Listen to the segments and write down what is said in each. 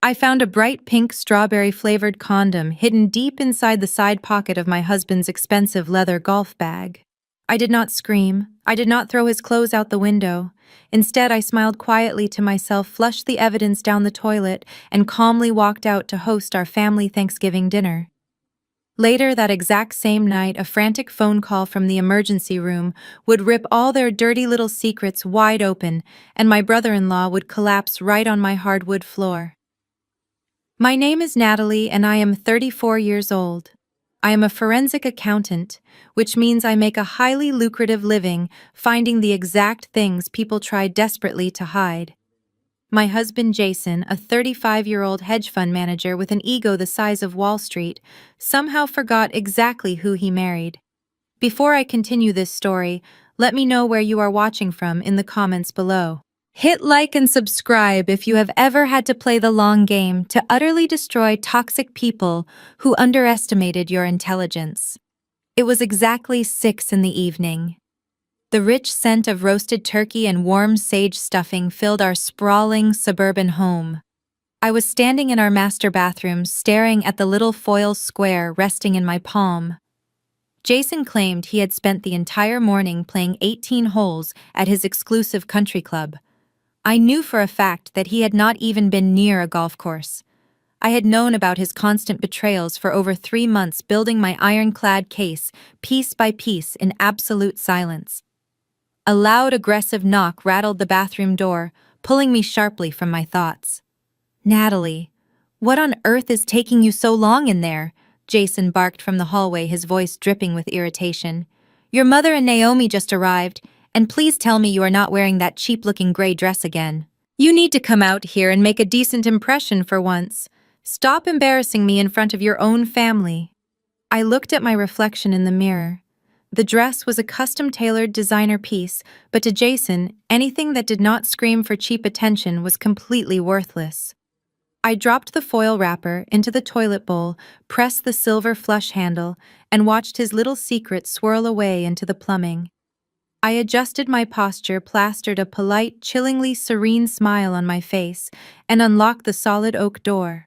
I found a bright pink strawberry-flavored condom hidden deep inside the side pocket of my husband's expensive leather golf bag. I did not scream. I did not throw his clothes out the window. Instead, I smiled quietly to myself, flushed the evidence down the toilet, and calmly walked out to host our family Thanksgiving dinner. Later that exact same night, a frantic phone call from the emergency room would rip all their dirty little secrets wide open, and my brother-in-law would collapse right on my hardwood floor. My name is Natalie, and I am 34 years old. I am a forensic accountant, which means I make a highly lucrative living finding the exact things people try desperately to hide. My husband Jason, a 35-year-old hedge fund manager with an ego the size of Wall Street, somehow forgot exactly who he married. Before I continue this story, let me know where you are watching from in the comments below. Hit like and subscribe if you have ever had to play the long game to utterly destroy toxic people who underestimated your intelligence. It was exactly 6 in the evening. The rich scent of roasted turkey and warm sage stuffing filled our sprawling suburban home. I was standing in our master bathroom staring at the little foil square resting in my palm. Jason claimed he had spent the entire morning playing 18 holes at his exclusive country club. I knew for a fact that he had not even been near a golf course. I had known about his constant betrayals for over 3 months, building my ironclad case, piece by piece, in absolute silence. A loud, aggressive knock rattled the bathroom door, pulling me sharply from my thoughts. "Natalie, what on earth is taking you so long in there?" Jason barked from the hallway, his voice dripping with irritation. "Your mother and Naomi just arrived, and please tell me you are not wearing that cheap-looking gray dress again. You need to come out here and make a decent impression for once. Stop embarrassing me in front of your own family." I looked at my reflection in the mirror. The dress was a custom-tailored designer piece, but to Jason, anything that did not scream for cheap attention was completely worthless. I dropped the foil wrapper into the toilet bowl, pressed the silver flush handle, and watched his little secret swirl away into the plumbing. I adjusted my posture, plastered a polite, chillingly serene smile on my face, and unlocked the solid oak door.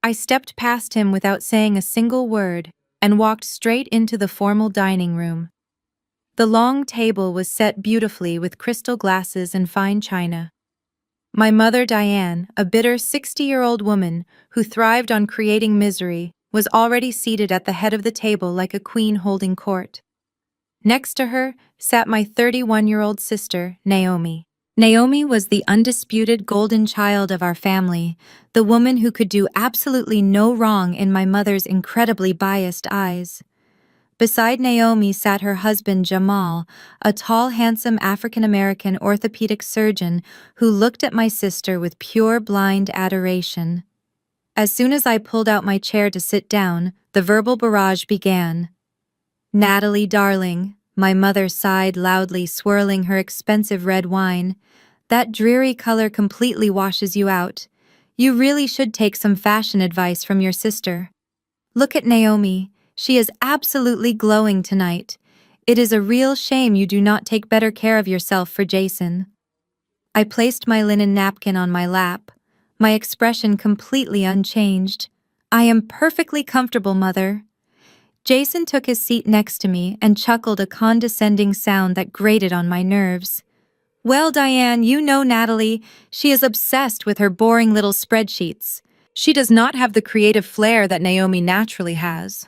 I stepped past him without saying a single word and walked straight into the formal dining room. The long table was set beautifully with crystal glasses and fine china. My mother, Diane, a bitter 60-year-old woman who thrived on creating misery, was already seated at the head of the table like a queen holding court. Next to her sat my 31-year-old sister, Naomi. Naomi was the undisputed golden child of our family, the woman who could do absolutely no wrong in my mother's incredibly biased eyes. Beside Naomi sat her husband, Jamal, a tall, handsome African-American orthopedic surgeon who looked at my sister with pure blind adoration. As soon as I pulled out my chair to sit down, the verbal barrage began. "Natalie, darling," my mother sighed loudly, swirling her expensive red wine, "that dreary color completely washes you out. You really should take some fashion advice from your sister. Look at Naomi. She is absolutely glowing tonight. It is a real shame you do not take better care of yourself for Jason." I placed my linen napkin on my lap, my expression completely unchanged. "I am perfectly comfortable, Mother." Jason took his seat next to me and chuckled a condescending sound that grated on my nerves. "Well, Diane, you know Natalie. She is obsessed with her boring little spreadsheets. She does not have the creative flair that Naomi naturally has."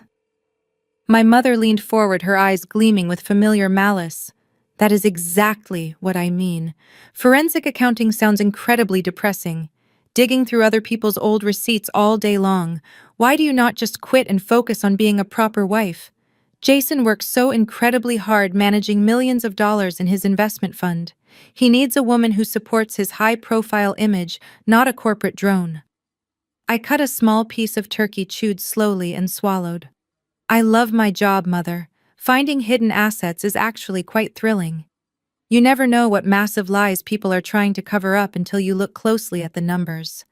My mother leaned forward, her eyes gleaming with familiar malice. "That is exactly what I mean. Forensic accounting sounds incredibly depressing. Digging through other people's old receipts all day long. Why do you not just quit and focus on being a proper wife? Jason works so incredibly hard managing millions of dollars in his investment fund. He needs a woman who supports his high-profile image, not a corporate drone." I cut a small piece of turkey, chewed slowly, and swallowed. "I love my job, Mother. Finding hidden assets is actually quite thrilling. You never know what massive lies people are trying to cover up until you look closely at the numbers."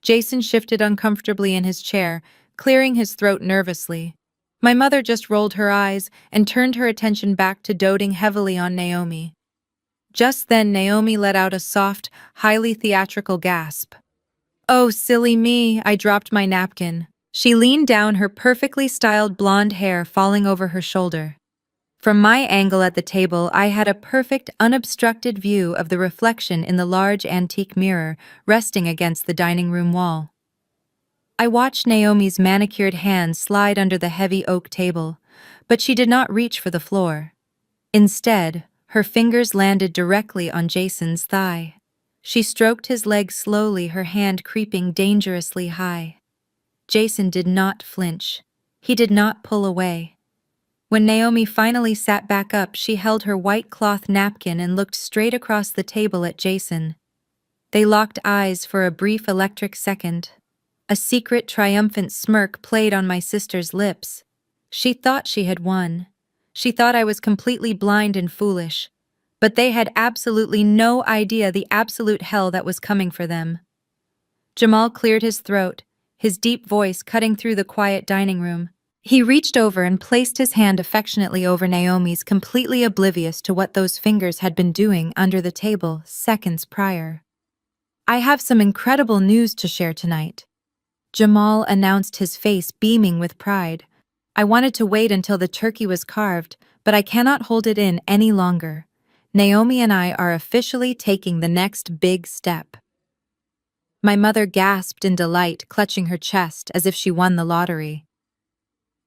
Jason shifted uncomfortably in his chair, clearing his throat nervously. My mother just rolled her eyes and turned her attention back to doting heavily on Naomi. Just then, Naomi let out a soft, highly theatrical gasp. Oh, silly me, I dropped my napkin. She leaned down, her perfectly styled blonde hair falling over her shoulder. From my angle at the table, I had a perfect, unobstructed view of the reflection in the large antique mirror resting against the dining room wall. I watched Naomi's manicured hand slide under the heavy oak table, but she did not reach for the floor. Instead, her fingers landed directly on Jason's thigh. She stroked his leg slowly, her hand creeping dangerously high. Jason did not flinch. He did not pull away. When Naomi finally sat back up, she held her white cloth napkin and looked straight across the table at Jason. They locked eyes for a brief electric second. A secret, triumphant smirk played on my sister's lips. She thought she had won. She thought I was completely blind and foolish. But they had absolutely no idea the absolute hell that was coming for them. Jamal cleared his throat, his deep voice cutting through the quiet dining room. He reached over and placed his hand affectionately over Naomi's, completely oblivious to what those fingers had been doing under the table seconds prior. I have some incredible news to share tonight. Jamal announced, his face beaming with pride. I wanted to wait until the turkey was carved, but I cannot hold it in any longer. Naomi and I are officially taking the next big step. My mother gasped in delight, clutching her chest as if she won the lottery.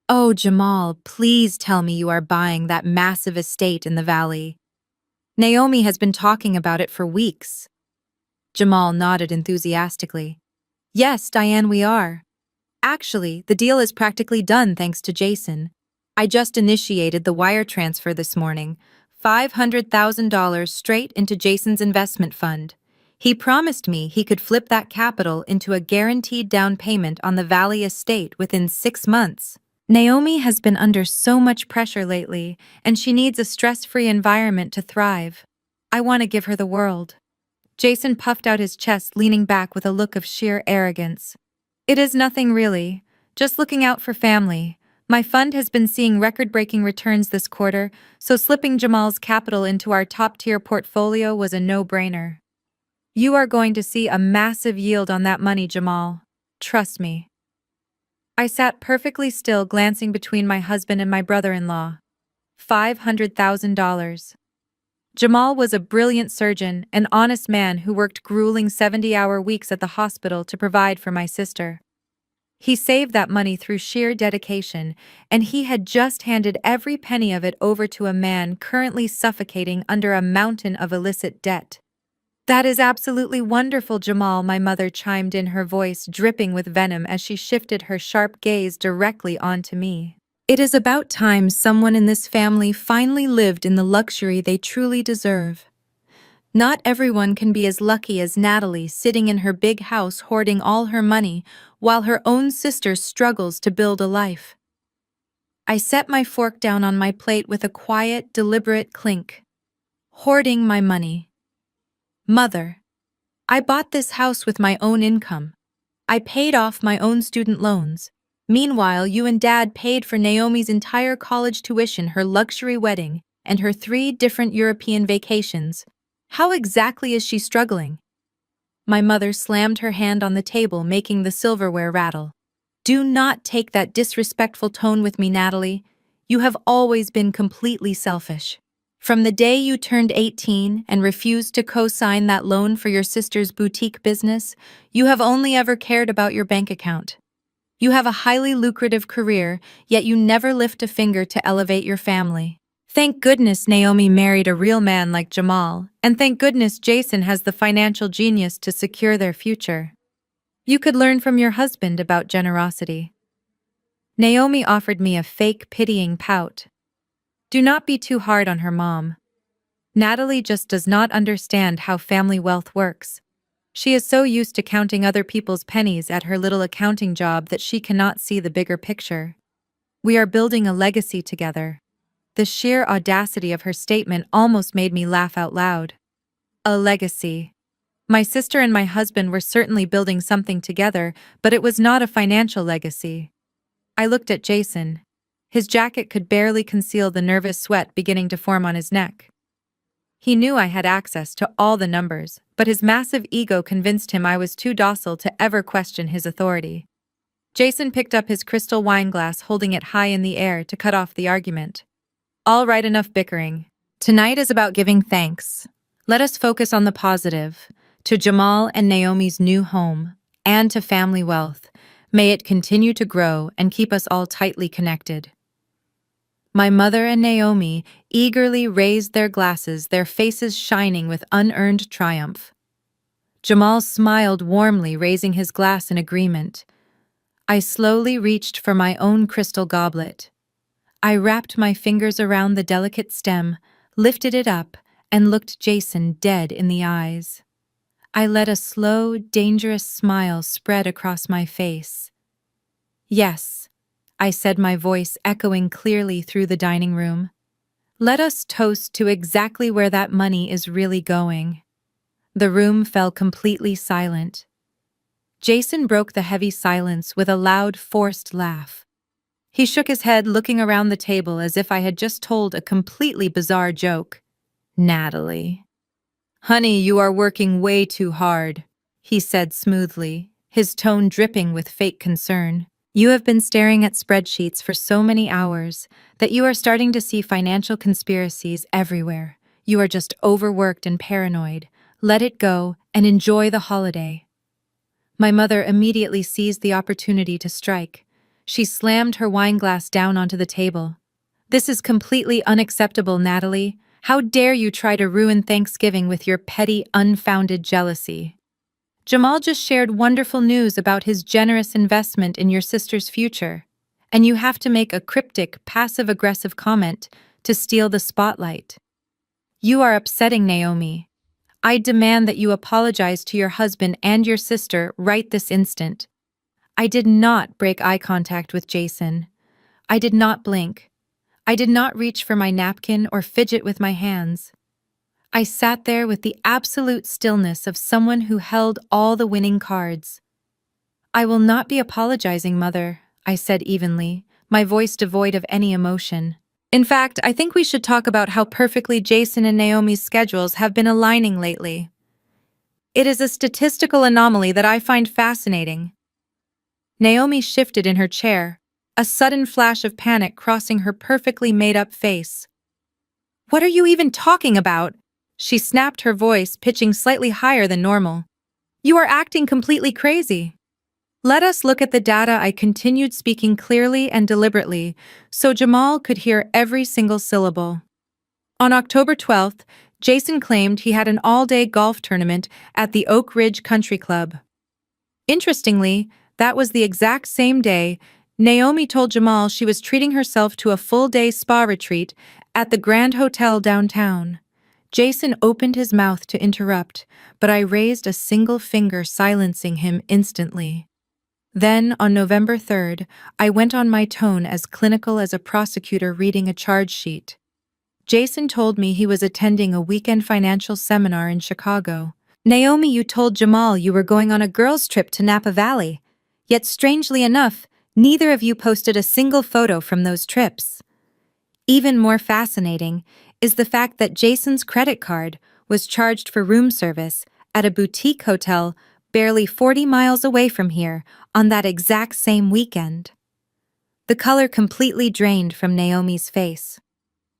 Oh, Jamal, please tell me you are buying that massive estate in the valley. Naomi has been talking about it for weeks. Jamal nodded enthusiastically. Yes, Diane, we are. Actually, the deal is practically done thanks to Jason. I just initiated the wire transfer this morning, $500,000 straight into Jason's investment fund. He promised me he could flip that capital into a guaranteed down payment on the Valley estate within 6 months. Naomi has been under so much pressure lately, and she needs a stress-free environment to thrive. I want to give her the world. Jason puffed out his chest, leaning back with a look of sheer arrogance. It is nothing really, just looking out for family. My fund has been seeing record-breaking returns this quarter, so slipping Jamal's capital into our top-tier portfolio was a no-brainer. You are going to see a massive yield on that money, Jamal. Trust me. I sat perfectly still, glancing between my husband and my brother-in-law. $500,000. Jamal was a brilliant surgeon, an honest man who worked grueling 70-hour weeks at the hospital to provide for my sister. He saved that money through sheer dedication, and he had just handed every penny of it over to a man currently suffocating under a mountain of illicit debt. That is absolutely wonderful, Jamal, my mother chimed in, her voice dripping with venom as she shifted her sharp gaze directly onto me. It is about time someone in this family finally lived in the luxury they truly deserve. Not everyone can be as lucky as Natalie, sitting in her big house hoarding all her money while her own sister struggles to build a life. I set my fork down on my plate with a quiet, deliberate clink. Hoarding my money. Mother, I bought this house with my own income. I paid off my own student loans. Meanwhile, you and Dad paid for Naomi's entire college tuition, her luxury wedding, and her 3 different European vacations. How exactly is she struggling? My mother slammed her hand on the table, making the silverware rattle. Do not take that disrespectful tone with me, Natalie. You have always been completely selfish. From the day you turned 18 and refused to co-sign that loan for your sister's boutique business, you have only ever cared about your bank account. You have a highly lucrative career, yet you never lift a finger to elevate your family. Thank goodness Naomi married a real man like Jamal, and thank goodness Jason has the financial genius to secure their future. You could learn from your husband about generosity. Naomi offered me a fake, pitying pout. Do not be too hard on her, Mom. Natalie just does not understand how family wealth works. She is so used to counting other people's pennies at her little accounting job that she cannot see the bigger picture. We are building a legacy together. The sheer audacity of her statement almost made me laugh out loud. A legacy. My sister and my husband were certainly building something together, but it was not a financial legacy. I looked at Jason. His jacket could barely conceal the nervous sweat beginning to form on his neck. He knew I had access to all the numbers, but his massive ego convinced him I was too docile to ever question his authority. Jason picked up his crystal wine glass, holding it high in the air to cut off the argument. All right, enough bickering. Tonight is about giving thanks. Let us focus on the positive. To Jamal and Naomi's new home, and to family wealth, may it continue to grow and keep us all tightly connected. My mother and Naomi eagerly raised their glasses, their faces shining with unearned triumph. Jamal smiled warmly, raising his glass in agreement. I slowly reached for my own crystal goblet. I wrapped my fingers around the delicate stem, lifted it up, and looked Jason dead in the eyes. I let a slow, dangerous smile spread across my face. Yes, I said, my voice echoing clearly through the dining room. Let us toast to exactly where that money is really going. The room fell completely silent. Jason broke the heavy silence with a loud, forced laugh. He shook his head, looking around the table as if I had just told a completely bizarre joke. Natalie. Honey, you are working way too hard, he said smoothly, his tone dripping with fake concern. You have been staring at spreadsheets for so many hours that you are starting to see financial conspiracies everywhere. You are just overworked and paranoid. Let it go and enjoy the holiday. My mother immediately seized the opportunity to strike. She slammed her wine glass down onto the table. This is completely unacceptable, Natalie. How dare you try to ruin Thanksgiving with your petty, unfounded jealousy? Jamal just shared wonderful news about his generous investment in your sister's future, and you have to make a cryptic, passive-aggressive comment to steal the spotlight. You are upsetting Naomi. I demand that you apologize to your husband and your sister right this instant. I did not break eye contact with Jason. I did not blink. I did not reach for my napkin or fidget with my hands. I sat there with the absolute stillness of someone who held all the winning cards. I will not be apologizing, Mother, I said evenly, my voice devoid of any emotion. In fact, I think we should talk about how perfectly Jason and Naomi's schedules have been aligning lately. It is a statistical anomaly that I find fascinating. Naomi shifted in her chair, a sudden flash of panic crossing her perfectly made-up face. What are you even talking about? She snapped, her voice pitching slightly higher than normal. You are acting completely crazy. Let us look at the data. I continued, speaking clearly and deliberately, so Jamal could hear every single syllable. On October 12th, Jason claimed he had an all-day golf tournament at the Oak Ridge Country Club. Interestingly, that was the exact same day Naomi told Jamal she was treating herself to a full-day spa retreat at the Grand Hotel downtown. Jason opened his mouth to interrupt, but I raised a single finger, silencing him instantly. Then, on November 3rd, I went on my tone as clinical as a prosecutor reading a charge sheet. Jason told me he was attending a weekend financial seminar in Chicago. Naomi, you told Jamal you were going on a girls' trip to Napa Valley. Yet strangely enough, neither of you posted a single photo from those trips. Even more fascinating is the fact that Jason's credit card was charged for room service at a boutique hotel barely 40 miles away from here on that exact same weekend. The color completely drained from Naomi's face.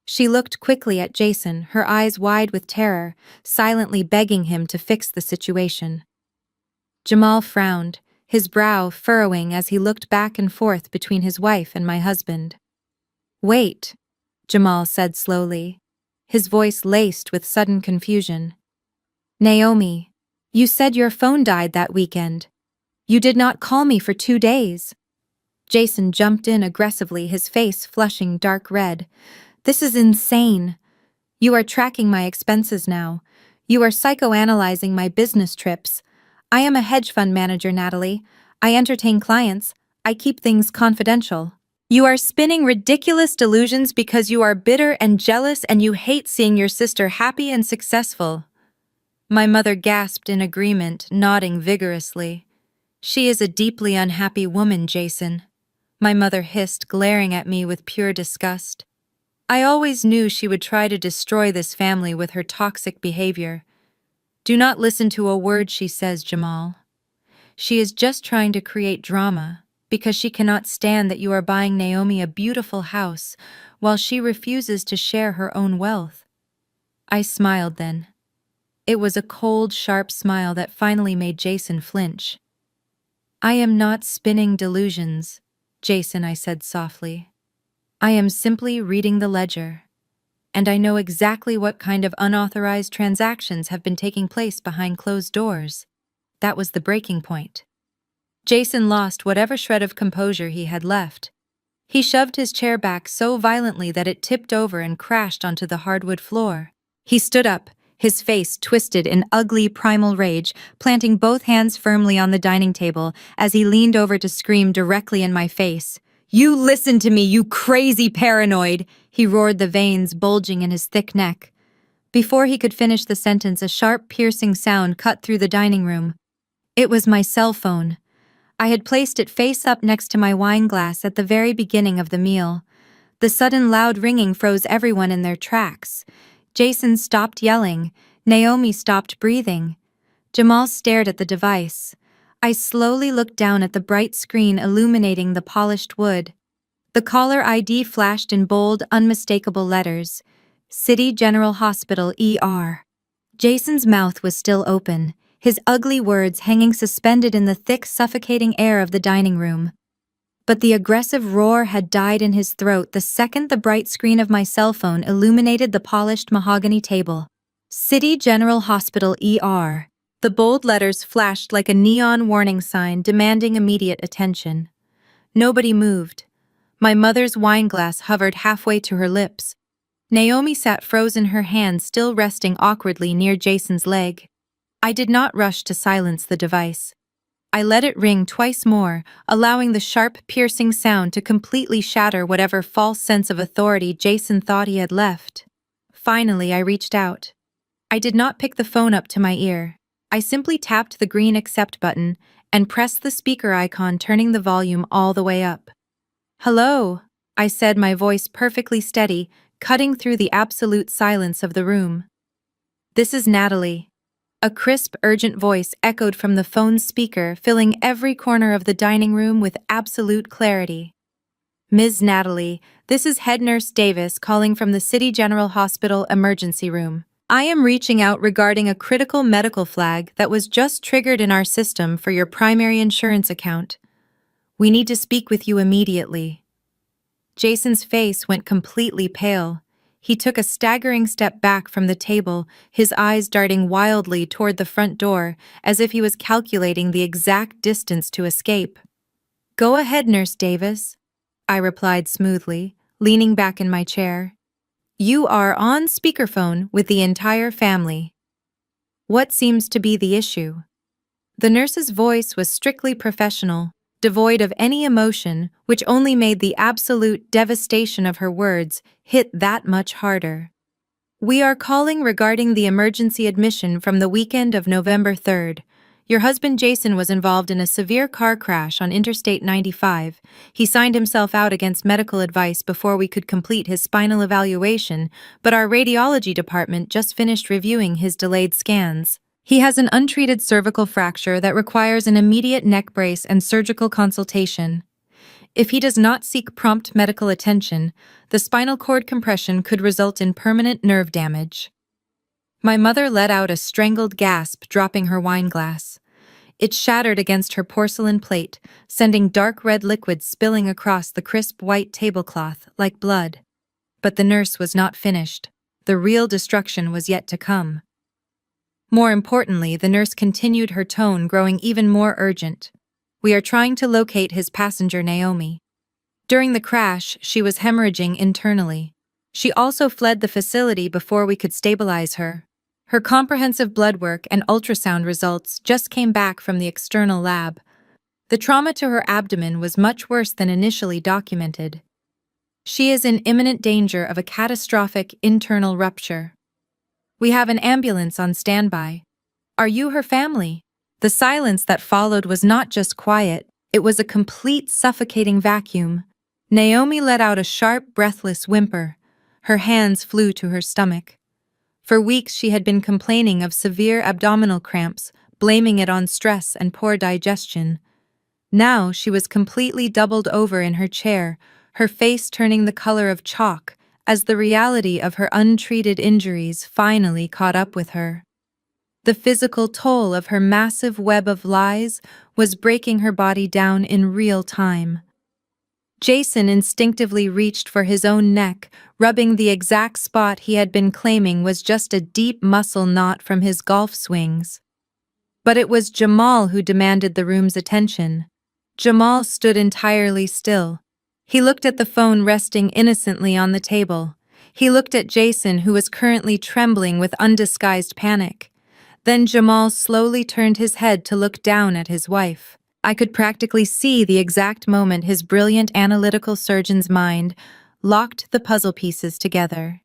She looked quickly at Jason, her eyes wide with terror, silently begging him to fix the situation. Jamal frowned, his brow furrowing as he looked back and forth between his wife and my husband. Wait, Jamal said slowly, his voice laced with sudden confusion. Naomi, you said your phone died that weekend. You did not call me for 2 days. Jason jumped in aggressively, his face flushing dark red. This is insane. You are tracking my expenses now. You are psychoanalyzing my business trips. I am a hedge fund manager, Natalie. I entertain clients. I keep things confidential. You are spinning ridiculous delusions because you are bitter and jealous and you hate seeing your sister happy and successful. My mother gasped in agreement, nodding vigorously. She is a deeply unhappy woman, Jason. My mother hissed, glaring at me with pure disgust. I always knew she would try to destroy this family with her toxic behavior. Do not listen to a word she says, Jamal. She is just trying to create drama, because she cannot stand that you are buying Naomi a beautiful house while she refuses to share her own wealth. I smiled then. It was a cold, sharp smile that finally made Jason flinch. I am not spinning delusions, Jason, I said softly. I am simply reading the ledger, and I know exactly what kind of unauthorized transactions have been taking place behind closed doors. That was the breaking point. Jason lost whatever shred of composure he had left. He shoved his chair back so violently that it tipped over and crashed onto the hardwood floor. He stood up, his face twisted in ugly primal rage, planting both hands firmly on the dining table as he leaned over to scream directly in my face. "You listen to me, you crazy paranoid!" he roared, the veins bulging in his thick neck. Before he could finish the sentence, a sharp, piercing sound cut through the dining room. It was my cell phone. I had placed it face up next to my wine glass at the very beginning of the meal. The sudden loud ringing froze everyone in their tracks. Jason stopped yelling. Naomi stopped breathing. Jamal stared at the device. I slowly looked down at the bright screen illuminating the polished wood. The caller ID flashed in bold, unmistakable letters. City General Hospital, ER. Jason's mouth was still open, his ugly words hanging suspended in the thick, suffocating air of the dining room. But the aggressive roar had died in his throat the second the bright screen of my cell phone illuminated the polished mahogany table. City General Hospital, ER. The bold letters flashed like a neon warning sign demanding immediate attention. Nobody moved. My mother's wine glass hovered halfway to her lips. Naomi sat frozen, her hand still resting awkwardly near Jason's leg. I did not rush to silence the device. I let it ring twice more, allowing the sharp, piercing sound to completely shatter whatever false sense of authority Jason thought he had left. Finally, I reached out. I did not pick the phone up to my ear. I simply tapped the green accept button and pressed the speaker icon, turning the volume all the way up. "Hello," I said, my voice perfectly steady, cutting through the absolute silence of the room. "This is Natalie." A crisp, urgent voice echoed from the phone's speaker, filling every corner of the dining room with absolute clarity. "Ms. Natalie, this is Head Nurse Davis calling from the City General Hospital emergency room. I am reaching out regarding a critical medical flag that was just triggered in our system for your primary insurance account. We need to speak with you immediately." Jason's face went completely pale. He took a staggering step back from the table, his eyes darting wildly toward the front door, as if he was calculating the exact distance to escape. "Go ahead, Nurse Davis," I replied smoothly, leaning back in my chair. "You are on speakerphone with the entire family. What seems to be the issue?" The nurse's voice was strictly professional, devoid of any emotion, which only made the absolute devastation of her words hit that much harder. "We are calling regarding the emergency admission from the weekend of November 3rd. Your husband Jason was involved in a severe car crash on Interstate 95. He signed himself out against medical advice before we could complete his spinal evaluation, but our radiology department just finished reviewing his delayed scans. He has an untreated cervical fracture that requires an immediate neck brace and surgical consultation. If he does not seek prompt medical attention, the spinal cord compression could result in permanent nerve damage." My mother let out a strangled gasp, dropping her wine glass. It shattered against her porcelain plate, sending dark red liquid spilling across the crisp white tablecloth like blood. But the nurse was not finished. The real destruction was yet to come. More importantly, the nurse continued, her tone growing even more urgent. "We are trying to locate his passenger, Naomi. During the crash, she was hemorrhaging internally. She also fled the facility before we could stabilize her. Her comprehensive blood work and ultrasound results just came back from the external lab. The trauma to her abdomen was much worse than initially documented. She is in imminent danger of a catastrophic internal rupture. We have an ambulance on standby. Are you her family?" The silence that followed was not just quiet, it was a complete suffocating vacuum. Naomi let out a sharp, breathless whimper. Her hands flew to her stomach. For weeks she had been complaining of severe abdominal cramps, blaming it on stress and poor digestion. Now she was completely doubled over in her chair, her face turning the color of chalk, as the reality of her untreated injuries finally caught up with her. The physical toll of her massive web of lies was breaking her body down in real time. Jason instinctively reached for his own neck, rubbing the exact spot he had been claiming was just a deep muscle knot from his golf swings. But it was Jamal who demanded the room's attention. Jamal stood entirely still. He looked at the phone resting innocently on the table. He looked at Jason, who was currently trembling with undisguised panic. Then Jamal slowly turned his head to look down at his wife. I could practically see the exact moment his brilliant analytical surgeon's mind locked the puzzle pieces together.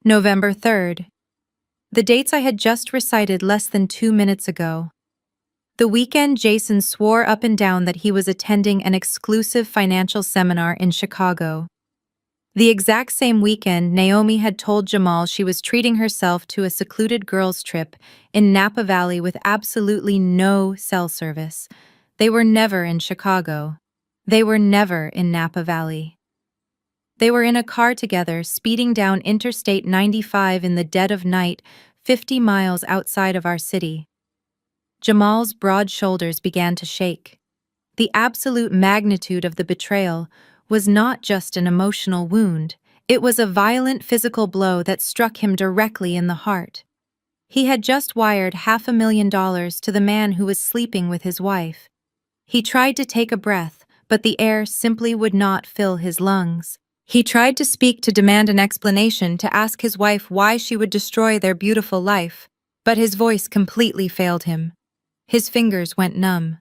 November 3rd. The dates I had just recited less than 2 minutes ago. The weekend Jason swore up and down that he was attending an exclusive financial seminar in Chicago. The exact same weekend, Naomi had told Jamal she was treating herself to a secluded girls' trip in Napa Valley with absolutely no cell service. They were never in Chicago. They were never in Napa Valley. They were in a car together, speeding down Interstate 95 in the dead of night, 50 miles outside of our city. Jamal's broad shoulders began to shake. The absolute magnitude of the betrayal was not just an emotional wound, it was a violent physical blow that struck him directly in the heart. He had just wired $500,000 to the man who was sleeping with his wife. He tried to take a breath, but the air simply would not fill his lungs. He tried to speak, to demand an explanation, to ask his wife why she would destroy their beautiful life, but his voice completely failed him. His fingers went numb.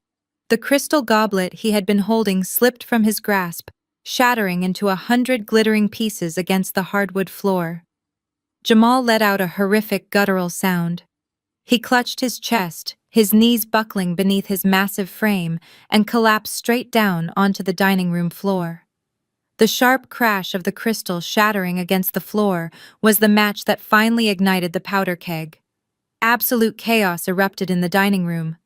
The crystal goblet he had been holding slipped from his grasp, shattering into 100 glittering pieces against the hardwood floor. Jamal let out a horrific guttural sound. He clutched his chest, his knees buckling beneath his massive frame, and collapsed straight down onto the dining room floor. The sharp crash of the crystal shattering against the floor was the match that finally ignited the powder keg. Absolute chaos erupted in the dining room.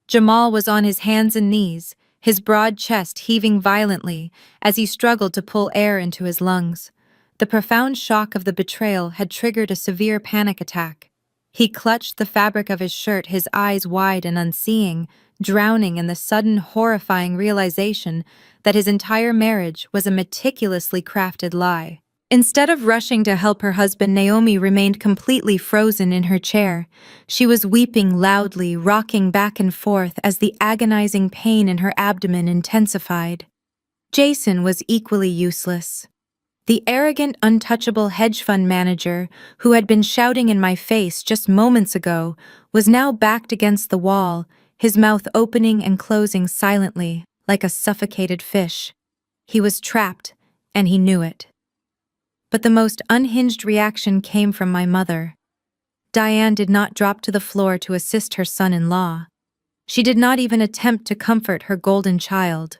Jamal was on his hands and knees, his broad chest heaving violently as he struggled to pull air into his lungs. The profound shock of the betrayal had triggered a severe panic attack. He clutched the fabric of his shirt, his eyes wide and unseeing, drowning in the sudden horrifying realization that his entire marriage was a meticulously crafted lie. Instead of rushing to help her husband, Naomi remained completely frozen in her chair. She was weeping loudly, rocking back and forth as the agonizing pain in her abdomen intensified. Jason was equally useless. The arrogant, untouchable hedge fund manager, who had been shouting in my face just moments ago, was now backed against the wall, his mouth opening and closing silently, like a suffocated fish. He was trapped, and he knew it. But the most unhinged reaction came from my mother. Diane did not drop to the floor to assist her son-in-law. She did not even attempt to comfort her golden child.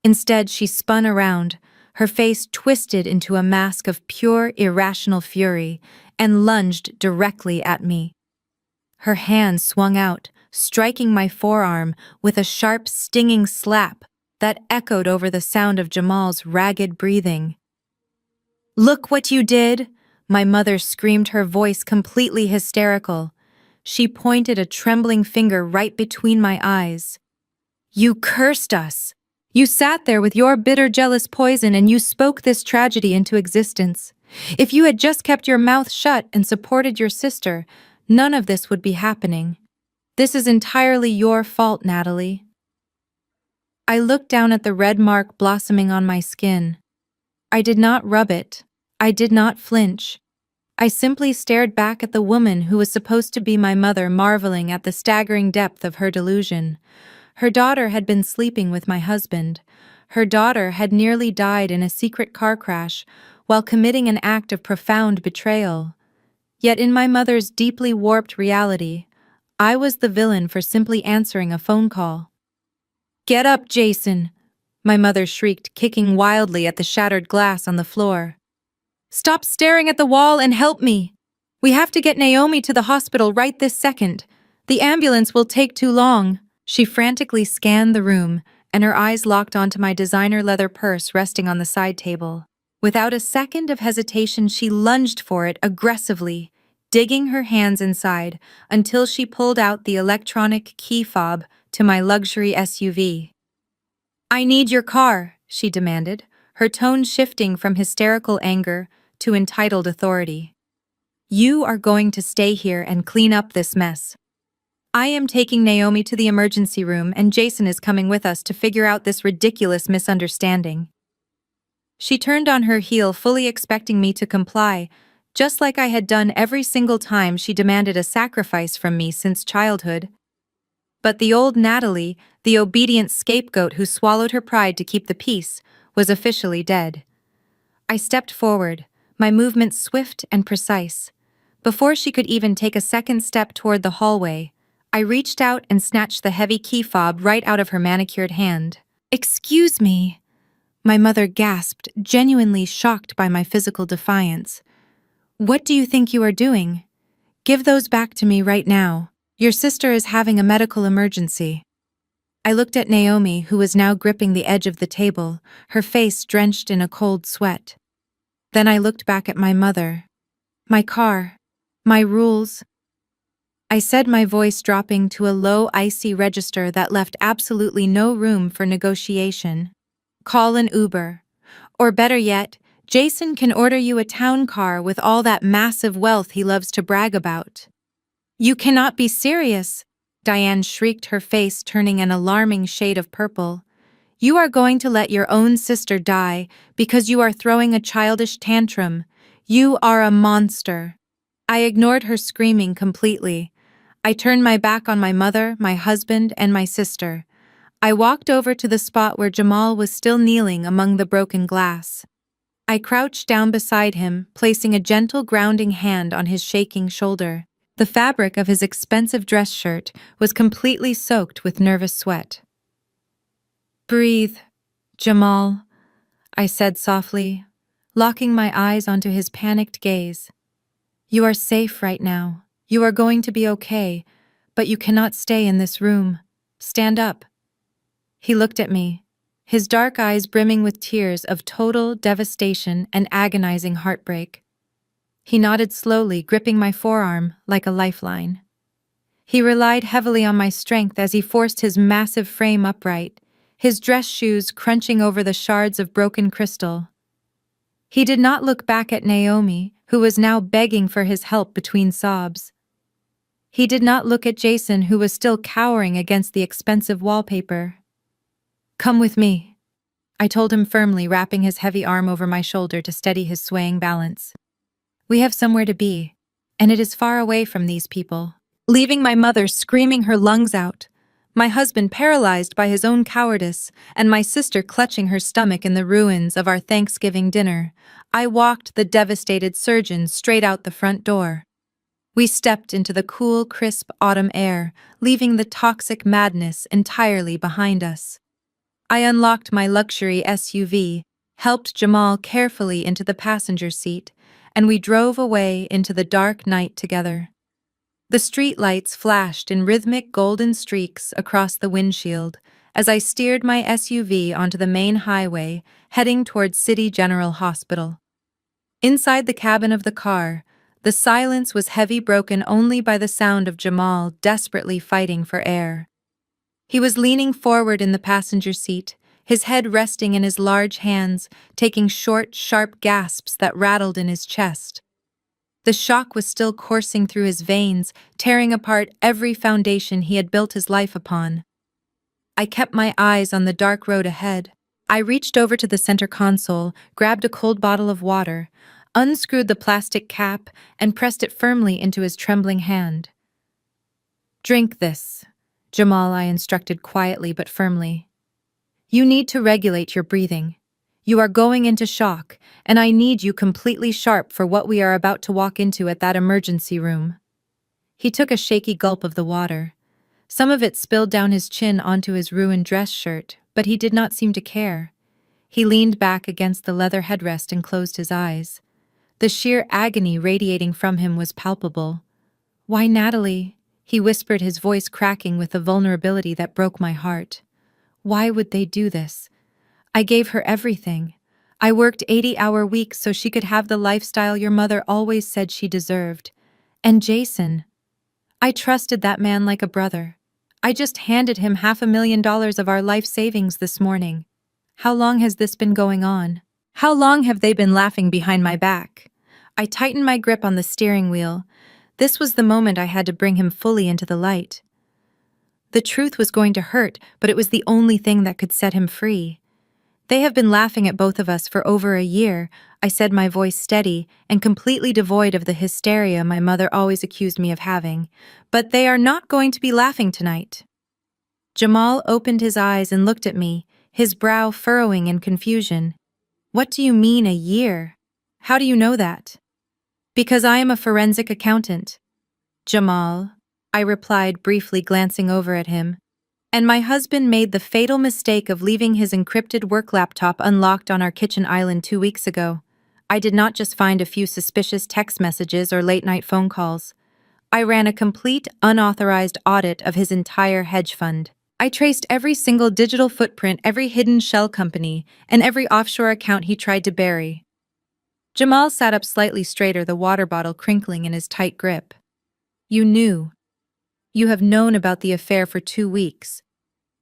Instead, she spun around, her face twisted into a mask of pure, irrational fury, and lunged directly at me. Her hand swung out, striking my forearm with a sharp, stinging slap that echoed over the sound of Jamal's ragged breathing. "Look what you did!" My mother screamed, her voice completely hysterical. She pointed a trembling finger right between my eyes. "You cursed us! You sat there with your bitter, jealous poison and you spoke this tragedy into existence. If you had just kept your mouth shut and supported your sister, none of this would be happening. This is entirely your fault, Natalie." I looked down at the red mark blossoming on my skin. I did not rub it. I did not flinch. I simply stared back at the woman who was supposed to be my mother, marveling at the staggering depth of her delusion. Her daughter had been sleeping with my husband. Her daughter had nearly died in a secret car crash while committing an act of profound betrayal. Yet in my mother's deeply warped reality, I was the villain for simply answering a phone call. "Get up, Jason!" my mother shrieked, kicking wildly at the shattered glass on the floor. Stop staring at the wall and help me. We have to get Naomi to the hospital right this second. The ambulance will take too long. She frantically scanned the room, and her eyes locked onto my designer leather purse resting on the side table. Without a second of hesitation, she lunged for it aggressively, digging her hands inside until she pulled out the electronic key fob to my luxury SUV. I need your car, she demanded, her tone shifting from hysterical anger to entitled authority. You are going to stay here and clean up this mess. I am taking Naomi to the emergency room, and Jason is coming with us to figure out this ridiculous misunderstanding. She turned on her heel, fully expecting me to comply, just like I had done every single time she demanded a sacrifice from me since childhood. But the old Natalie, the obedient scapegoat who swallowed her pride to keep the peace, was officially dead. I stepped forward, my movements swift and precise. Before she could even take a second step toward the hallway, I reached out and snatched the heavy key fob right out of her manicured hand. Excuse me, my mother gasped, genuinely shocked by my physical defiance. What do you think you are doing? Give those back to me right now. Your sister is having a medical emergency. I looked at Naomi, who was now gripping the edge of the table, her face drenched in a cold sweat. Then I looked back at my mother. My car. My rules. I said, my voice dropping to a low, icy register that left absolutely no room for negotiation. Call an Uber. Or better yet, Jason can order you a town car with all that massive wealth he loves to brag about. You cannot be serious, Diane shrieked, her face turning an alarming shade of purple. You are going to let your own sister die because you are throwing a childish tantrum. You are a monster. I ignored her screaming completely. I turned my back on my mother, my husband, and my sister. I walked over to the spot where Jamal was still kneeling among the broken glass. I crouched down beside him, placing a gentle grounding hand on his shaking shoulder. The fabric of his expensive dress shirt was completely soaked with nervous sweat. Breathe, Jamal, I said softly, locking my eyes onto his panicked gaze. You are safe right now. You are going to be okay, but you cannot stay in this room. Stand up. He looked at me, his dark eyes brimming with tears of total devastation and agonizing heartbreak. He nodded slowly, gripping my forearm like a lifeline. He relied heavily on my strength as he forced his massive frame upright, his dress shoes crunching over the shards of broken crystal. He did not look back at Naomi, who was now begging for his help between sobs. He did not look at Jason, who was still cowering against the expensive wallpaper. Come with me, I told him firmly, wrapping his heavy arm over my shoulder to steady his swaying balance. We have somewhere to be, and it is far away from these people. Leaving my mother screaming her lungs out, my husband paralyzed by his own cowardice, and my sister clutching her stomach in the ruins of our Thanksgiving dinner, I walked the devastated surgeon straight out the front door. We stepped into the cool, crisp autumn air, leaving the toxic madness entirely behind us. I unlocked my luxury SUV, helped Jamal carefully into the passenger seat, and we drove away into the dark night together. The street lights flashed in rhythmic golden streaks across the windshield as I steered my SUV onto the main highway, heading towards City General Hospital. Inside the cabin of the car, the silence was heavy, broken only by the sound of Jamal desperately fighting for air. He was leaning forward in the passenger seat, his head resting in his large hands, taking short, sharp gasps that rattled in his chest. The shock was still coursing through his veins, tearing apart every foundation he had built his life upon. I kept my eyes on the dark road ahead. I reached over to the center console, grabbed a cold bottle of water, unscrewed the plastic cap, and pressed it firmly into his trembling hand. Drink this, Jamal, I instructed quietly but firmly. You need to regulate your breathing. You are going into shock, and I need you completely sharp for what we are about to walk into at that emergency room. He took a shaky gulp of the water. Some of it spilled down his chin onto his ruined dress shirt, but he did not seem to care. He leaned back against the leather headrest and closed his eyes. The sheer agony radiating from him was palpable. "Why, Natalie?" he whispered, his voice cracking with a vulnerability that broke my heart. "Why would they do this? I gave her everything. I worked 80-hour weeks so she could have the lifestyle your mother always said she deserved. And Jason, I trusted that man like a brother. I just handed him $500,000 of our life savings this morning. How long has this been going on? How long have they been laughing behind my back?" I tightened my grip on the steering wheel. This was the moment I had to bring him fully into the light. The truth was going to hurt, but it was the only thing that could set him free. "They have been laughing at both of us for over a year," I said, my voice steady and completely devoid of the hysteria my mother always accused me of having. "But they are not going to be laughing tonight." Jamal opened his eyes and looked at me, his brow furrowing in confusion. "What do you mean, a year? How do you know that?" "Because I am a forensic accountant." "Jamal," I replied, briefly glancing over at him. "And my husband made the fatal mistake of leaving his encrypted work laptop unlocked on our kitchen island 2 weeks ago. I did not just find a few suspicious text messages or late-night phone calls. I ran a complete, unauthorized audit of his entire hedge fund. I traced every single digital footprint, every hidden shell company, and every offshore account he tried to bury." Jamal sat up slightly straighter, the water bottle crinkling in his tight grip. "You knew. You have known about the affair for 2 weeks.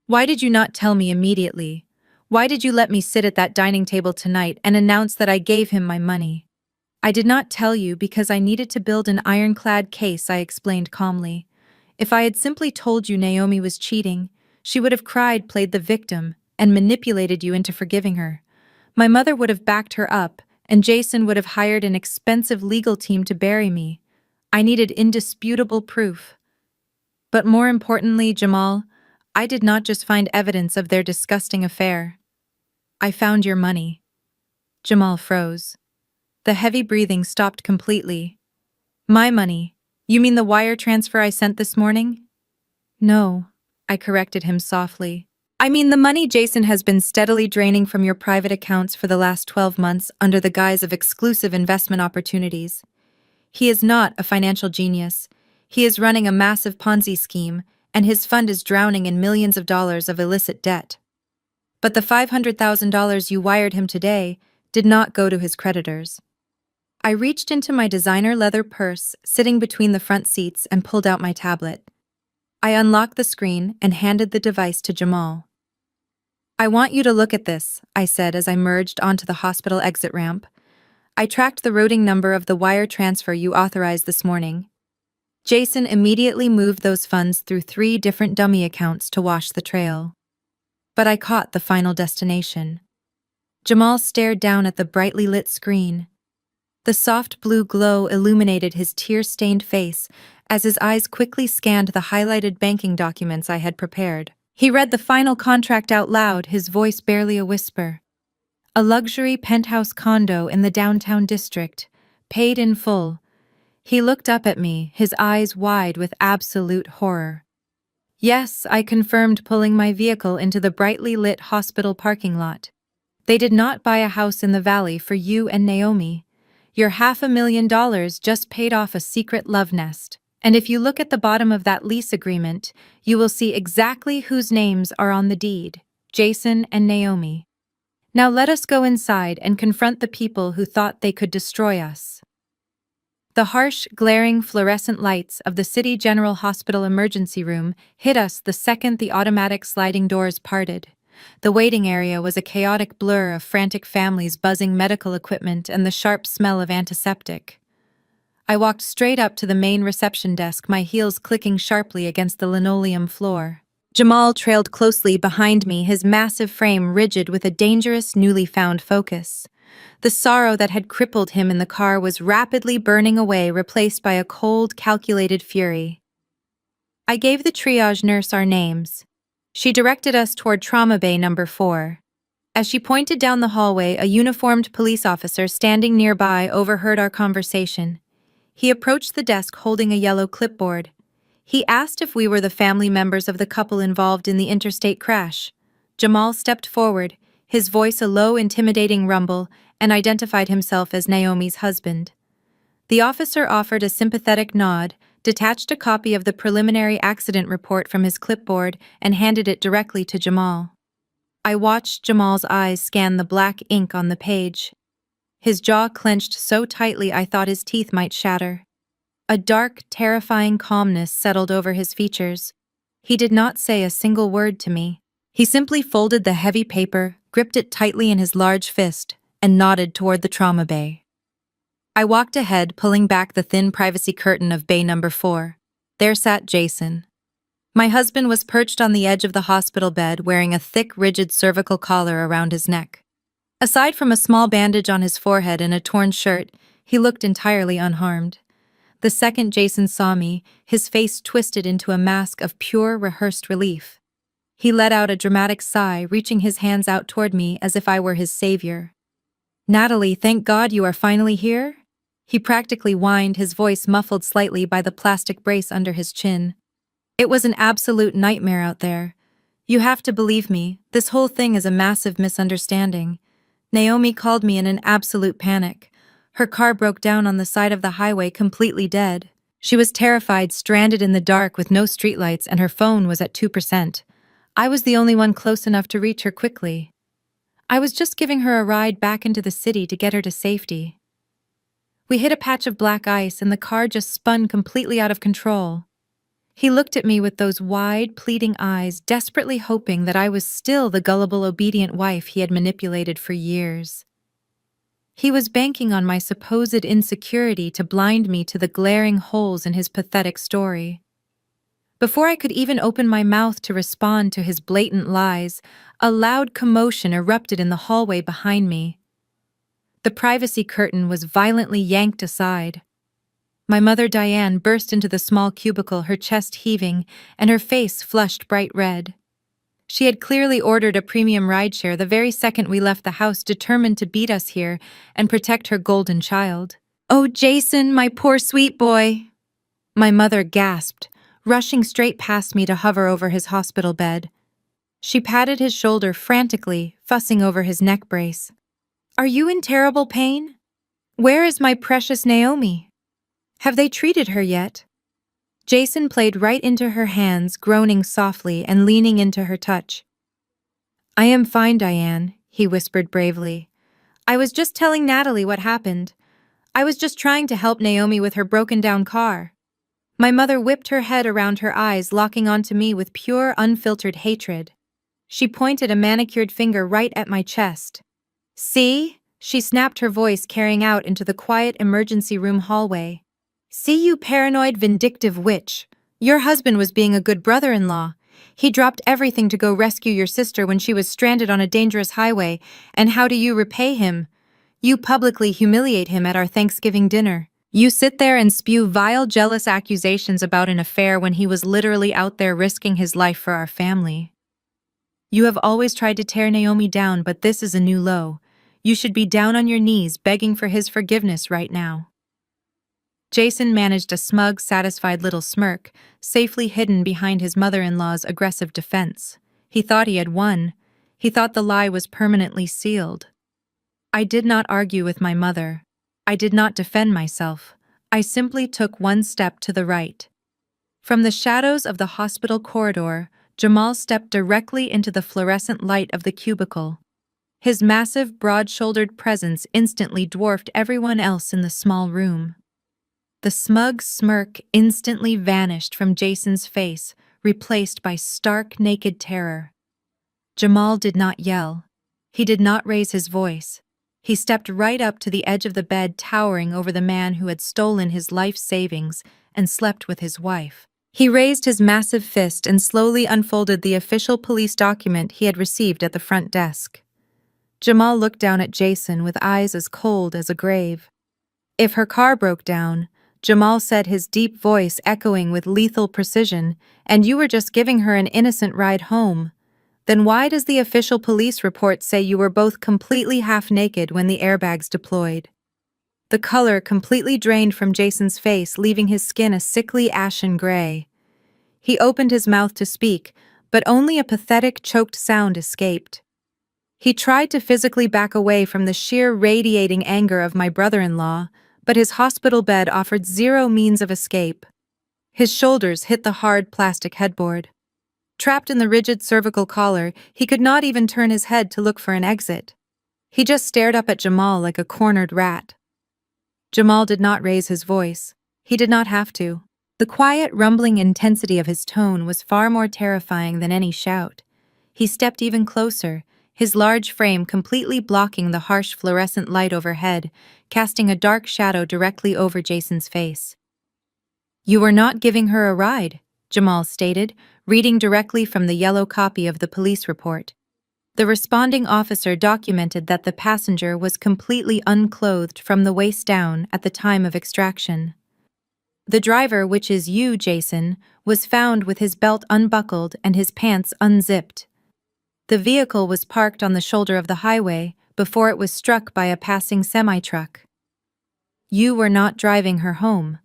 Why did you not tell me immediately? Why did you let me sit at that dining table tonight and announce that I gave him my money?" "I did not tell you because I needed to build an ironclad case," I explained calmly. "If I had simply told you Naomi was cheating, she would have cried, played the victim, and manipulated you into forgiving her. My mother would have backed her up, and Jason would have hired an expensive legal team to bury me. I needed indisputable proof. But more importantly, Jamal, I did not just find evidence of their disgusting affair. I found your money." Jamal froze. The heavy breathing stopped completely. "My money? You mean the wire transfer I sent this morning?" "No," I corrected him softly. "I mean the money Jason has been steadily draining from your private accounts for the last 12 months under the guise of exclusive investment opportunities. He is not a financial genius. He is running a massive Ponzi scheme, and his fund is drowning in millions of dollars of illicit debt. But the $500,000 you wired him today did not go to his creditors." I reached into my designer leather purse sitting between the front seats and pulled out my tablet. I unlocked the screen and handed the device to Jamal. "I want you to look at this," I said as I merged onto the hospital exit ramp. "I tracked the routing number of the wire transfer you authorized this morning. Jason immediately moved those funds through 3 different dummy accounts to wash the trail. But I caught the final destination." Jamal stared down at the brightly lit screen. The soft blue glow illuminated his tear-stained face as his eyes quickly scanned the highlighted banking documents I had prepared. He read the final contract out loud, his voice barely a whisper. "A luxury penthouse condo in the downtown district, paid in full." He looked up at me, his eyes wide with absolute horror. "Yes," I confirmed, pulling my vehicle into the brightly lit hospital parking lot. "They did not buy a house in the valley for you and Naomi. Your $500,000 just paid off a secret love nest. And if you look at the bottom of that lease agreement, you will see exactly whose names are on the deed: Jason and Naomi. Now let us go inside and confront the people who thought they could destroy us." The harsh, glaring fluorescent lights of the City General Hospital emergency room hit us the second the automatic sliding doors parted. The waiting area was a chaotic blur of frantic families, buzzing medical equipment, and the sharp smell of antiseptic. I walked straight up to the main reception desk, my heels clicking sharply against the linoleum floor. Jamal trailed closely behind me, his massive frame rigid with a dangerous, newly found focus. The sorrow that had crippled him in the car was rapidly burning away, replaced by a cold, calculated fury. I gave the triage nurse our names. She directed us toward Trauma Bay number 4. As she pointed down the hallway, a uniformed police officer standing nearby overheard our conversation. He approached the desk holding a yellow clipboard. He asked if we were the family members of the couple involved in the interstate crash. Jamal stepped forward, his voice a low, intimidating rumble, and identified himself as Naomi's husband. The officer offered a sympathetic nod, detached a copy of the preliminary accident report from his clipboard, and handed it directly to Jamal. I watched Jamal's eyes scan the black ink on the page. His jaw clenched so tightly I thought his teeth might shatter. A dark, terrifying calmness settled over his features. He did not say a single word to me. He simply folded the heavy paper, gripped it tightly in his large fist, and nodded toward the trauma bay. I walked ahead, pulling back the thin privacy curtain of bay number 4. There sat Jason. My husband was perched on the edge of the hospital bed, wearing a thick, rigid cervical collar around his neck. Aside from a small bandage on his forehead and a torn shirt, he looked entirely unharmed. The second Jason saw me, his face twisted into a mask of pure, rehearsed relief. He let out a dramatic sigh, reaching his hands out toward me as if I were his savior. "Natalie, thank God you are finally here?" He practically whined, his voice muffled slightly by the plastic brace under his chin. "It was an absolute nightmare out there. You have to believe me, this whole thing is a massive misunderstanding. Naomi called me in an absolute panic. Her car broke down on the side of the highway, completely dead. She was terrified, stranded in the dark with no streetlights, and her phone was at 2%. I was the only one close enough to reach her quickly. I was just giving her a ride back into the city to get her to safety. We hit a patch of black ice and the car just spun completely out of control." He looked at me with those wide, pleading eyes, desperately hoping that I was still the gullible, obedient wife he had manipulated for years. He was banking on my supposed insecurity to blind me to the glaring holes in his pathetic story. Before I could even open my mouth to respond to his blatant lies, a loud commotion erupted in the hallway behind me. The privacy curtain was violently yanked aside. My mother Diane burst into the small cubicle, her chest heaving and her face flushed bright red. She had clearly ordered a premium rideshare the very second we left the house, determined to beat us here and protect her golden child. "Oh, Jason, my poor sweet boy," my mother gasped, rushing straight past me to hover over his hospital bed. She patted his shoulder frantically, fussing over his neck brace. "Are you in terrible pain? Where is my precious Naomi? Have they treated her yet?" Jason played right into her hands, groaning softly and leaning into her touch. "I am fine, Diane," he whispered bravely. "I was just telling Natalie what happened. I was just trying to help Naomi with her broken-down car." My mother whipped her head around, her eyes locking onto me with pure, unfiltered hatred. She pointed a manicured finger right at my chest. "See?" She snapped, her voice carrying out into the quiet emergency room hallway. "See, you paranoid, vindictive witch. Your husband was being a good brother-in-law. He dropped everything to go rescue your sister when she was stranded on a dangerous highway, and how do you repay him? You publicly humiliate him at our Thanksgiving dinner. You sit there and spew vile, jealous accusations about an affair when he was literally out there risking his life for our family. You have always tried to tear Naomi down, but this is a new low. You should be down on your knees begging for his forgiveness right now." Jason managed a smug, satisfied little smirk, safely hidden behind his mother-in-law's aggressive defense. He thought he had won. He thought the lie was permanently sealed. I did not argue with my mother. I did not defend myself. I simply took one step to the right. From the shadows of the hospital corridor, Jamal stepped directly into the fluorescent light of the cubicle. His massive, broad-shouldered presence instantly dwarfed everyone else in the small room. The smug smirk instantly vanished from Jason's face, replaced by stark, naked terror. Jamal did not yell. He did not raise his voice. He stepped right up to the edge of the bed, towering over the man who had stolen his life savings and slept with his wife. He raised his massive fist and slowly unfolded the official police document he had received at the front desk. Jamal looked down at Jason with eyes as cold as a grave. "If her car broke down," Jamal said, his deep voice echoing with lethal precision, "and you were just giving her an innocent ride home, then why does the official police report say you were both completely half-naked when the airbags deployed?" The color completely drained from Jason's face, leaving his skin a sickly ashen gray. He opened his mouth to speak, but only a pathetic, choked sound escaped. He tried to physically back away from the sheer radiating anger of my brother-in-law, but his hospital bed offered zero means of escape. His shoulders hit the hard plastic headboard. Trapped in the rigid cervical collar, he could not even turn his head to look for an exit. He just stared up at Jamal like a cornered rat. Jamal did not raise his voice. He did not have to. The quiet, rumbling intensity of his tone was far more terrifying than any shout. He stepped even closer, his large frame completely blocking the harsh fluorescent light overhead, casting a dark shadow directly over Jason's face. "You are not giving her a ride," Jamal stated, reading directly from the yellow copy of the police report. The responding officer documented that the passenger was completely unclothed from the waist down at the time of extraction. The driver, which is you, Jason, was found with his belt unbuckled and his pants unzipped. The vehicle was parked on the shoulder of the highway before it was struck by a passing semi-truck. You were not driving her home.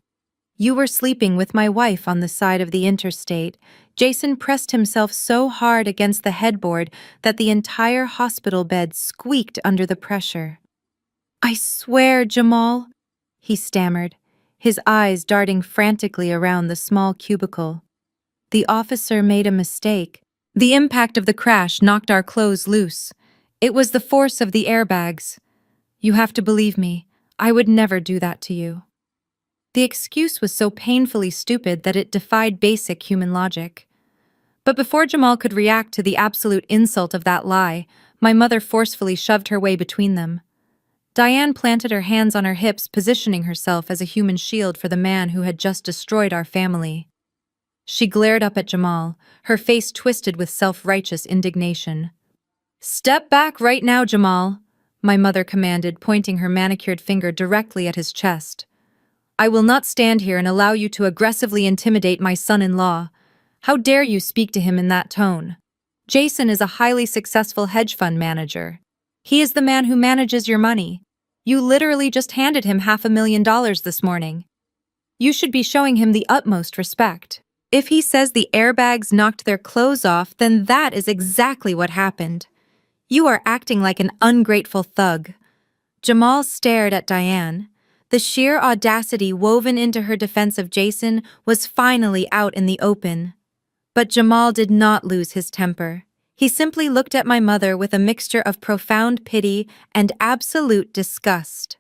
You were sleeping with my wife on the side of the interstate. Jason pressed himself so hard against the headboard that the entire hospital bed squeaked under the pressure. "I swear, Jamal," he stammered, his eyes darting frantically around the small cubicle. "The officer made a mistake. The impact of the crash knocked our clothes loose. It was the force of the airbags. You have to believe me. I would never do that to you." The excuse was so painfully stupid that it defied basic human logic. But before Jamal could react to the absolute insult of that lie, my mother forcefully shoved her way between them. Diane planted her hands on her hips, positioning herself as a human shield for the man who had just destroyed our family. She glared up at Jamal, her face twisted with self-righteous indignation. "Step back right now, Jamal," my mother commanded, pointing her manicured finger directly at his chest. "I will not stand here and allow you to aggressively intimidate my son-in-law. How dare you speak to him in that tone? Jason is a highly successful hedge fund manager. He is the man who manages your money. You literally just handed him $500,000 this morning. You should be showing him the utmost respect. If he says the airbags knocked their clothes off, then that is exactly what happened. You are acting like an ungrateful thug." Jamal stared at Diane. The sheer audacity woven into her defense of Jason was finally out in the open. But Jamal did not lose his temper. He simply looked at my mother with a mixture of profound pity and absolute disgust.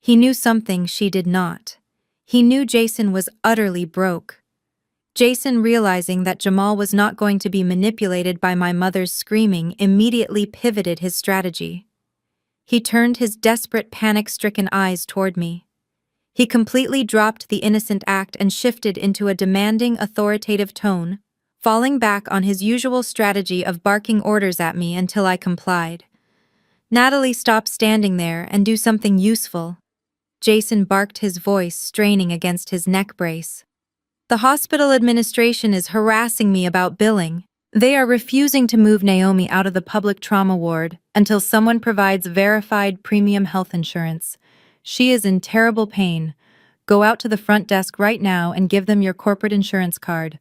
He knew something she did not. He knew Jason was utterly broke. Jason, realizing that Jamal was not going to be manipulated by my mother's screaming, immediately pivoted his strategy. He turned his desperate, panic-stricken eyes toward me. He completely dropped the innocent act and shifted into a demanding, authoritative tone, falling back on his usual strategy of barking orders at me until I complied. "Natalie, stop standing there and do something useful." Jason barked, his voice straining against his neck brace. "The hospital administration is harassing me about billing. They are refusing to move Naomi out of the public trauma ward until someone provides verified premium health insurance. She is in terrible pain. Go out to the front desk right now and give them your corporate insurance card.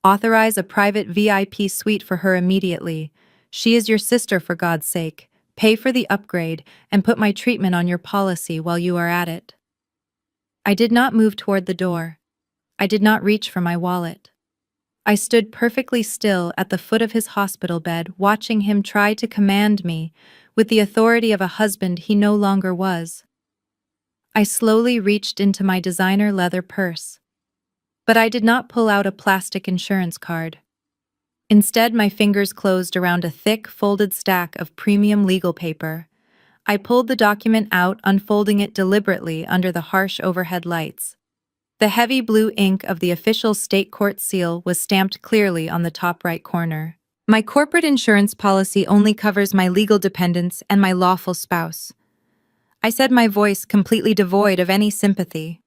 Authorize a private VIP suite for her immediately. She is your sister, for God's sake. Pay for the upgrade and put my treatment on your policy while you are at it." I did not move toward the door. I did not reach for my wallet. I stood perfectly still at the foot of his hospital bed, watching him try to command me with the authority of a husband he no longer was. I slowly reached into my designer leather purse. But I did not pull out a plastic insurance card. Instead, my fingers closed around a thick, folded stack of premium legal paper. I pulled the document out, unfolding it deliberately under the harsh overhead lights. The heavy blue ink of the official state court seal was stamped clearly on the top right corner. "My corporate insurance policy only covers my legal dependents and my lawful spouse," I said, my voice completely devoid of any sympathy.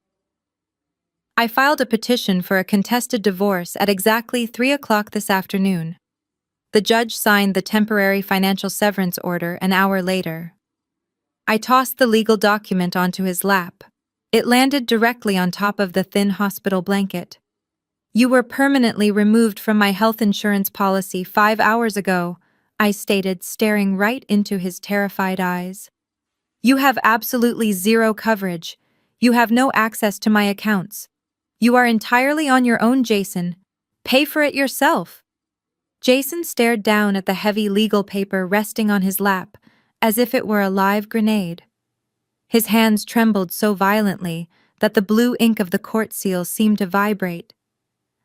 "I filed a petition for a contested divorce at exactly 3 o'clock this afternoon. The judge signed the temporary financial severance order an hour later." I tossed the legal document onto his lap. It landed directly on top of the thin hospital blanket. "You were permanently removed from my health insurance policy 5 hours ago," I stated, staring right into his terrified eyes. You have absolutely zero coverage. You have no access to my accounts. You are entirely on your own, Jason. Pay for it yourself. Jason stared down at the heavy legal paper resting on his lap, as if it were a live grenade. His hands trembled so violently that the blue ink of the court seal seemed to vibrate.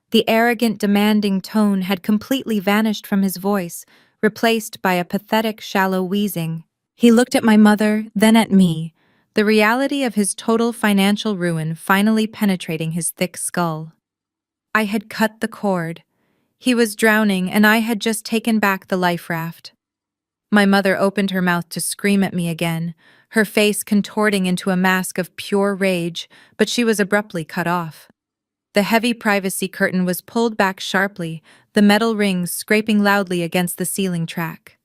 The arrogant, demanding tone had completely vanished from his voice, replaced by a pathetic, shallow wheezing. He looked at my mother, then at me, the reality of his total financial ruin finally penetrating his thick skull. I had cut the cord. He was drowning, and I had just taken back the life raft. My mother opened her mouth to scream at me again, her face contorting into a mask of pure rage, but she was abruptly cut off. The heavy privacy curtain was pulled back sharply, the metal rings scraping loudly against the ceiling track.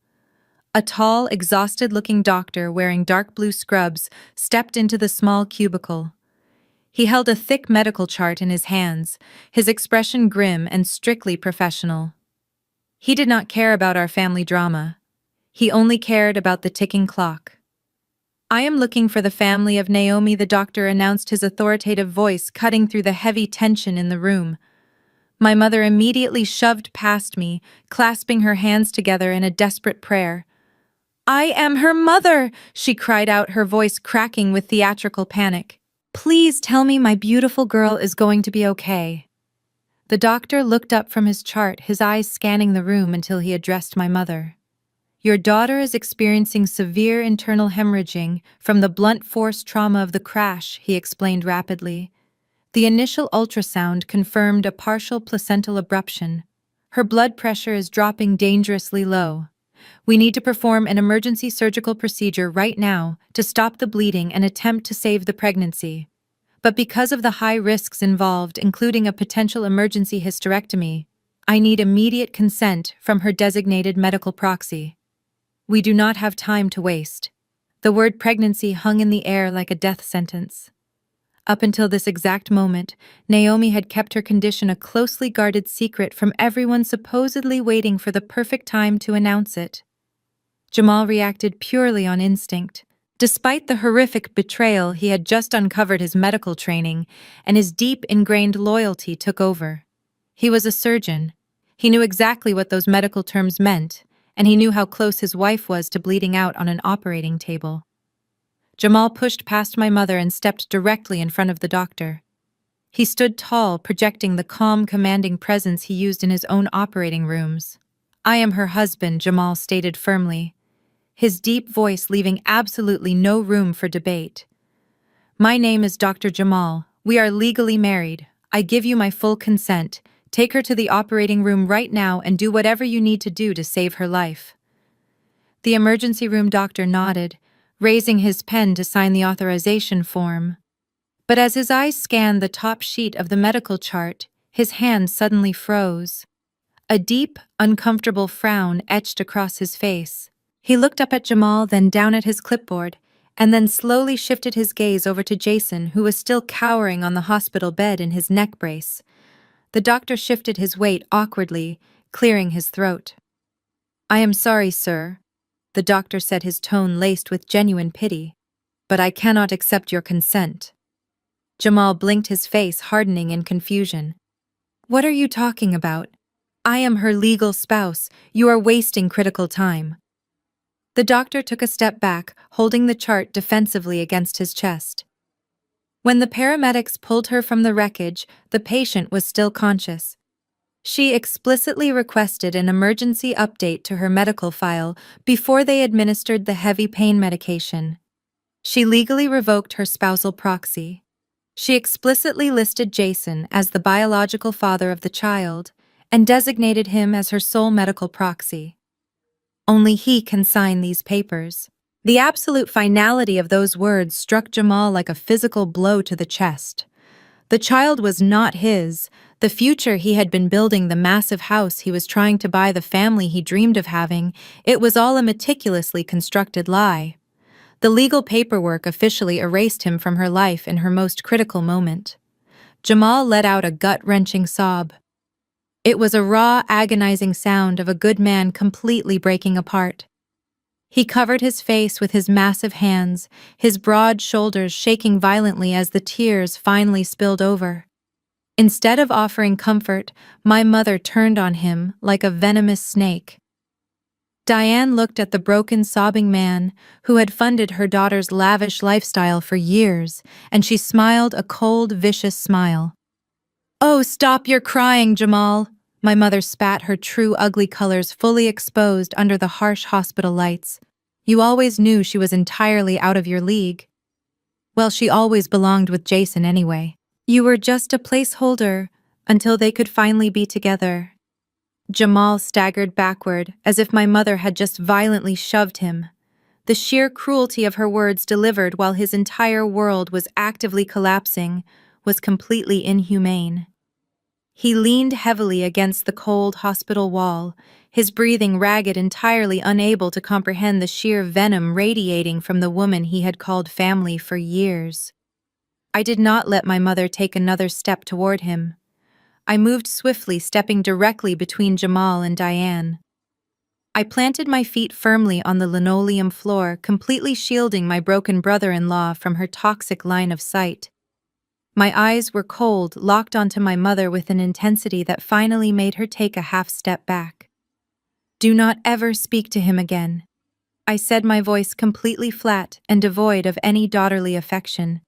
A tall, exhausted-looking doctor wearing dark blue scrubs stepped into the small cubicle. He held a thick medical chart in his hands, his expression grim and strictly professional. He did not care about our family drama. He only cared about the ticking clock. I am looking for the family of Naomi, the doctor announced, his authoritative voice cutting through the heavy tension in the room. My mother immediately shoved past me, clasping her hands together in a desperate prayer. I am her mother, she cried out, her voice cracking with theatrical panic. Please tell me my beautiful girl is going to be okay. The doctor looked up from his chart, his eyes scanning the room until he addressed my mother. Your daughter is experiencing severe internal hemorrhaging from the blunt force trauma of the crash, he explained rapidly. The initial ultrasound confirmed a partial placental abruption. Her blood pressure is dropping dangerously low. We need to perform an emergency surgical procedure right now to stop the bleeding and attempt to save the pregnancy. But because of the high risks involved, including a potential emergency hysterectomy, I need immediate consent from her designated medical proxy. We do not have time to waste. The word pregnancy hung in the air like a death sentence. Up until this exact moment, Naomi had kept her condition a closely guarded secret from everyone, supposedly waiting for the perfect time to announce it. Jamal reacted purely on instinct. Despite the horrific betrayal, he had just uncovered his medical training, and his deep, ingrained loyalty took over. He was a surgeon. He knew exactly what those medical terms meant, and he knew how close his wife was to bleeding out on an operating table. Jamal pushed past my mother and stepped directly in front of the doctor. He stood tall, projecting the calm, commanding presence he used in his own operating rooms. I am her husband, Jamal stated firmly, his deep voice leaving absolutely no room for debate. My name is Dr. Jamal. We are legally married. I give you my full consent. Take her to the operating room right now and do whatever you need to do to save her life. The emergency room doctor nodded, raising his pen to sign the authorization form. But as his eyes scanned the top sheet of the medical chart, his hand suddenly froze. A deep, uncomfortable frown etched across his face. He looked up at Jamal, then down at his clipboard, and then slowly shifted his gaze over to Jason, who was still cowering on the hospital bed in his neck brace. The doctor shifted his weight awkwardly, clearing his throat. I am sorry, sir, the doctor said, his tone laced with genuine pity, but I cannot accept your consent. Jamal blinked, his face hardening in confusion. What are you talking about? I am her legal spouse. You are wasting critical time. The doctor took a step back, holding the chart defensively against his chest. When the paramedics pulled her from the wreckage, the patient was still conscious. She explicitly requested an emergency update to her medical file before they administered the heavy pain medication. She legally revoked her spousal proxy. She explicitly listed Jason as the biological father of the child and designated him as her sole medical proxy. Only he can sign these papers. The absolute finality of those words struck Jamal like a physical blow to the chest. The child was not his. The future he had been building, the massive house he was trying to buy, the family he dreamed of having, it was all a meticulously constructed lie. The legal paperwork officially erased him from her life in her most critical moment. Jamal let out a gut-wrenching sob. It was a raw, agonizing sound of a good man completely breaking apart. He covered his face with his massive hands, his broad shoulders shaking violently as the tears finally spilled over. Instead of offering comfort, my mother turned on him like a venomous snake. Diane looked at the broken, sobbing man who had funded her daughter's lavish lifestyle for years, and she smiled a cold, vicious smile. "Oh, stop your crying, Jamal!" My mother spat, her true ugly colors fully exposed under the harsh hospital lights. "You always knew she was entirely out of your league. Well, she always belonged with Jason anyway. You were just a placeholder until they could finally be together." Jamal staggered backward as if my mother had just violently shoved him. The sheer cruelty of her words, delivered while his entire world was actively collapsing, was completely inhumane. He leaned heavily against the cold hospital wall, his breathing ragged, entirely unable to comprehend the sheer venom radiating from the woman he had called family for years. I did not let my mother take another step toward him. I moved swiftly, stepping directly between Jamal and Diane. I planted my feet firmly on the linoleum floor, completely shielding my broken brother-in-law from her toxic line of sight. My eyes were cold, locked onto my mother with an intensity that finally made her take a half step back. "Do not ever speak to him again," I said, my voice completely flat and devoid of any daughterly affection.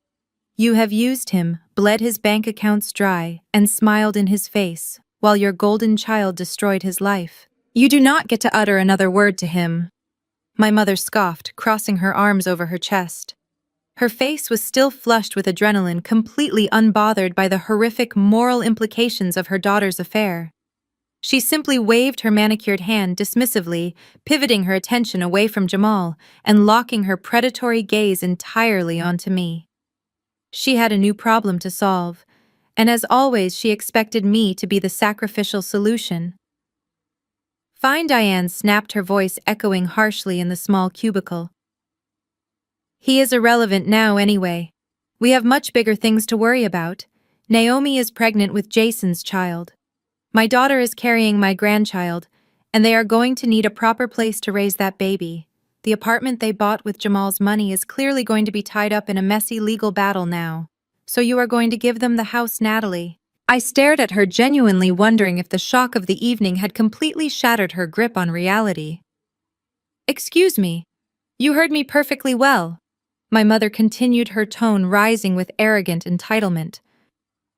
"You have used him, bled his bank accounts dry, and smiled in his face, while your golden child destroyed his life. You do not get to utter another word to him." My mother scoffed, crossing her arms over her chest. Her face was still flushed with adrenaline, completely unbothered by the horrific moral implications of her daughter's affair. She simply waved her manicured hand dismissively, pivoting her attention away from Jamal and locking her predatory gaze entirely onto me. She had a new problem to solve, and as always, she expected me to be the sacrificial solution. "Fine," Diane snapped, her voice echoing harshly in the small cubicle. "He is irrelevant now anyway. We have much bigger things to worry about. Naomi is pregnant with Jason's child. My daughter is carrying my grandchild, and they are going to need a proper place to raise that baby. The apartment they bought with Jamal's money is clearly going to be tied up in a messy legal battle now. So you are going to give them the house, Natalie." I stared at her, genuinely wondering if the shock of the evening had completely shattered her grip on reality. "Excuse me. You heard me perfectly well." My mother continued, her tone rising with arrogant entitlement.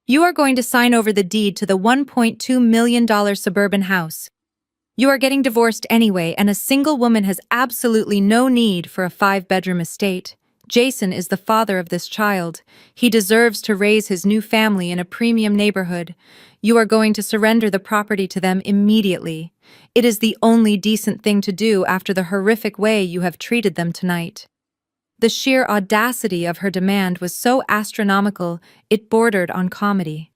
"You are going to sign over the deed to the $1.2 million suburban house. You are getting divorced anyway, and a single woman has absolutely no need for a 5-bedroom estate. Jason is the father of this child. He deserves to raise his new family in a premium neighborhood. You are going to surrender the property to them immediately. It is the only decent thing to do after the horrific way you have treated them tonight." The sheer audacity of her demand was so astronomical, it bordered on comedy.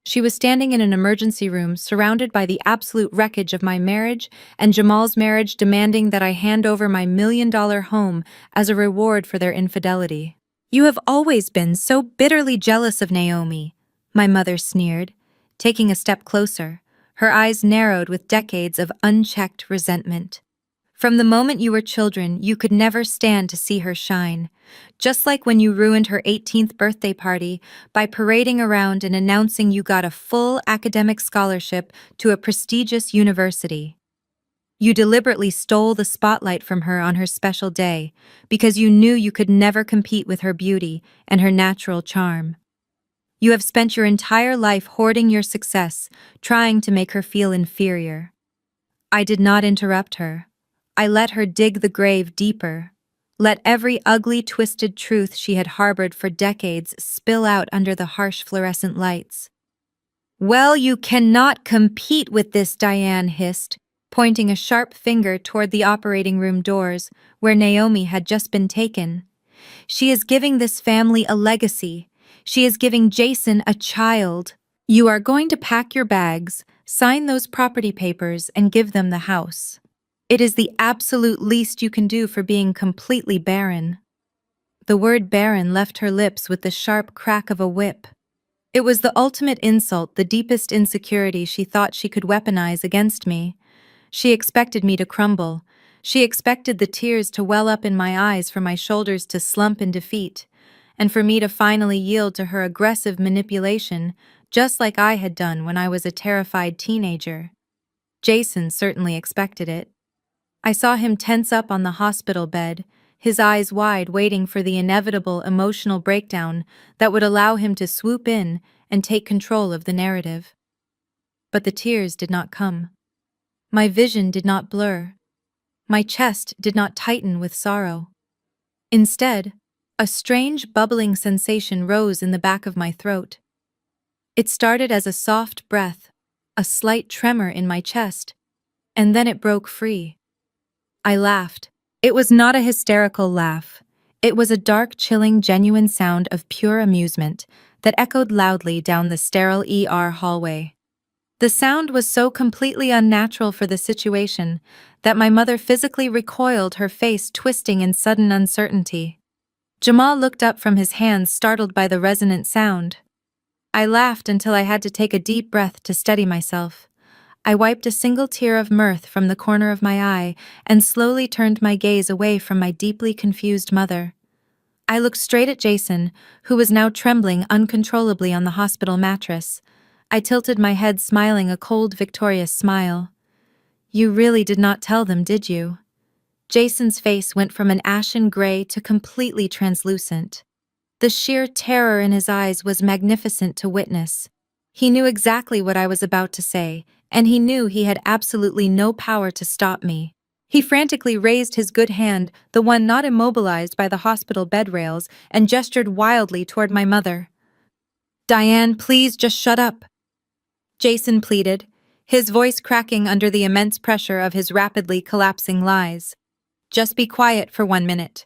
She was standing in an emergency room, surrounded by the absolute wreckage of my marriage and Jamal's marriage, demanding that I hand over my $1 million home as a reward for their infidelity. "You have always been so bitterly jealous of Naomi," my mother sneered, taking a step closer, her eyes narrowed with decades of unchecked resentment. "From the moment you were children, you could never stand to see her shine. Just like when you ruined her 18th birthday party by parading around and announcing you got a full academic scholarship to a prestigious university. You deliberately stole the spotlight from her on her special day because you knew you could never compete with her beauty and her natural charm. You have spent your entire life hoarding your success, trying to make her feel inferior." I did not interrupt her. I let her dig the grave deeper. Let every ugly, twisted truth she had harbored for decades spill out under the harsh fluorescent lights. "Well, you cannot compete with this," Diane hissed, pointing a sharp finger toward the operating room doors, where Naomi had just been taken. "She is giving this family a legacy. She is giving Jason a child. You are going to pack your bags, sign those property papers, and give them the house. It is the absolute least you can do for being completely barren." The word barren left her lips with the sharp crack of a whip. It was the ultimate insult, the deepest insecurity she thought she could weaponize against me. She expected me to crumble. She expected the tears to well up in my eyes, for my shoulders to slump in defeat, and for me to finally yield to her aggressive manipulation, just like I had done when I was a terrified teenager. Jason certainly expected it. I saw him tense up on the hospital bed, his eyes wide, waiting for the inevitable emotional breakdown that would allow him to swoop in and take control of the narrative. But the tears did not come. My vision did not blur. My chest did not tighten with sorrow. Instead, a strange bubbling sensation rose in the back of my throat. It started as a soft breath, a slight tremor in my chest, and then it broke free. I laughed. It was not a hysterical laugh. It was a dark, chilling, genuine sound of pure amusement that echoed loudly down the sterile ER hallway. The sound was so completely unnatural for the situation that my mother physically recoiled, her face twisting in sudden uncertainty. Jamal looked up from his hands, startled by the resonant sound. I laughed until I had to take a deep breath to steady myself. I wiped a single tear of mirth from the corner of my eye and slowly turned my gaze away from my deeply confused mother. I looked straight at Jason, who was now trembling uncontrollably on the hospital mattress. I tilted my head, smiling a cold, victorious smile. "You really did not tell them, did you?" Jason's face went from an ashen gray to completely translucent. The sheer terror in his eyes was magnificent to witness. He knew exactly what I was about to say, and he knew he had absolutely no power to stop me. He frantically raised his good hand, the one not immobilized by the hospital bed rails, and gestured wildly toward my mother. "Diane, please just shut up," Jason pleaded, his voice cracking under the immense pressure of his rapidly collapsing lies. "Just be quiet for 1 minute."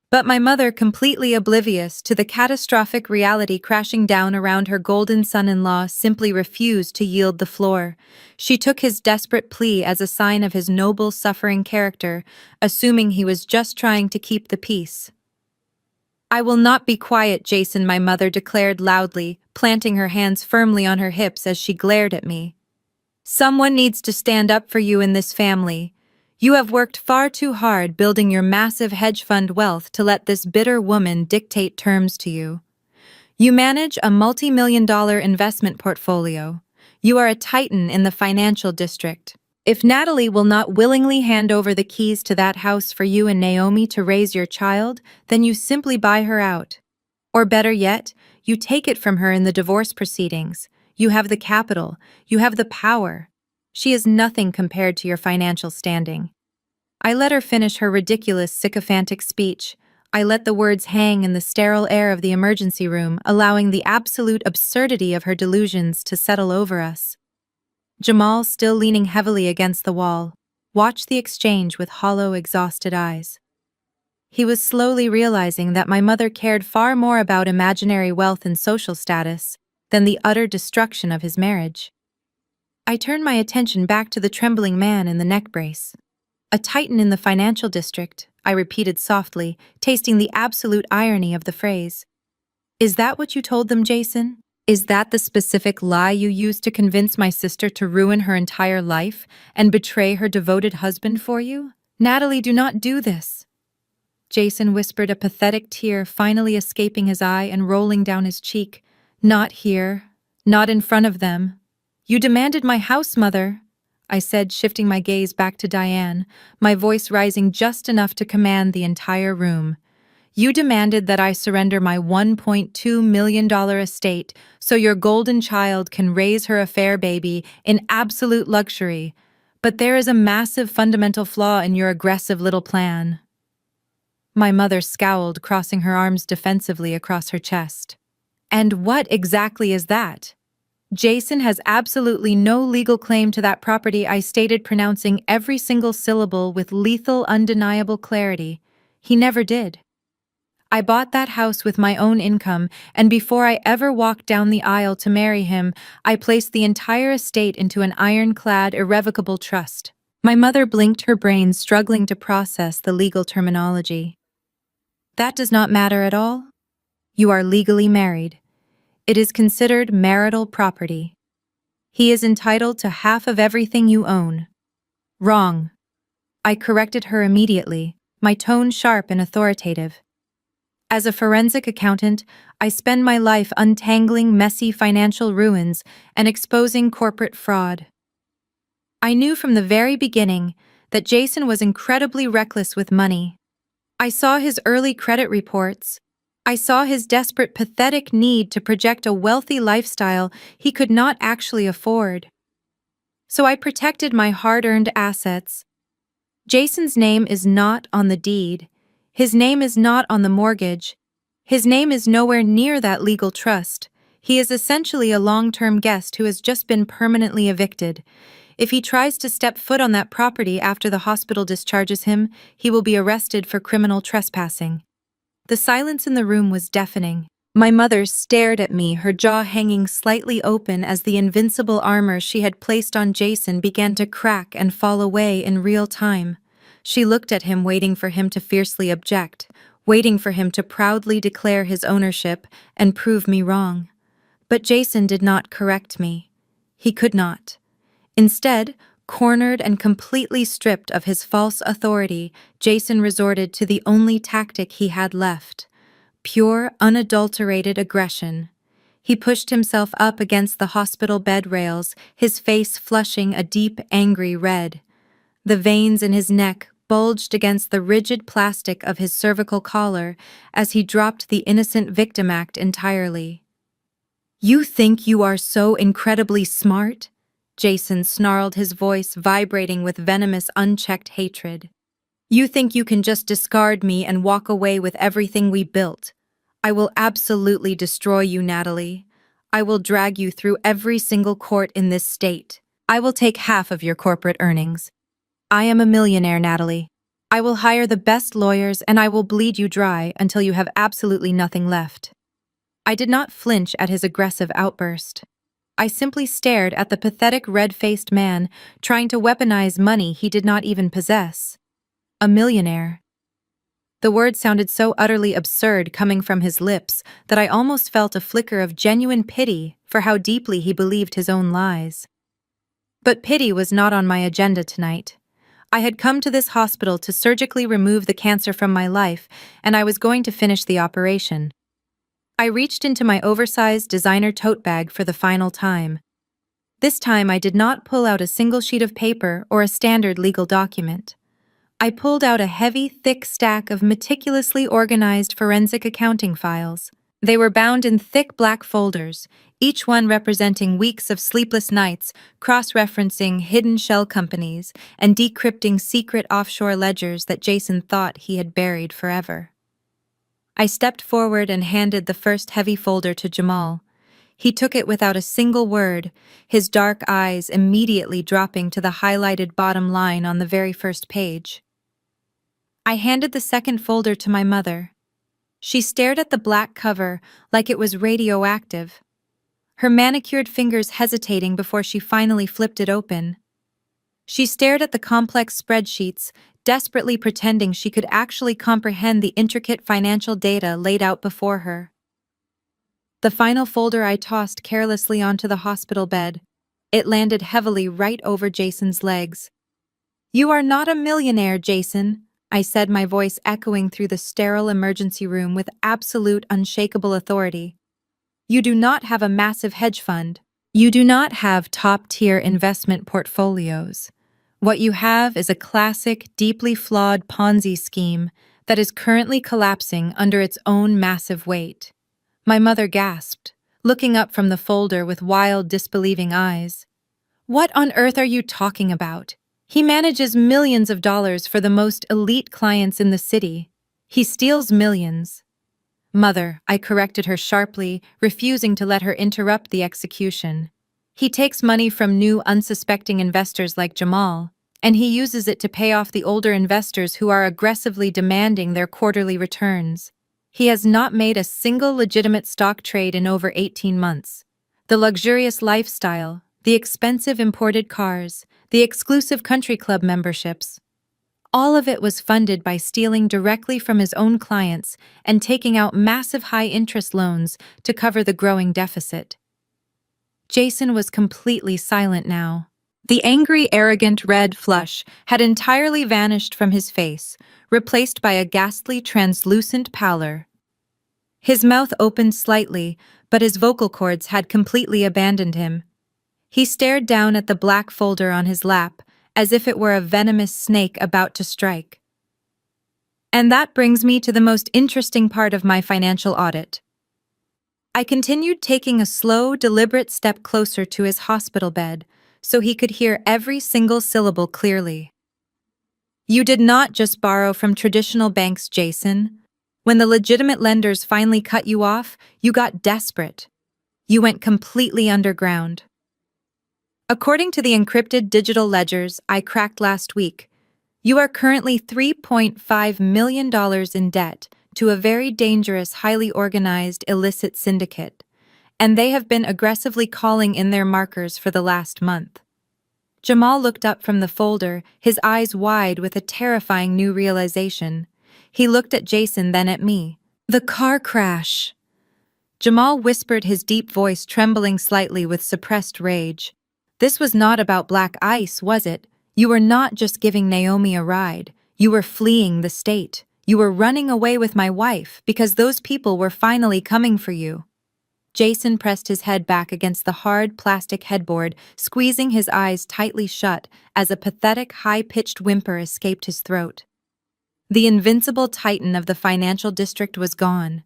But my mother, completely oblivious to the catastrophic reality crashing down around her golden son-in-law, simply refused to yield the floor. She took his desperate plea as a sign of his noble, suffering character, assuming he was just trying to keep the peace. "I will not be quiet, Jason," my mother declared loudly, planting her hands firmly on her hips as she glared at me. "Someone needs to stand up for you in this family. You have worked far too hard building your massive hedge fund wealth to let this bitter woman dictate terms to you. You manage a multi-million-dollar investment portfolio. You are a titan in the financial district. If Natalie will not willingly hand over the keys to that house for you and Naomi to raise your child, then you simply buy her out. Or better yet, you take it from her in the divorce proceedings. You have the capital. You have the power. She is nothing compared to your financial standing." I let her finish her ridiculous, sycophantic speech. I let the words hang in the sterile air of the emergency room, allowing the absolute absurdity of her delusions to settle over us. Jamal, still leaning heavily against the wall, watched the exchange with hollow, exhausted eyes. He was slowly realizing that my mother cared far more about imaginary wealth and social status than the utter destruction of his marriage. I turned my attention back to the trembling man in the neck brace. "A titan in the financial district," I repeated softly, tasting the absolute irony of the phrase. "Is that what you told them, Jason? Is that the specific lie you used to convince my sister to ruin her entire life and betray her devoted husband for you? Natalie, do not do this." Jason whispered, a pathetic tear finally escaping his eye and rolling down his cheek. "Not here. Not in front of them. You demanded my house, Mother," I said, shifting my gaze back to Diane, my voice rising just enough to command the entire room. "You demanded that I surrender my $1.2 million estate so your golden child can raise her affair baby in absolute luxury. But there is a massive fundamental flaw in your aggressive little plan." My mother scowled, crossing her arms defensively across her chest. "And what exactly is that?" "Jason has absolutely no legal claim to that property," I stated, pronouncing every single syllable with lethal, undeniable clarity. "He never did. I bought that house with my own income, and before I ever walked down the aisle to marry him, I placed the entire estate into an ironclad, irrevocable trust." My mother blinked, her brain struggling to process the legal terminology. "That does not matter at all. You are legally married. It is considered marital property. He is entitled to half of everything you own. Wrong. I corrected her immediately, my tone sharp and authoritative. As a forensic accountant, I spend my life untangling messy financial ruins and exposing corporate fraud. I knew from the very beginning that Jason was incredibly reckless with money. I saw his early credit reports. I saw his desperate, pathetic need to project a wealthy lifestyle he could not actually afford. So I protected my hard-earned assets. Jason's name is not on the deed. His name is not on the mortgage. His name is nowhere near that legal trust. He is essentially a long-term guest who has just been permanently evicted. If he tries to step foot on that property after the hospital discharges him, he will be arrested for criminal trespassing. The silence in the room was deafening. My mother stared at me, her jaw hanging slightly open as the invincible armor she had placed on Jason began to crack and fall away in real time. She looked at him, waiting for him to fiercely object, waiting for him to proudly declare his ownership and prove me wrong. But Jason did not correct me. He could not. Instead, cornered and completely stripped of his false authority, Jason resorted to the only tactic he had left: pure, unadulterated aggression. He pushed himself up against the hospital bed rails, his face flushing a deep, angry red. The veins in his neck bulged against the rigid plastic of his cervical collar as he dropped the innocent victim act entirely. "You think you are so incredibly smart?" Jason snarled, his voice vibrating with venomous, unchecked hatred. "You think you can just discard me and walk away with everything we built? I will absolutely destroy you, Natalie. I will drag you through every single court in this state. I will take half of your corporate earnings. I am a millionaire, Natalie. I will hire the best lawyers and I will bleed you dry until you have absolutely nothing left." I did not flinch at his aggressive outburst. I simply stared at the pathetic red-faced man trying to weaponize money he did not even possess. A millionaire. The word sounded so utterly absurd coming from his lips that I almost felt a flicker of genuine pity for how deeply he believed his own lies. But pity was not on my agenda tonight. I had come to this hospital to surgically remove the cancer from my life, and I was going to finish the operation. I reached into my oversized designer tote bag for the final time. This time I did not pull out a single sheet of paper or a standard legal document. I pulled out a heavy, thick stack of meticulously organized forensic accounting files. They were bound in thick black folders, each one representing weeks of sleepless nights, cross-referencing hidden shell companies, and decrypting secret offshore ledgers that Jason thought he had buried forever. I stepped forward and handed the first heavy folder to Jamal. He took it without a single word, his dark eyes immediately dropping to the highlighted bottom line on the very first page. I handed the second folder to my mother. She stared at the black cover like it was radioactive, her manicured fingers hesitating before she finally flipped it open. She stared at the complex spreadsheets, desperately pretending she could actually comprehend the intricate financial data laid out before her. The final folder I tossed carelessly onto the hospital bed. It landed heavily right over Jason's legs. "You are not a millionaire, Jason," I said, my voice echoing through the sterile emergency room with absolute, unshakable authority. "You do not have a massive hedge fund. You do not have top-tier investment portfolios. What you have is a classic, deeply flawed Ponzi scheme that is currently collapsing under its own massive weight." My mother gasped, looking up from the folder with wild, disbelieving eyes. "What on earth are you talking about? He manages millions of dollars for the most elite clients in the city. He steals millions." "Mother," I corrected her sharply, refusing to let her interrupt the execution. "He takes money from new, unsuspecting investors like Jamal, and he uses it to pay off the older investors who are aggressively demanding their quarterly returns. He has not made a single legitimate stock trade in over 18 months. The luxurious lifestyle, the expensive imported cars, the exclusive country club memberships, All of it was funded by stealing directly from his own clients and taking out massive high-interest loans to cover the growing deficit. Jason was completely silent now. The angry, arrogant red flush had entirely vanished from his face, replaced by a ghastly, translucent pallor. His mouth opened slightly, but his vocal cords had completely abandoned him. He stared down at the black folder on his lap, as if it were a venomous snake about to strike. And that brings me to the most interesting part of my financial audit. I continued taking a slow, deliberate step closer to his hospital bed, so he could hear every single syllable clearly. You did not just borrow from traditional banks, Jason. When the legitimate lenders finally cut you off, you got desperate. You went completely underground. According to the encrypted digital ledgers I cracked last week, you are currently $3.5 million in debt to a very dangerous, highly organized, illicit syndicate, and they have been aggressively calling in their markers for the last month. Jamal looked up from the folder, his eyes wide with a terrifying new realization. He looked at Jason, then at me. The car crash. Jamal whispered, his deep voice trembling slightly with suppressed rage. This was not about black ice, was it? You were not just giving Naomi a ride. You were fleeing the state. You were running away with my wife because those people were finally coming for you. Jason pressed his head back against the hard plastic headboard, squeezing his eyes tightly shut as a pathetic, high-pitched whimper escaped his throat. The invincible titan of the financial district was gone.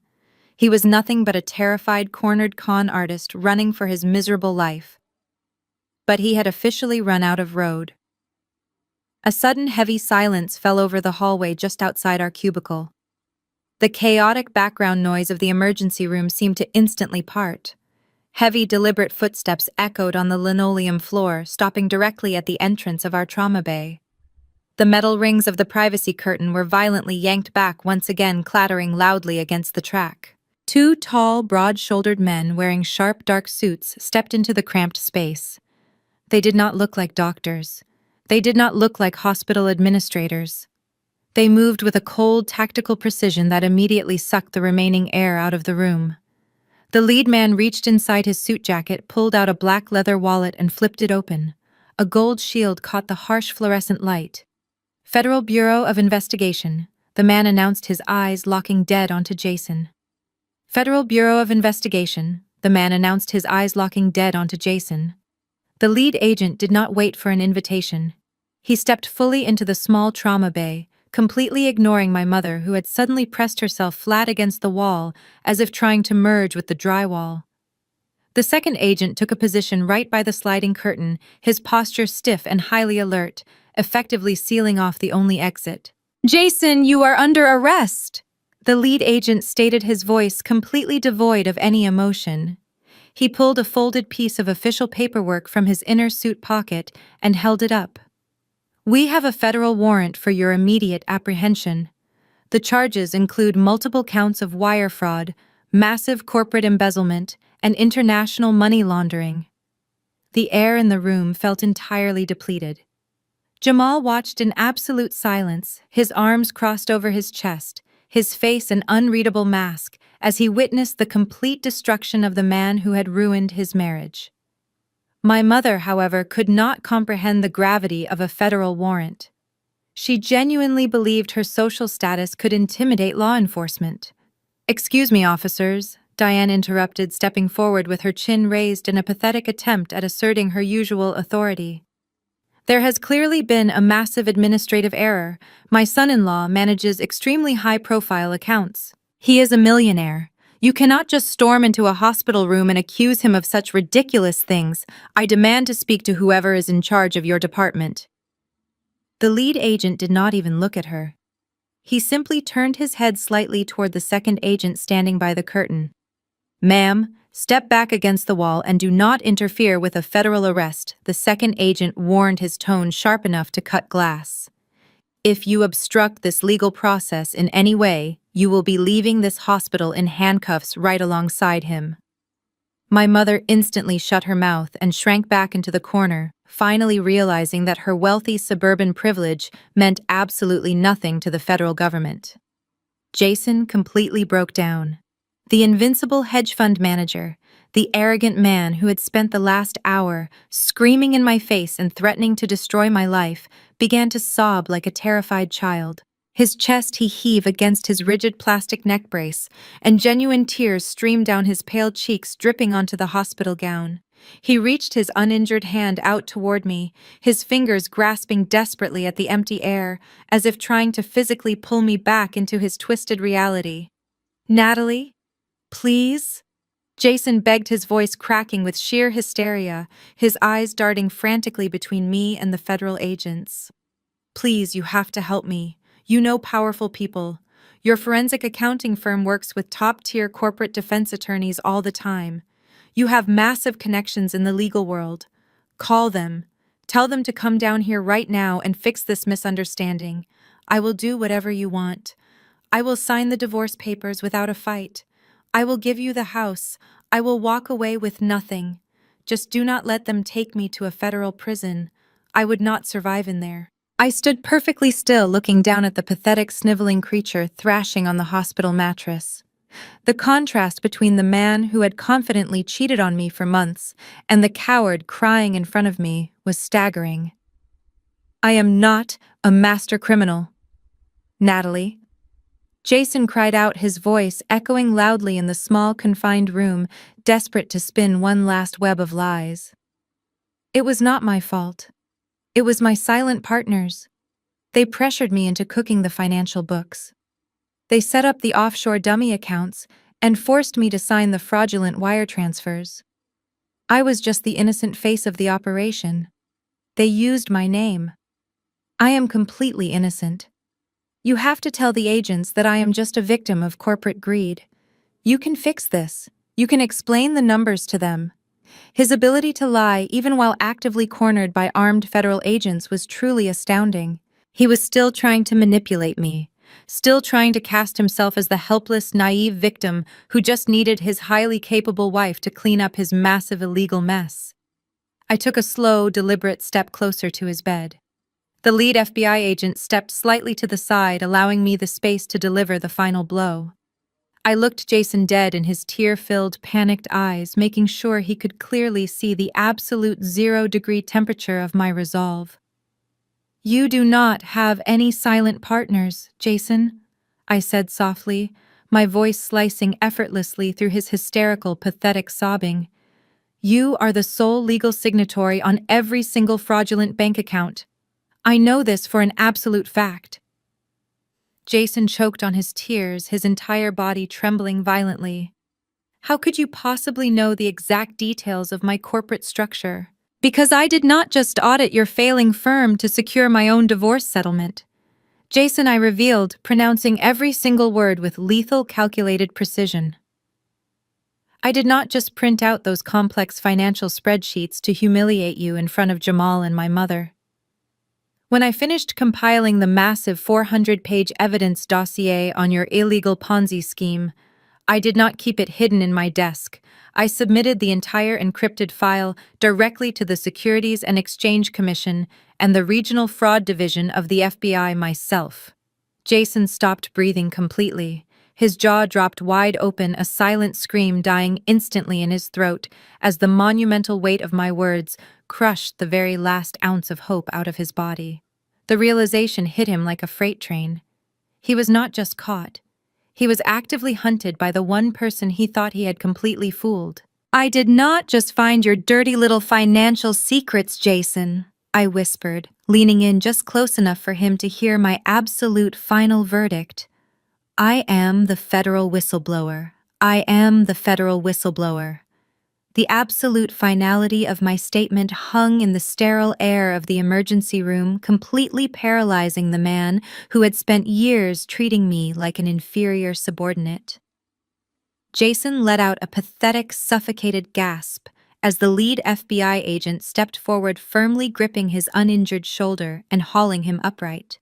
He was nothing but a terrified, cornered con artist running for his miserable life. But he had officially run out of road. A sudden heavy silence fell over the hallway just outside our cubicle. The chaotic background noise of the emergency room seemed to instantly part. Heavy, deliberate footsteps echoed on the linoleum floor, stopping directly at the entrance of our trauma bay. The metal rings of the privacy curtain were violently yanked back, once again clattering loudly against the track. Two tall, broad-shouldered men wearing sharp, dark suits stepped into the cramped space. They did not look like doctors. They did not look like hospital administrators. They moved with a cold, tactical precision that immediately sucked the remaining air out of the room. The lead man reached inside his suit jacket, pulled out a black leather wallet, and flipped it open. A gold shield caught the harsh fluorescent light. Federal Bureau of Investigation, the man announced, his eyes locking dead onto Jason. Federal Bureau of Investigation, the man announced, his eyes locking dead onto Jason. The lead agent did not wait for an invitation. He stepped fully into the small trauma bay, completely ignoring my mother, who had suddenly pressed herself flat against the wall as if trying to merge with the drywall. The second agent took a position right by the sliding curtain, his posture stiff and highly alert, effectively sealing off the only exit. "Jason, you are under arrest!" The lead agent stated, his voice completely devoid of any emotion. He pulled a folded piece of official paperwork from his inner suit pocket and held it up. "We have a federal warrant for your immediate apprehension. The charges include multiple counts of wire fraud, massive corporate embezzlement, and international money laundering." The air in the room felt entirely depleted. Jamal watched in absolute silence, his arms crossed over his chest, his face an unreadable mask, as he witnessed the complete destruction of the man who had ruined his marriage. My mother, however, could not comprehend the gravity of a federal warrant. She genuinely believed her social status could intimidate law enforcement. "Excuse me, officers," Diane interrupted, stepping forward with her chin raised in a pathetic attempt at asserting her usual authority. "There has clearly been a massive administrative error. My son-in-law manages extremely high-profile accounts. He is a millionaire. You cannot just storm into a hospital room and accuse him of such ridiculous things. I demand to speak to whoever is in charge of your department." The lead agent did not even look at her. He simply turned his head slightly toward the second agent standing by the curtain. "Ma'am, step back against the wall and do not interfere with a federal arrest," the second agent warned, his tone sharp enough to cut glass. "If you obstruct this legal process in any way, you will be leaving this hospital in handcuffs right alongside him." My mother instantly shut her mouth and shrank back into the corner, finally realizing that her wealthy suburban privilege meant absolutely nothing to the federal government. Jason completely broke down. The invincible hedge fund manager, the arrogant man who had spent the last hour screaming in my face and threatening to destroy my life, began to sob like a terrified child. His chest he heaved against his rigid plastic neck brace, and genuine tears streamed down his pale cheeks, dripping onto the hospital gown. He reached his uninjured hand out toward me, his fingers grasping desperately at the empty air, as if trying to physically pull me back into his twisted reality. "Natalie? Please?" Jason begged, his voice cracking with sheer hysteria, his eyes darting frantically between me and the federal agents. "Please, you have to help me. You know powerful people. Your forensic accounting firm works with top-tier corporate defense attorneys all the time. You have massive connections in the legal world. Call them. Tell them to come down here right now and fix this misunderstanding. I will do whatever you want. I will sign the divorce papers without a fight. I will give you the house. I will walk away with nothing. Just do not let them take me to a federal prison. I would not survive in there." I stood perfectly still, looking down at the pathetic, sniveling creature thrashing on the hospital mattress. The contrast between the man who had confidently cheated on me for months and the coward crying in front of me was staggering. "I am not a master criminal, Natalie." Jason cried out, his voice echoing loudly in the small, confined room, desperate to spin one last web of lies. "It was not my fault. It was my silent partners. They pressured me into cooking the financial books. They set up the offshore dummy accounts and forced me to sign the fraudulent wire transfers. I was just the innocent face of the operation. They used my name. I am completely innocent. You have to tell the agents that I am just a victim of corporate greed. You can fix this. You can explain the numbers to them." His ability to lie, even while actively cornered by armed federal agents, was truly astounding. He was still trying to manipulate me, still trying to cast himself as the helpless, naive victim who just needed his highly capable wife to clean up his massive illegal mess. I took a slow, deliberate step closer to his bed. The lead FBI agent stepped slightly to the side, allowing me the space to deliver the final blow. I looked Jason dead in his tear-filled, panicked eyes, making sure he could clearly see the absolute 0-degree temperature of my resolve. "You do not have any silent partners, Jason," I said softly, my voice slicing effortlessly through his hysterical, pathetic sobbing. "You are the sole legal signatory on every single fraudulent bank account. I know this for an absolute fact." Jason choked on his tears, his entire body trembling violently. "How could you possibly know the exact details of my corporate structure?" "Because I did not just audit your failing firm to secure my own divorce settlement," Jason, I revealed, pronouncing every single word with lethal, calculated precision. "I did not just print out those complex financial spreadsheets to humiliate you in front of Jamal and my mother. When I finished compiling the massive 400-page evidence dossier on your illegal Ponzi scheme, I did not keep it hidden in my desk. I submitted the entire encrypted file directly to the Securities and Exchange Commission and the Regional Fraud Division of the FBI myself." Jason stopped breathing completely. His jaw dropped wide open, a silent scream dying instantly in his throat as the monumental weight of my words crushed the very last ounce of hope out of his body. The realization hit him like a freight train. He was not just caught. He was actively hunted by the one person he thought he had completely fooled. "I did not just find your dirty little financial secrets, Jason," I whispered, leaning in just close enough for him to hear my absolute final verdict. "I am the federal whistleblower. I am the federal whistleblower." The absolute finality of my statement hung in the sterile air of the emergency room, completely paralyzing the man who had spent years treating me like an inferior subordinate. Jason let out a pathetic, suffocated gasp as the lead FBI agent stepped forward, firmly gripping his uninjured shoulder and hauling him upright.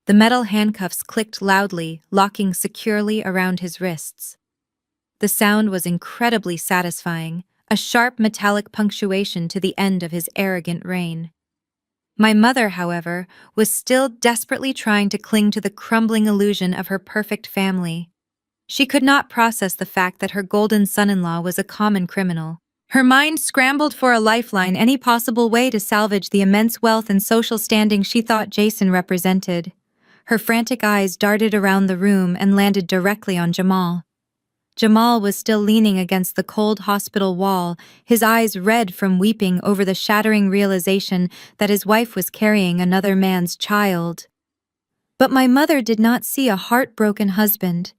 The metal handcuffs clicked loudly, locking securely around his wrists. The sound was incredibly satisfying, a sharp metallic punctuation to the end of his arrogant reign. My mother, however, was still desperately trying to cling to the crumbling illusion of her perfect family. She could not process the fact that her golden son-in-law was a common criminal. Her mind scrambled for a lifeline, any possible way to salvage the immense wealth and social standing she thought Jason represented. Her frantic eyes darted around the room and landed directly on Jamal. Jamal was still leaning against the cold hospital wall, his eyes red from weeping over the shattering realization that his wife was carrying another man's child. But my mother did not see a heartbroken husband.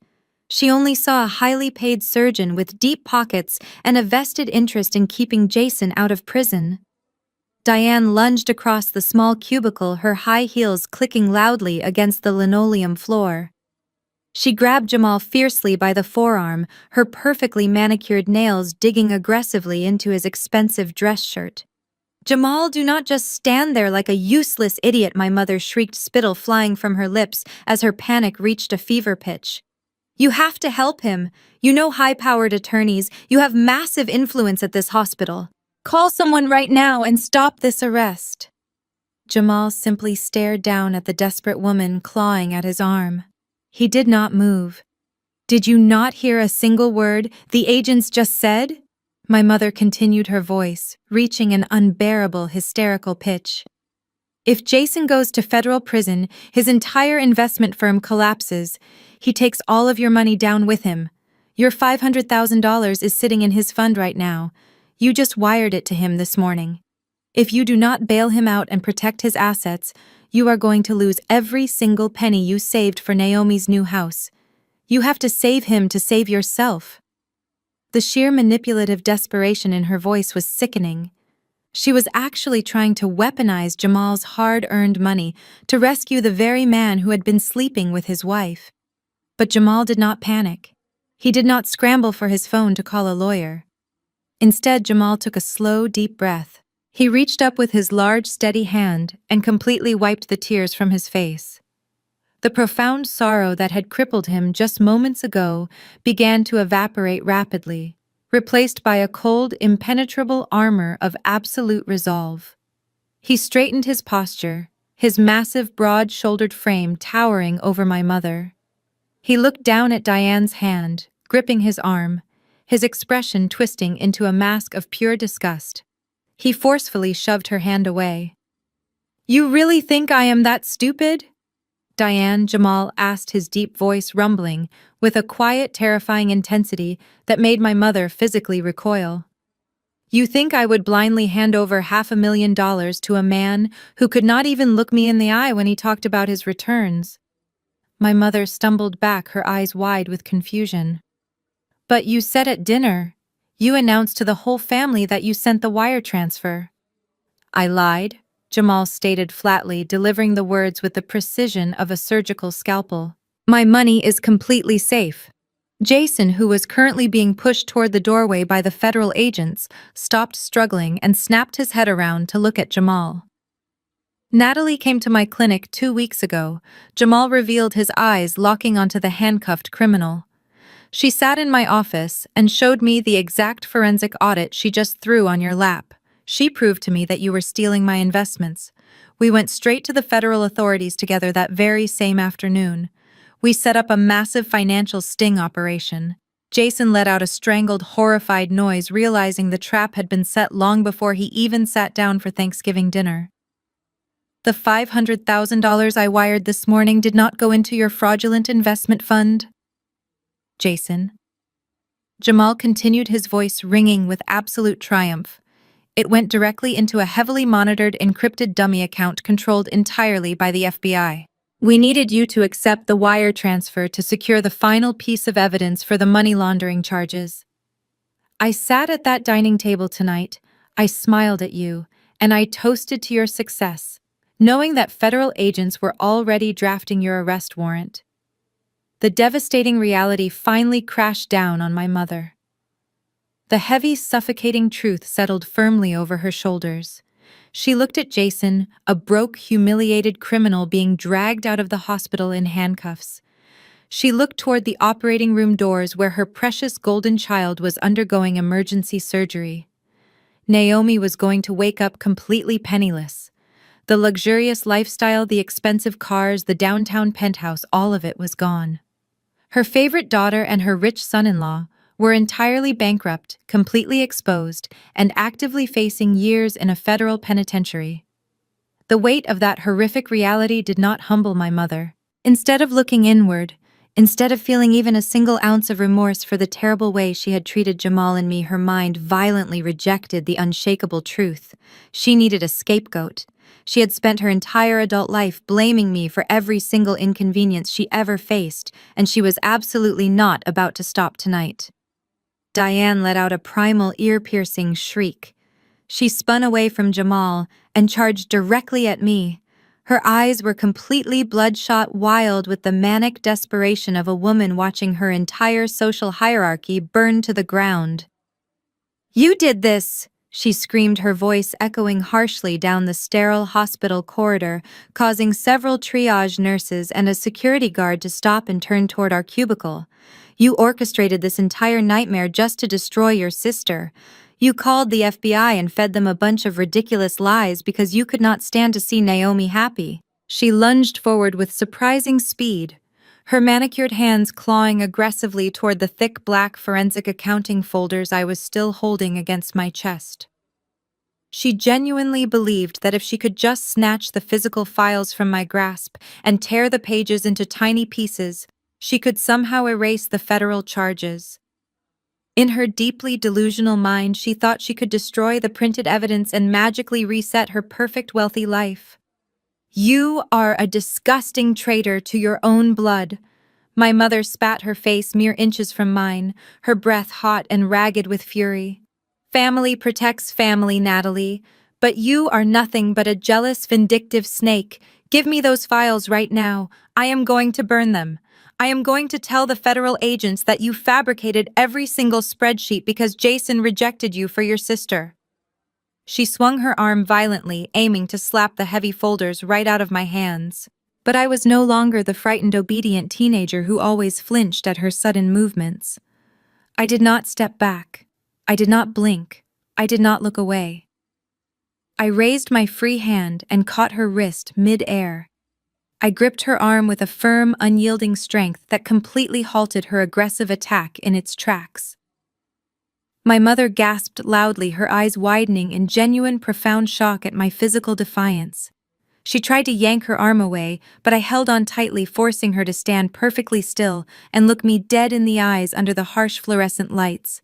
She only saw a highly paid surgeon with deep pockets and a vested interest in keeping Jason out of prison. Diane lunged across the small cubicle, her high heels clicking loudly against the linoleum floor. She grabbed Jamal fiercely by the forearm, her perfectly manicured nails digging aggressively into his expensive dress shirt. "Jamal, do not just stand there like a useless idiot," my mother shrieked, spittle flying from her lips as her panic reached a fever pitch. "You have to help him. You know high-powered attorneys. You have massive influence at this hospital. Call someone right now and stop this arrest." Jamal simply stared down at the desperate woman clawing at his arm. He did not move. "Did you not hear a single word the agents just said?" My mother continued, her voice reaching an unbearable hysterical pitch. "If Jason goes to federal prison, his entire investment firm collapses. He takes all of your money down with him. Your $500,000 is sitting in his fund right now. You just wired it to him this morning. If you do not bail him out and protect his assets, you are going to lose every single penny you saved for Naomi's new house. You have to save him to save yourself." The sheer manipulative desperation in her voice was sickening. She was actually trying to weaponize Jamal's hard-earned money to rescue the very man who had been sleeping with his wife. But Jamal did not panic. He did not scramble for his phone to call a lawyer. Instead, Jamal took a slow, deep breath. He reached up with his large, steady hand and completely wiped the tears from his face. The profound sorrow that had crippled him just moments ago began to evaporate rapidly, replaced by a cold, impenetrable armor of absolute resolve. He straightened his posture, his massive, broad-shouldered frame towering over my mother. He looked down at Diane's hand, gripping his arm, his expression twisting into a mask of pure disgust. He forcefully shoved her hand away. "You really think I am that stupid?" "Diane," Jamal asked, his deep voice rumbling with a quiet, terrifying intensity that made my mother physically recoil. "You think I would blindly hand over $500,000 to a man who could not even look me in the eye when he talked about his returns?" My mother stumbled back, her eyes wide with confusion. "But you said at dinner, you announced to the whole family that you sent the wire transfer." "I lied," Jamal stated flatly, delivering the words with the precision of a surgical scalpel. "My money is completely safe." Jason, who was currently being pushed toward the doorway by the federal agents, stopped struggling and snapped his head around to look at Jamal. "Natalie came to my clinic 2 weeks ago," Jamal revealed, his eyes locking onto the handcuffed criminal. "She sat in my office and showed me the exact forensic audit she just threw on your lap. She proved to me that you were stealing my investments. We went straight to the federal authorities together that very same afternoon. We set up a massive financial sting operation." Jason let out a strangled, horrified noise, realizing the trap had been set long before he even sat down for Thanksgiving dinner. "The $500,000 I wired this morning did not go into your fraudulent investment fund?" "Jason." Jamal continued, his voice ringing with absolute triumph. "It went directly into a heavily monitored, encrypted dummy account controlled entirely by the FBI. We needed you to accept the wire transfer to secure the final piece of evidence for the money laundering charges. I sat at that dining table tonight, I smiled at you, and I toasted to your success, knowing that federal agents were already drafting your arrest warrant." The devastating reality finally crashed down on my mother. The heavy, suffocating truth settled firmly over her shoulders. She looked at Jason, a broke, humiliated criminal being dragged out of the hospital in handcuffs. She looked toward the operating room doors where her precious golden child was undergoing emergency surgery. Naomi was going to wake up completely penniless. The luxurious lifestyle, the expensive cars, the downtown penthouse, all of it was gone. Her favorite daughter and her rich son-in-law were entirely bankrupt, completely exposed, and actively facing years in a federal penitentiary. The weight of that horrific reality did not humble my mother. Instead of looking inward, instead of feeling even a single ounce of remorse for the terrible way she had treated Jamal and me, her mind violently rejected the unshakable truth. She needed a scapegoat. She had spent her entire adult life blaming me for every single inconvenience she ever faced, and she was absolutely not about to stop tonight. Diane let out a primal, ear-piercing shriek. She spun away from Jamal and charged directly at me. Her eyes were completely bloodshot, wild with the manic desperation of a woman watching her entire social hierarchy burn to the ground. "You did this!" she screamed, her voice echoing harshly down the sterile hospital corridor, causing several triage nurses and a security guard to stop and turn toward our cubicle. "You orchestrated this entire nightmare just to destroy your sister. You called the FBI and fed them a bunch of ridiculous lies because you could not stand to see Naomi happy." She lunged forward with surprising speed, her manicured hands clawing aggressively toward the thick black forensic accounting folders I was still holding against my chest. She genuinely believed that if she could just snatch the physical files from my grasp and tear the pages into tiny pieces, she could somehow erase the federal charges. In her deeply delusional mind, she thought she could destroy the printed evidence and magically reset her perfect wealthy life. "You are a disgusting traitor to your own blood." My mother spat, her face mere inches from mine, her breath hot and ragged with fury. "Family protects family, Natalie, but you are nothing but a jealous, vindictive snake. Give me those files right now. I am going to burn them. I am going to tell the federal agents that you fabricated every single spreadsheet because Jason rejected you for your sister." She swung her arm violently, aiming to slap the heavy folders right out of my hands. But I was no longer the frightened, obedient teenager who always flinched at her sudden movements. I did not step back. I did not blink. I did not look away. I raised my free hand and caught her wrist mid-air. I gripped her arm with a firm, unyielding strength that completely halted her aggressive attack in its tracks. My mother gasped loudly, her eyes widening in genuine, profound shock at my physical defiance. She tried to yank her arm away, but I held on tightly, forcing her to stand perfectly still and look me dead in the eyes under the harsh fluorescent lights.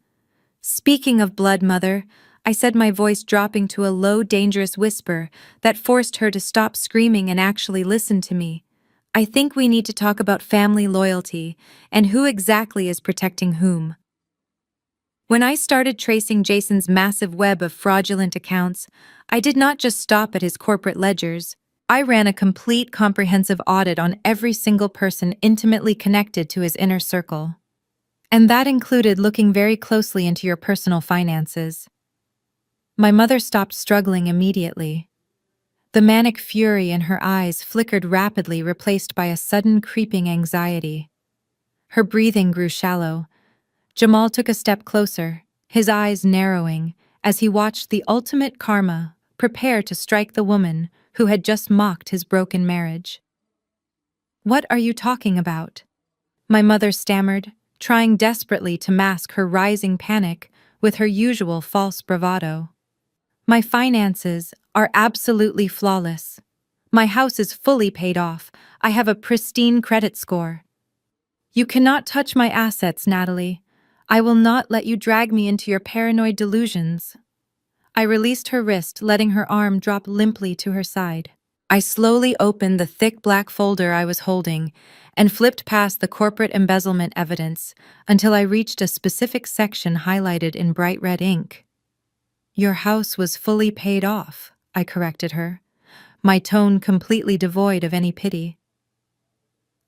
"Speaking of blood, Mother," I said, my voice dropping to a low, dangerous whisper that forced her to stop screaming and actually listen to me. "I think we need to talk about family loyalty and who exactly is protecting whom." When I started tracing Jason's massive web of fraudulent accounts, I did not just stop at his corporate ledgers. I ran a complete, comprehensive audit on every single person intimately connected to his inner circle. And that included looking very closely into your personal finances. My mother stopped struggling immediately. The manic fury in her eyes flickered rapidly, replaced by a sudden creeping anxiety. Her breathing grew shallow. Jamal took a step closer, his eyes narrowing, as he watched the ultimate karma prepare to strike the woman who had just mocked his broken marriage. "What are you talking about?" my mother stammered, trying desperately to mask her rising panic with her usual false bravado. "My finances are absolutely flawless. My house is fully paid off. I have a pristine credit score. You cannot touch my assets, Natalie. I will not let you drag me into your paranoid delusions." I released her wrist, letting her arm drop limply to her side. I slowly opened the thick black folder I was holding and flipped past the corporate embezzlement evidence until I reached a specific section highlighted in bright red ink. "Your house was fully paid off," I corrected her, my tone completely devoid of any pity.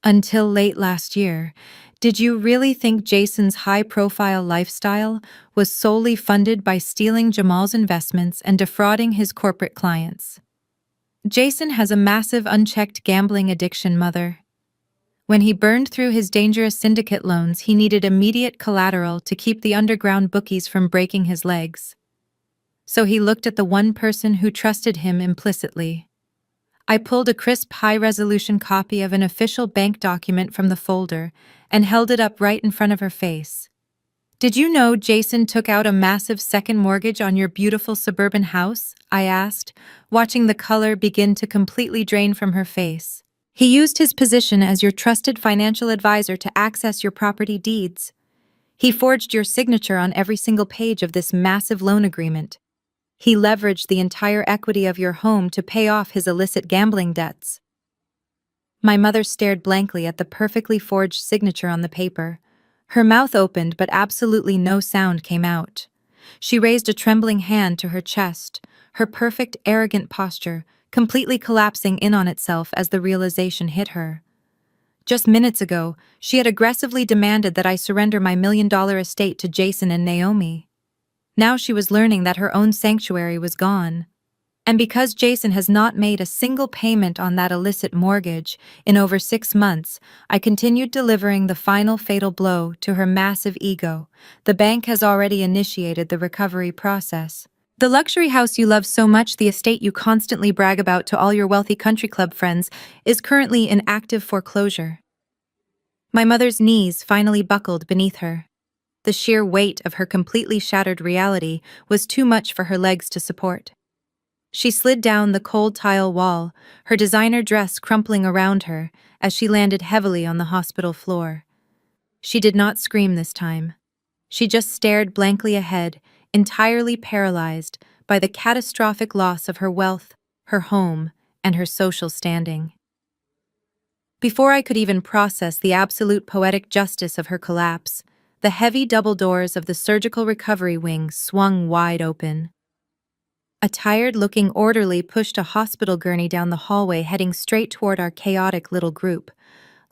"Until late last year. Did you really think Jason's high-profile lifestyle was solely funded by stealing Jamal's investments and defrauding his corporate clients? Jason has a massive unchecked gambling addiction, Mother. When he burned through his dangerous syndicate loans, he needed immediate collateral to keep the underground bookies from breaking his legs. So he looked at the one person who trusted him implicitly. I pulled a crisp, high-resolution copy of an official bank document from the folder and held it up right in front of her face. "Did you know Jason took out a massive second mortgage on your beautiful suburban house?" I asked, watching the color begin to completely drain from her face. "He used his position as your trusted financial advisor to access your property deeds. He forged your signature on every single page of this massive loan agreement. He leveraged the entire equity of your home to pay off his illicit gambling debts." My mother stared blankly at the perfectly forged signature on the paper. Her mouth opened, but absolutely no sound came out. She raised a trembling hand to her chest, her perfect, arrogant posture completely collapsing in on itself as the realization hit her. Just minutes ago, she had aggressively demanded that I surrender my $1 million estate to Jason and Naomi. Now she was learning that her own sanctuary was gone. And because Jason has not made a single payment on that illicit mortgage in over 6 months, I continued delivering the final fatal blow to her massive ego. The bank has already initiated the recovery process. The luxury house you love so much, the estate you constantly brag about to all your wealthy country club friends, is currently in active foreclosure. My mother's knees finally buckled beneath her. The sheer weight of her completely shattered reality was too much for her legs to support. She slid down the cold tile wall, her designer dress crumpling around her as she landed heavily on the hospital floor. She did not scream this time. She just stared blankly ahead, entirely paralyzed by the catastrophic loss of her wealth, her home, and her social standing. Before I could even process the absolute poetic justice of her collapse, the heavy double doors of the surgical recovery wing swung wide open. A tired-looking orderly pushed a hospital gurney down the hallway, heading straight toward our chaotic little group.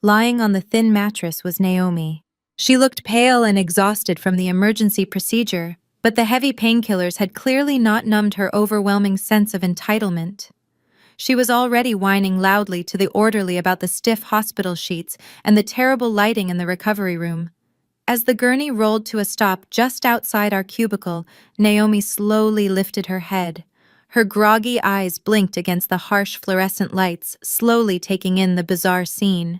Lying on the thin mattress was Naomi. She looked pale and exhausted from the emergency procedure, but the heavy painkillers had clearly not numbed her overwhelming sense of entitlement. She was already whining loudly to the orderly about the stiff hospital sheets and the terrible lighting in the recovery room. As the gurney rolled to a stop just outside our cubicle, Naomi slowly lifted her head. Her groggy eyes blinked against the harsh fluorescent lights, slowly taking in the bizarre scene.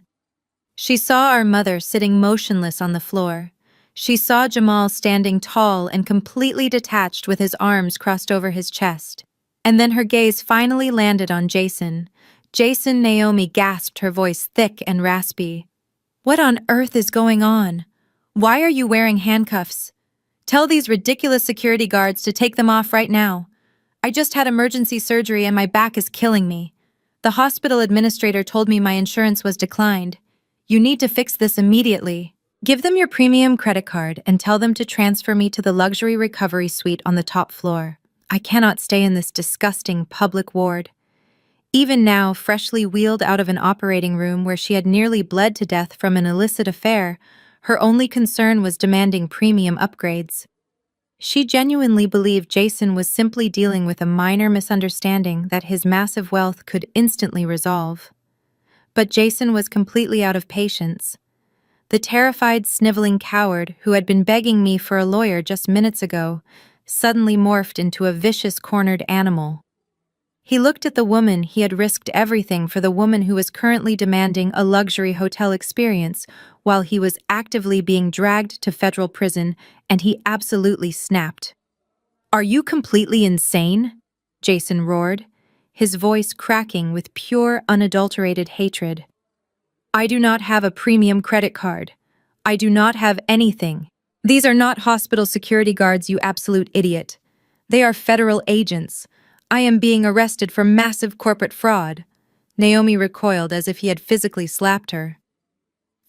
She saw our mother sitting motionless on the floor. She saw Jamal standing tall and completely detached with his arms crossed over his chest. And then her gaze finally landed on Jason. "Jason," Naomi gasped, her voice thick and raspy. "What on earth is going on? Why are you wearing handcuffs? Tell these ridiculous security guards to take them off right now. I just had emergency surgery and my back is killing me. The hospital administrator told me my insurance was declined. You need to fix this immediately. Give them your premium credit card and tell them to transfer me to the luxury recovery suite on the top floor. I cannot stay in this disgusting public ward." Even now, freshly wheeled out of an operating room where she had nearly bled to death from an illicit affair, her only concern was demanding premium upgrades. She genuinely believed Jason was simply dealing with a minor misunderstanding that his massive wealth could instantly resolve. But Jason was completely out of patience. The terrified, sniveling coward who had been begging me for a lawyer just minutes ago suddenly morphed into a vicious, cornered animal. He looked at the woman he had risked everything for, the woman who was currently demanding a luxury hotel experience while he was actively being dragged to federal prison, and he absolutely snapped. "Are you completely insane?" Jason roared, his voice cracking with pure, unadulterated hatred. "I do not have a premium credit card. I do not have anything. These are not hospital security guards, you absolute idiot. They are federal agents. I am being arrested for massive corporate fraud." Naomi recoiled as if he had physically slapped her.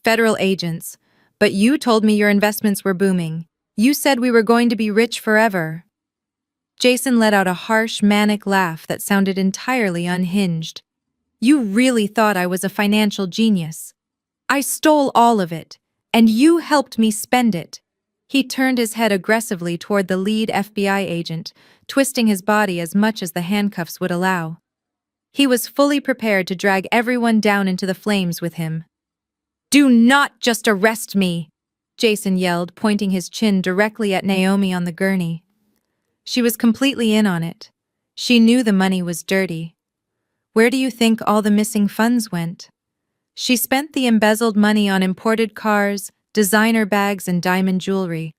"Federal agents. But you told me your investments were booming. You said we were going to be rich forever." Jason let out a harsh, manic laugh that sounded entirely unhinged. "You really thought I was a financial genius. I stole all of it, and you helped me spend it." He turned his head aggressively toward the lead FBI agent, twisting his body as much as the handcuffs would allow. He was fully prepared to drag everyone down into the flames with him. Do not just arrest me, Jason yelled, pointing his chin directly at Naomi on the gurney. She was completely in on it. She knew the money was dirty. Where do you think all the missing funds went? She spent the embezzled money on imported cars, designer bags, and diamond jewelry.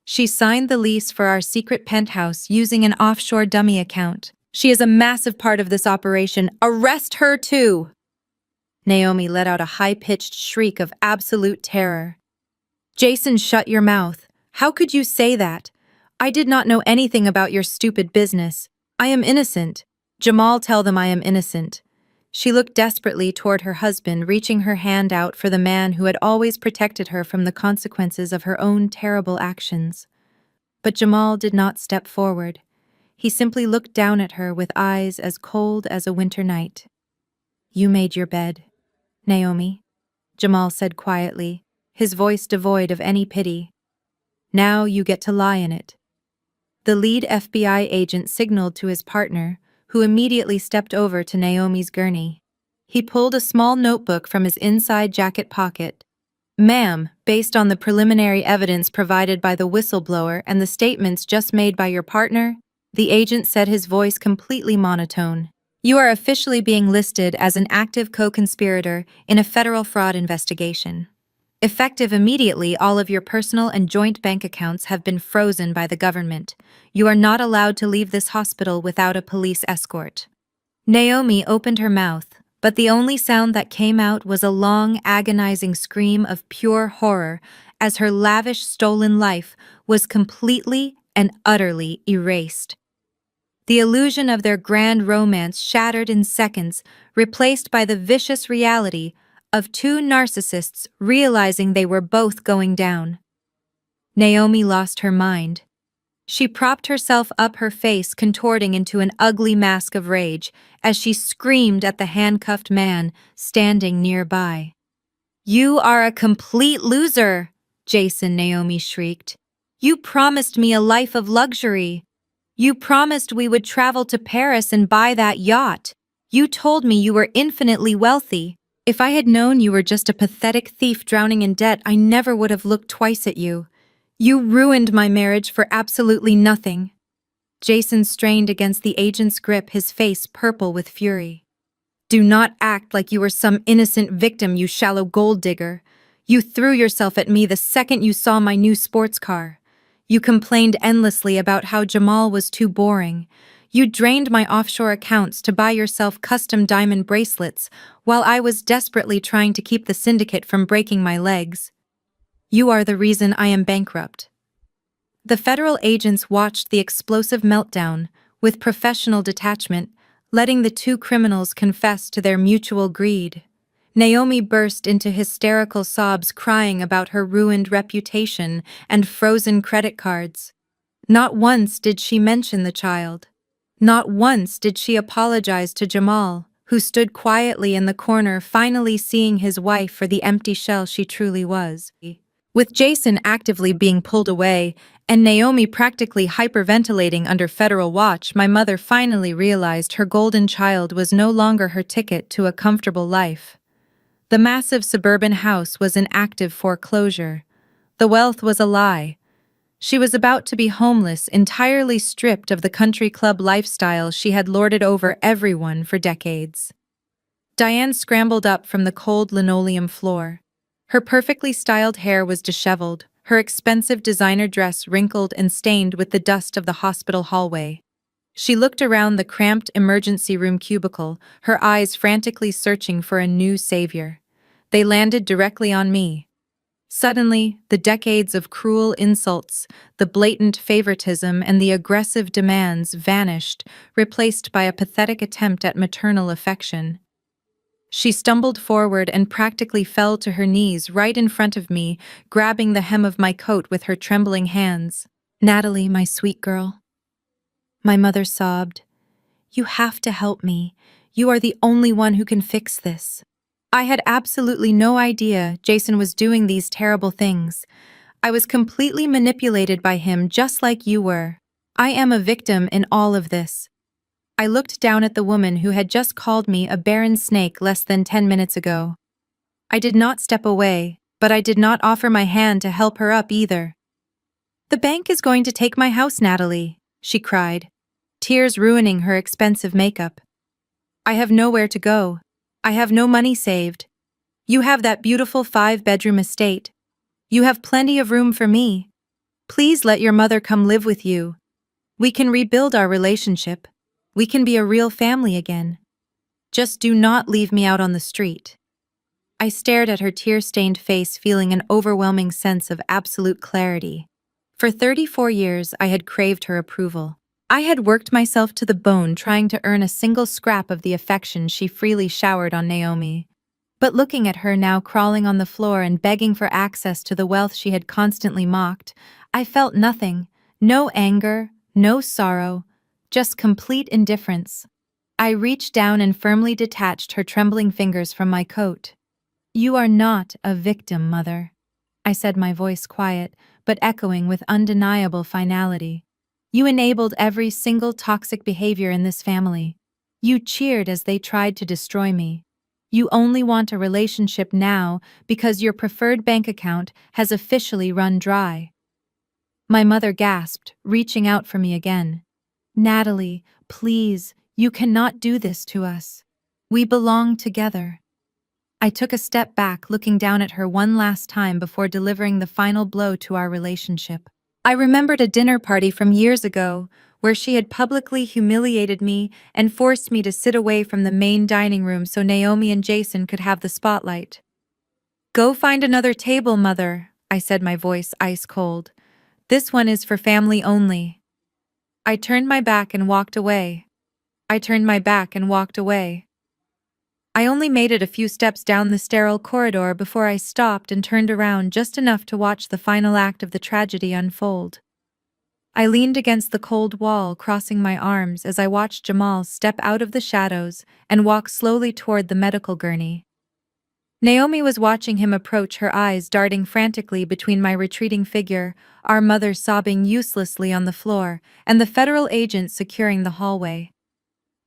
She signed the lease for our secret penthouse using an offshore dummy account. She is a massive part of this operation. Arrest her too! Naomi let out a high-pitched shriek of absolute terror. Jason, shut your mouth. How could you say that? I did not know anything about your stupid business. I am innocent. Jamal, tell them I am innocent. She looked desperately toward her husband, reaching her hand out for the man who had always protected her from the consequences of her own terrible actions. But Jamal did not step forward. He simply looked down at her with eyes as cold as a winter night. You made your bed, Naomi, Jamal said quietly, his voice devoid of any pity. Now you get to lie in it. The lead FBI agent signaled to his partner, who immediately stepped over to Naomi's gurney. He pulled a small notebook from his inside jacket pocket. Ma'am, based on the preliminary evidence provided by the whistleblower and the statements just made by your partner, the agent said, his voice completely monotone. You are officially being listed as an active co-conspirator in a federal fraud investigation. Effective immediately, all of your personal and joint bank accounts have been frozen by the government. You are not allowed to leave this hospital without a police escort. Naomi opened her mouth, but the only sound that came out was a long, agonizing scream of pure horror as her lavish stolen life was completely and utterly erased. The illusion of their grand romance shattered in seconds, replaced by the vicious reality of two narcissists realizing they were both going down. Naomi lost her mind. She propped herself up, her face contorting into an ugly mask of rage as she screamed at the handcuffed man standing nearby. You are a complete loser, Jason, Naomi shrieked. You promised me a life of luxury. You promised we would travel to Paris and buy that yacht. You told me you were infinitely wealthy. If I had known you were just a pathetic thief drowning in debt, I never would have looked twice at you. You ruined my marriage for absolutely nothing. Jason strained against the agent's grip, his face purple with fury. Do not act like you were some innocent victim, you shallow gold digger. You threw yourself at me the second you saw my new sports car. You complained endlessly about how Jamal was too boring. You drained my offshore accounts to buy yourself custom diamond bracelets while I was desperately trying to keep the syndicate from breaking my legs. You are the reason I am bankrupt. The federal agents watched the explosive meltdown with professional detachment, letting the two criminals confess to their mutual greed. Naomi burst into hysterical sobs, crying about her ruined reputation and frozen credit cards. Not once did she mention the child. Not once did she apologize to Jamal, who stood quietly in the corner, finally seeing his wife for the empty shell she truly was. With Jason actively being pulled away and Naomi practically hyperventilating under federal watch, my mother finally realized her golden child was no longer her ticket to a comfortable life. The massive suburban house was in active foreclosure. The wealth was a lie. She was about to be homeless, entirely stripped of the country club lifestyle she had lorded over everyone for decades. Diane scrambled up from the cold linoleum floor. Her perfectly styled hair was disheveled, her expensive designer dress wrinkled and stained with the dust of the hospital hallway. She looked around the cramped emergency room cubicle, her eyes frantically searching for a new savior. They landed directly on me. Suddenly, the decades of cruel insults, the blatant favoritism, and the aggressive demands vanished, replaced by a pathetic attempt at maternal affection. She stumbled forward and practically fell to her knees right in front of me, grabbing the hem of my coat with her trembling hands. Natalie, my sweet girl. My mother sobbed. You have to help me. You are the only one who can fix this. I had absolutely no idea Jason was doing these terrible things. I was completely manipulated by him, just like you were. I am a victim in all of this. I looked down at the woman who had just called me a barren snake less than 10 minutes ago. I did not step away, but I did not offer my hand to help her up either. "The bank is going to take my house, Natalie," she cried, tears ruining her expensive makeup. "I have nowhere to go. I have no money saved. You have that beautiful 5-bedroom estate. You have plenty of room for me. Please let your mother come live with you. We can rebuild our relationship. We can be a real family again. Just do not leave me out on the street." I stared at her tear-stained face, feeling an overwhelming sense of absolute clarity. For 34 years, I had craved her approval. I had worked myself to the bone trying to earn a single scrap of the affection she freely showered on Naomi. But looking at her now crawling on the floor and begging for access to the wealth she had constantly mocked, I felt nothing. No anger, no sorrow, just complete indifference. I reached down and firmly detached her trembling fingers from my coat. "You are not a victim, Mother," I said, my voice quiet, but echoing with undeniable finality. "You enabled every single toxic behavior in this family. You cheered as they tried to destroy me. You only want a relationship now because your preferred bank account has officially run dry." My mother gasped, reaching out for me again. "Natalie, please, you cannot do this to us. We belong together." I took a step back, looking down at her one last time before delivering the final blow to our relationship. I remembered a dinner party from years ago, where she had publicly humiliated me and forced me to sit away from the main dining room so Naomi and Jason could have the spotlight. "Go find another table, Mother," I said, my voice ice cold. "This one is for family only." I turned my back and walked away. I turned my back and walked away. I only made it a few steps down the sterile corridor before I stopped and turned around just enough to watch the final act of the tragedy unfold. I leaned against the cold wall, crossing my arms as I watched Jamal step out of the shadows and walk slowly toward the medical gurney. Naomi was watching him approach, her eyes darting frantically between my retreating figure, our mother sobbing uselessly on the floor, and the federal agent securing the hallway.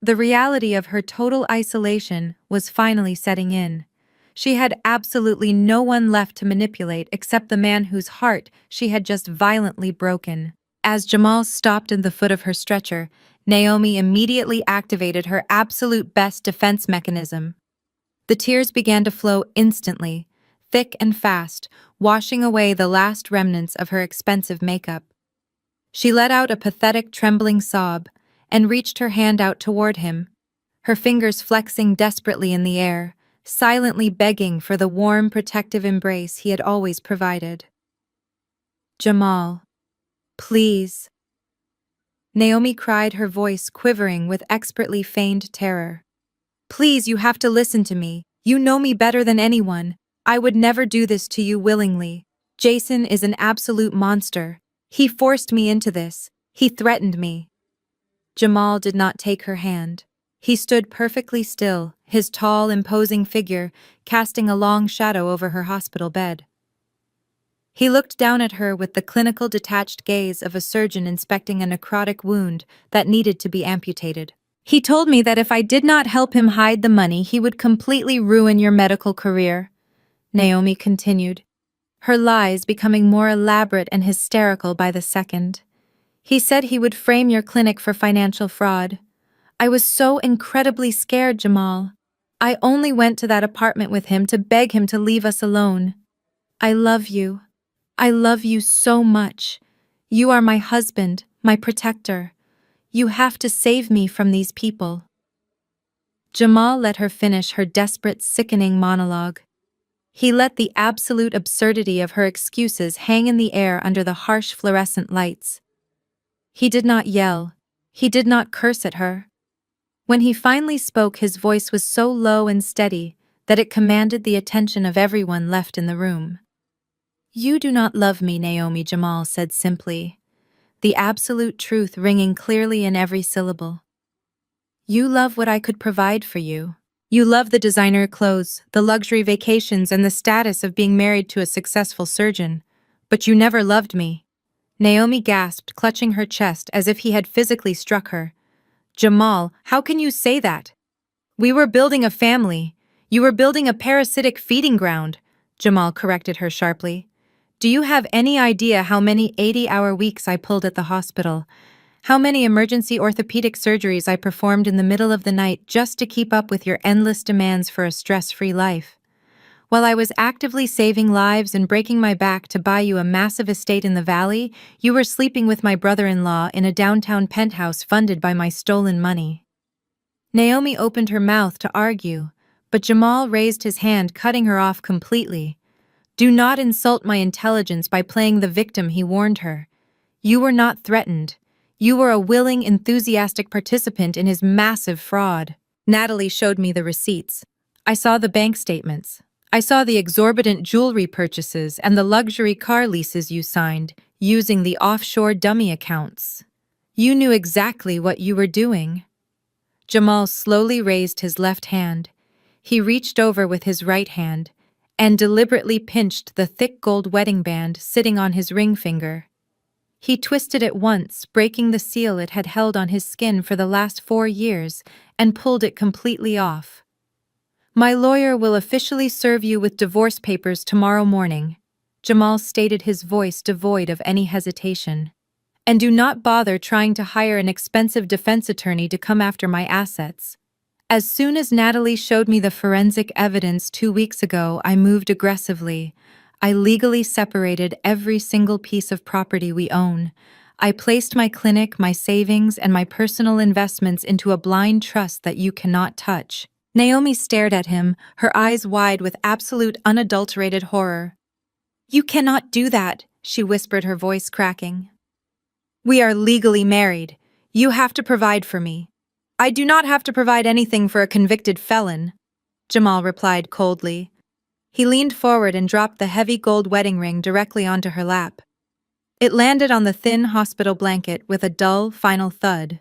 The reality of her total isolation was finally setting in. She had absolutely no one left to manipulate except the man whose heart she had just violently broken. As Jamal stopped at the foot of her stretcher, Naomi immediately activated her absolute best defense mechanism. The tears began to flow instantly, thick and fast, washing away the last remnants of her expensive makeup. She let out a pathetic, trembling sob and reached her hand out toward him, her fingers flexing desperately in the air, silently begging for the warm, protective embrace he had always provided. "Jamal, please," Naomi cried, her voice quivering with expertly feigned terror. "Please, you have to listen to me. You know me better than anyone. I would never do this to you willingly. Jason is an absolute monster. He forced me into this. He threatened me." Jamal did not take her hand. He stood perfectly still, his tall, imposing figure casting a long shadow over her hospital bed. He looked down at her with the clinical, detached gaze of a surgeon inspecting a necrotic wound that needed to be amputated. "He told me that if I did not help him hide the money, he would completely ruin your medical career," Naomi continued, her lies becoming more elaborate and hysterical by the second. "He said he would frame your clinic for financial fraud. I was so incredibly scared, Jamal. I only went to that apartment with him to beg him to leave us alone. I love you. I love you so much. You are my husband, my protector. You have to save me from these people." Jamal let her finish her desperate, sickening monologue. He let the absolute absurdity of her excuses hang in the air under the harsh fluorescent lights. He did not yell. He did not curse at her. When he finally spoke, his voice was so low and steady that it commanded the attention of everyone left in the room. "You do not love me, Naomi," Jamal said simply, the absolute truth ringing clearly in every syllable. "You love what I could provide for you. You love the designer clothes, the luxury vacations, and the status of being married to a successful surgeon. But you never loved me." Naomi gasped, clutching her chest as if he had physically struck her. "Jamal, how can you say that? We were building a family. You were building a parasitic feeding ground, Jamal corrected her sharply. Do you have any idea how many 80-hour weeks I pulled at the hospital? How many emergency orthopedic surgeries I performed in the middle of the night just to keep up with your endless demands for a stress-free life? While I was actively saving lives and breaking my back to buy you a massive estate in the valley, you were sleeping with my brother-in-law in a downtown penthouse funded by my stolen money. Naomi opened her mouth to argue, but Jamal raised his hand, cutting her off completely. Do not insult my intelligence by playing the victim, he warned her. You were not threatened. You were a willing, enthusiastic participant in his massive fraud. Natalie showed me the receipts. I saw the bank statements. I saw the exorbitant jewelry purchases and the luxury car leases you signed, using the offshore dummy accounts. You knew exactly what you were doing. Jamal slowly raised his left hand. He reached over with his right hand and deliberately pinched the thick gold wedding band sitting on his ring finger. He twisted it once, breaking the seal it had held on his skin for the last 4 years, and pulled it completely off. My lawyer will officially serve you with divorce papers tomorrow morning, Jamal stated, his voice devoid of any hesitation. And do not bother trying to hire an expensive defense attorney to come after my assets. As soon as Natalie showed me the forensic evidence 2 weeks ago, I moved aggressively. I legally separated every single piece of property we own. I placed my clinic, my savings, and my personal investments into a blind trust that you cannot touch. Naomi stared at him, her eyes wide with absolute unadulterated horror. You cannot do that, she whispered, her voice cracking. We are legally married. You have to provide for me. I do not have to provide anything for a convicted felon, Jamal replied coldly. He leaned forward and dropped the heavy gold wedding ring directly onto her lap. It landed on the thin hospital blanket with a dull, final thud.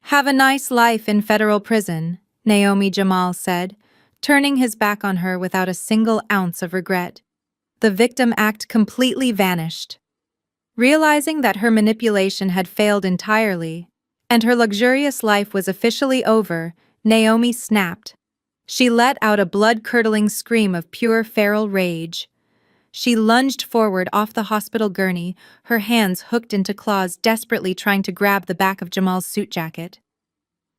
Have a nice life in federal prison, Naomi, Jamal said, turning his back on her without a single ounce of regret. The victim act completely vanished. Realizing that her manipulation had failed entirely, and her luxurious life was officially over, Naomi snapped. She let out a blood-curdling scream of pure feral rage. She lunged forward off the hospital gurney, her hands hooked into claws, desperately trying to grab the back of Jamal's suit jacket.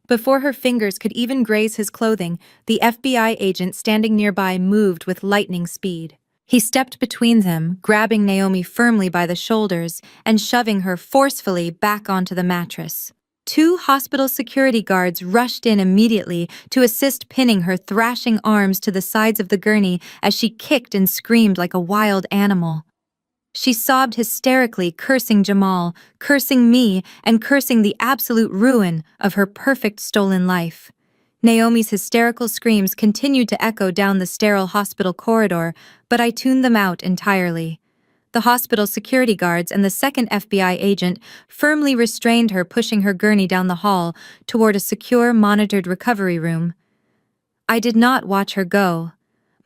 Before her fingers could even graze his clothing, the FBI agent standing nearby moved with lightning speed. He stepped between them, grabbing Naomi firmly by the shoulders and shoving her forcefully back onto the mattress. 2 hospital security guards rushed in immediately to assist, pinning her thrashing arms to the sides of the gurney as she kicked and screamed like a wild animal. She sobbed hysterically, cursing Jamal, cursing me, and cursing the absolute ruin of her perfect stolen life. Naomi's hysterical screams continued to echo down the sterile hospital corridor, but I tuned them out entirely. The hospital security guards and the second FBI agent firmly restrained her, pushing her gurney down the hall toward a secure, monitored recovery room. I did not watch her go.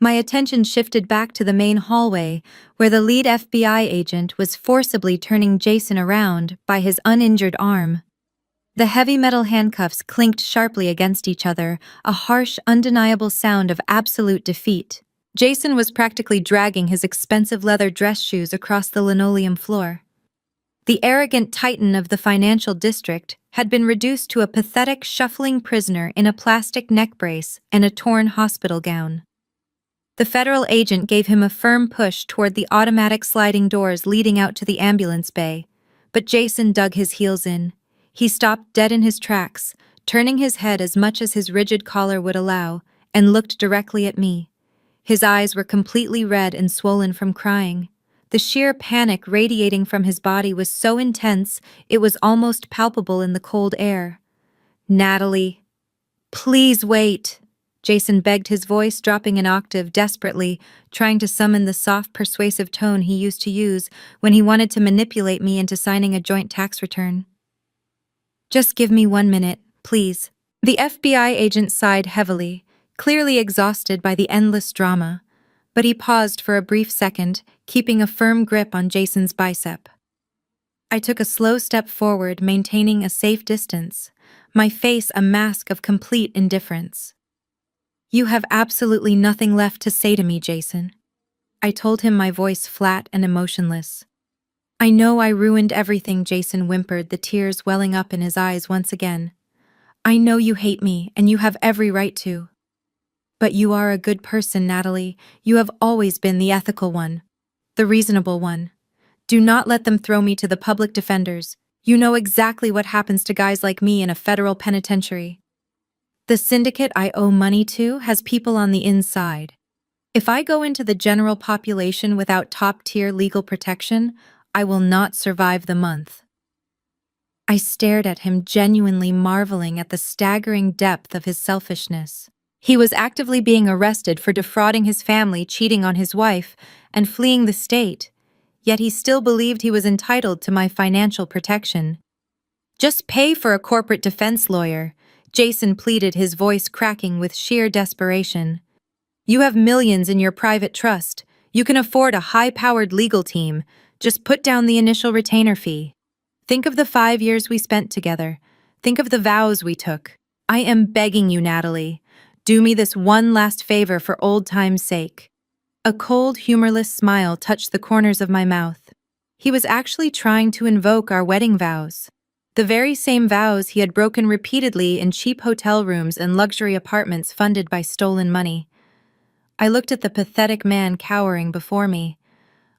My attention shifted back to the main hallway, where the lead FBI agent was forcibly turning Jason around by his uninjured arm. The heavy metal handcuffs clinked sharply against each other, a harsh, undeniable sound of absolute defeat. Jason was practically dragging his expensive leather dress shoes across the linoleum floor. The arrogant titan of the financial district had been reduced to a pathetic, shuffling prisoner in a plastic neck brace and a torn hospital gown. The federal agent gave him a firm push toward the automatic sliding doors leading out to the ambulance bay, but Jason dug his heels in. He stopped dead in his tracks, turning his head as much as his rigid collar would allow, and looked directly at me. His eyes were completely red and swollen from crying. The sheer panic radiating from his body was so intense it was almost palpable in the cold air. Natalie, please wait, Jason begged, his voice dropping an octave desperately, trying to summon the soft, persuasive tone he used to use when he wanted to manipulate me into signing a joint tax return. Just give me 1 minute, please. The FBI agent sighed heavily, clearly exhausted by the endless drama, but he paused for a brief second, keeping a firm grip on Jason's bicep. I took a slow step forward, maintaining a safe distance, my face a mask of complete indifference. You have absolutely nothing left to say to me, Jason. I told him, my voice flat and emotionless. I know I ruined everything, Jason whimpered, the tears welling up in his eyes once again. I know you hate me, and you have every right to. But you are a good person, Natalie. You have always been the ethical one. The reasonable one. Do not let them throw me to the public defenders. You know exactly what happens to guys like me in a federal penitentiary. The syndicate I owe money to has people on the inside. If I go into the general population without top-tier legal protection, I will not survive the month. I stared at him, genuinely marveling at the staggering depth of his selfishness. He was actively being arrested for defrauding his family, cheating on his wife, and fleeing the state, yet he still believed he was entitled to my financial protection. Just pay for a corporate defense lawyer, Jason pleaded, his voice cracking with sheer desperation. You have millions in your private trust. You can afford a high-powered legal team. Just put down the initial retainer fee. Think of the 5 years we spent together. Think of the vows we took. I am begging you, Natalie. Do me this one last favor for old time's sake. A cold, humorless smile touched the corners of my mouth. He was actually trying to invoke our wedding vows. The very same vows he had broken repeatedly in cheap hotel rooms and luxury apartments funded by stolen money. I looked at the pathetic man cowering before me.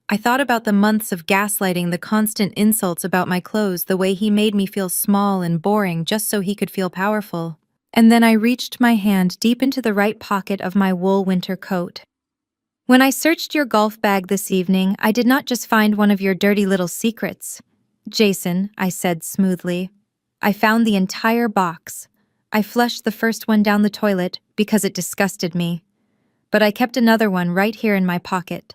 I thought about the months of gaslighting, the constant insults about my clothes, the way he made me feel small and boring just so he could feel powerful. And then I reached my hand deep into the right pocket of my wool winter coat. When I searched your golf bag this evening, I did not just find one of your dirty little secrets. Jason, I said smoothly. I found the entire box. I flushed the first one down the toilet because it disgusted me. But I kept another one right here in my pocket.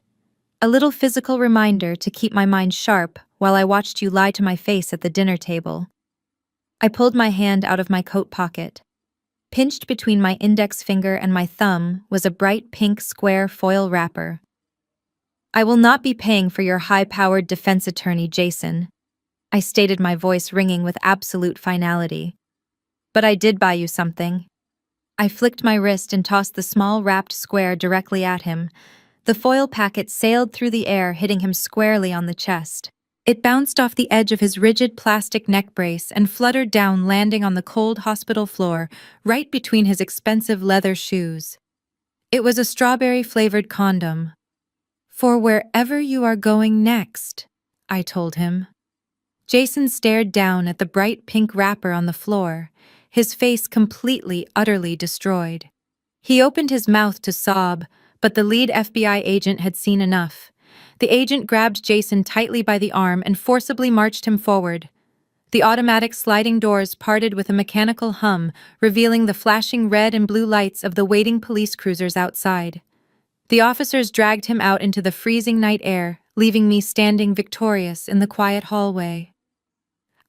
A little physical reminder to keep my mind sharp while I watched you lie to my face at the dinner table. I pulled my hand out of my coat pocket. Pinched between my index finger and my thumb was a bright pink square foil wrapper. I will not be paying for your high-powered defense attorney, Jason. I stated, my voice ringing with absolute finality. But I did buy you something. I flicked my wrist and tossed the small wrapped square directly at him. The foil packet sailed through the air, hitting him squarely on the chest. It bounced off the edge of his rigid plastic neck brace and fluttered down, landing on the cold hospital floor, right between his expensive leather shoes. It was a strawberry-flavored condom. For wherever you are going next, I told him. Jason stared down at the bright pink wrapper on the floor, his face completely, utterly destroyed. He opened his mouth to sob, but the lead FBI agent had seen enough. The agent grabbed Jason tightly by the arm and forcibly marched him forward. The automatic sliding doors parted with a mechanical hum, revealing the flashing red and blue lights of the waiting police cruisers outside. The officers dragged him out into the freezing night air, leaving me standing victorious in the quiet hallway.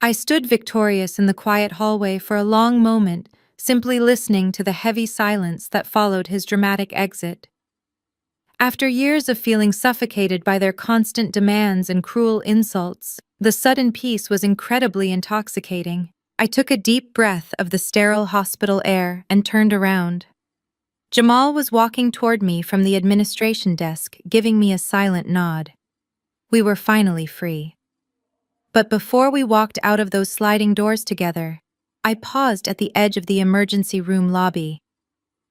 I stood victorious in the quiet hallway for a long moment, simply listening to the heavy silence that followed his dramatic exit. After years of feeling suffocated by their constant demands and cruel insults, the sudden peace was incredibly intoxicating. I took a deep breath of the sterile hospital air and turned around. Jamal was walking toward me from the administration desk, giving me a silent nod. We were finally free. But before we walked out of those sliding doors together, I paused at the edge of the emergency room lobby.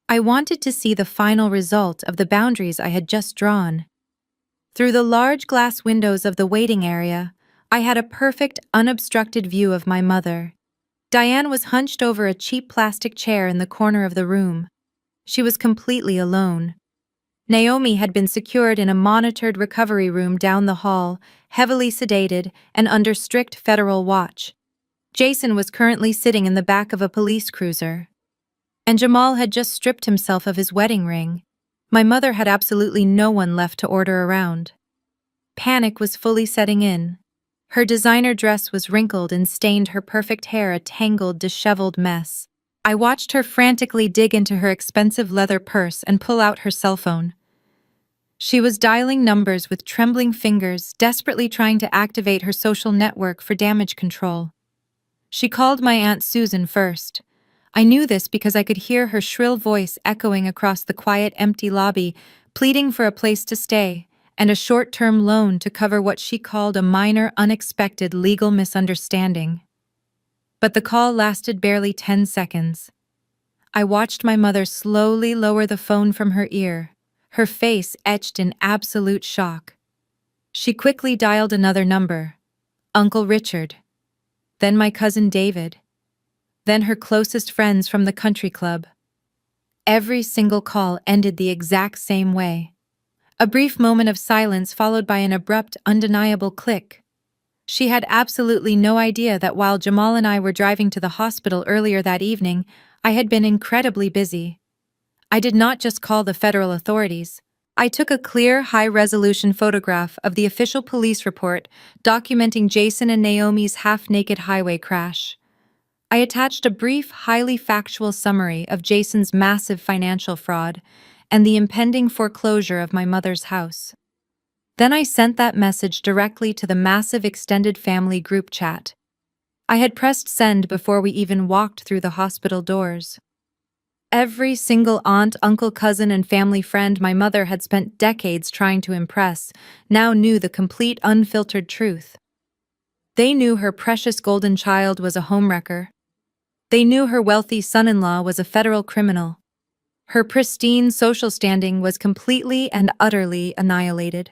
I wanted to see the final result of the boundaries I had just drawn. Through the large glass windows of the waiting area, I had a perfect, unobstructed view of my mother. Diane was hunched over a cheap plastic chair in the corner of the room. She was completely alone. Naomi had been secured in a monitored recovery room down the hall, heavily sedated and under strict federal watch. Jason was currently sitting in the back of a police cruiser. And Jamal had just stripped himself of his wedding ring. My mother had absolutely no one left to order around. Panic was fully setting in. Her designer dress was wrinkled and stained, her perfect hair a tangled, disheveled mess. I watched her frantically dig into her expensive leather purse and pull out her cell phone. She was dialing numbers with trembling fingers, desperately trying to activate her social network for damage control. She called my Aunt Susan first. I knew this because I could hear her shrill voice echoing across the quiet, empty lobby, pleading for a place to stay and a short-term loan to cover what she called a minor, unexpected legal misunderstanding. But the call lasted barely 10 seconds. I watched my mother slowly lower the phone from her ear, her face etched in absolute shock. She quickly dialed another number, Uncle Richard, then my cousin David, then her closest friends from the country club. Every single call ended the exact same way. A brief moment of silence followed by an abrupt, undeniable click. She had absolutely no idea that while Jamal and I were driving to the hospital earlier that evening, I had been incredibly busy. I did not just call the federal authorities. I took a clear, high-resolution photograph of the official police report documenting Jason and Naomi's half-naked highway crash. I attached a brief, highly factual summary of Jason's massive financial fraud and the impending foreclosure of my mother's house. Then I sent that message directly to the massive extended family group chat. I had pressed send before we even walked through the hospital doors. Every single aunt, uncle, cousin, and family friend my mother had spent decades trying to impress now knew the complete, unfiltered truth. They knew her precious golden child was a homewrecker. They knew her wealthy son-in-law was a federal criminal. Her pristine social standing was completely and utterly annihilated.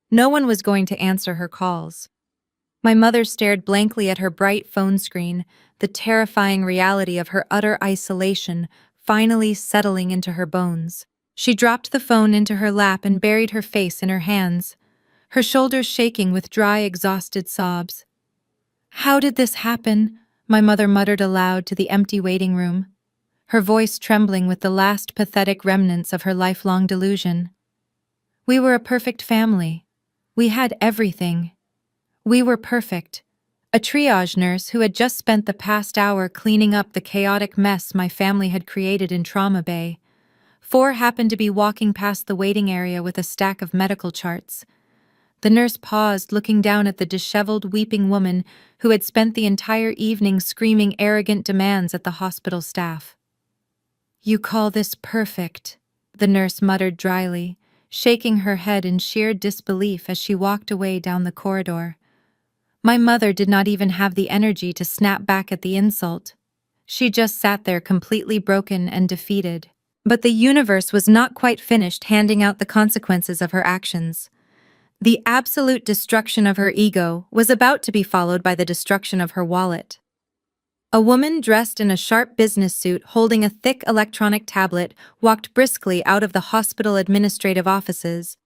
No one was going to answer her calls. My mother stared blankly at her bright phone screen, the terrifying reality of her utter isolation finally settling into her bones. She dropped the phone into her lap and buried her face in her hands, her shoulders shaking with dry, exhausted sobs. "How did this happen?" my mother muttered aloud to the empty waiting room, her voice trembling with the last pathetic remnants of her lifelong delusion. "We were a perfect family. We had everything. We were perfect." A triage nurse who had just spent the past hour cleaning up the chaotic mess my family had created in Trauma Bay. 4 happened to be walking past the waiting area with a stack of medical charts. The nurse paused, looking down at the disheveled, weeping woman who had spent the entire evening screaming arrogant demands at the hospital staff. "You call this perfect?" the nurse muttered dryly, shaking her head in sheer disbelief as she walked away down the corridor. My mother did not even have the energy to snap back at the insult. She just sat there completely broken and defeated. But the universe was not quite finished handing out the consequences of her actions. The absolute destruction of her ego was about to be followed by the destruction of her wallet. A woman dressed in a sharp business suit holding a thick electronic tablet walked briskly out of the hospital administrative offices.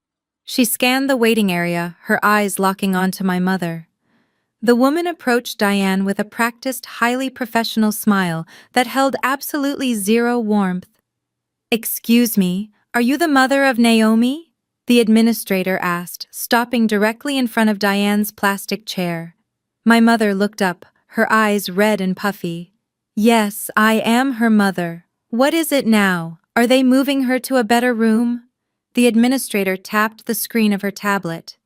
She scanned the waiting area, her eyes locking onto my mother. The woman approached Diane with a practiced, highly professional smile that held absolutely zero warmth. "Excuse me, are you the mother of Naomi?" the administrator asked, stopping directly in front of Diane's plastic chair. My mother looked up, her eyes red and puffy. "Yes, I am her mother. What is it now? Are they moving her to a better room?" The administrator tapped the screen of her tablet.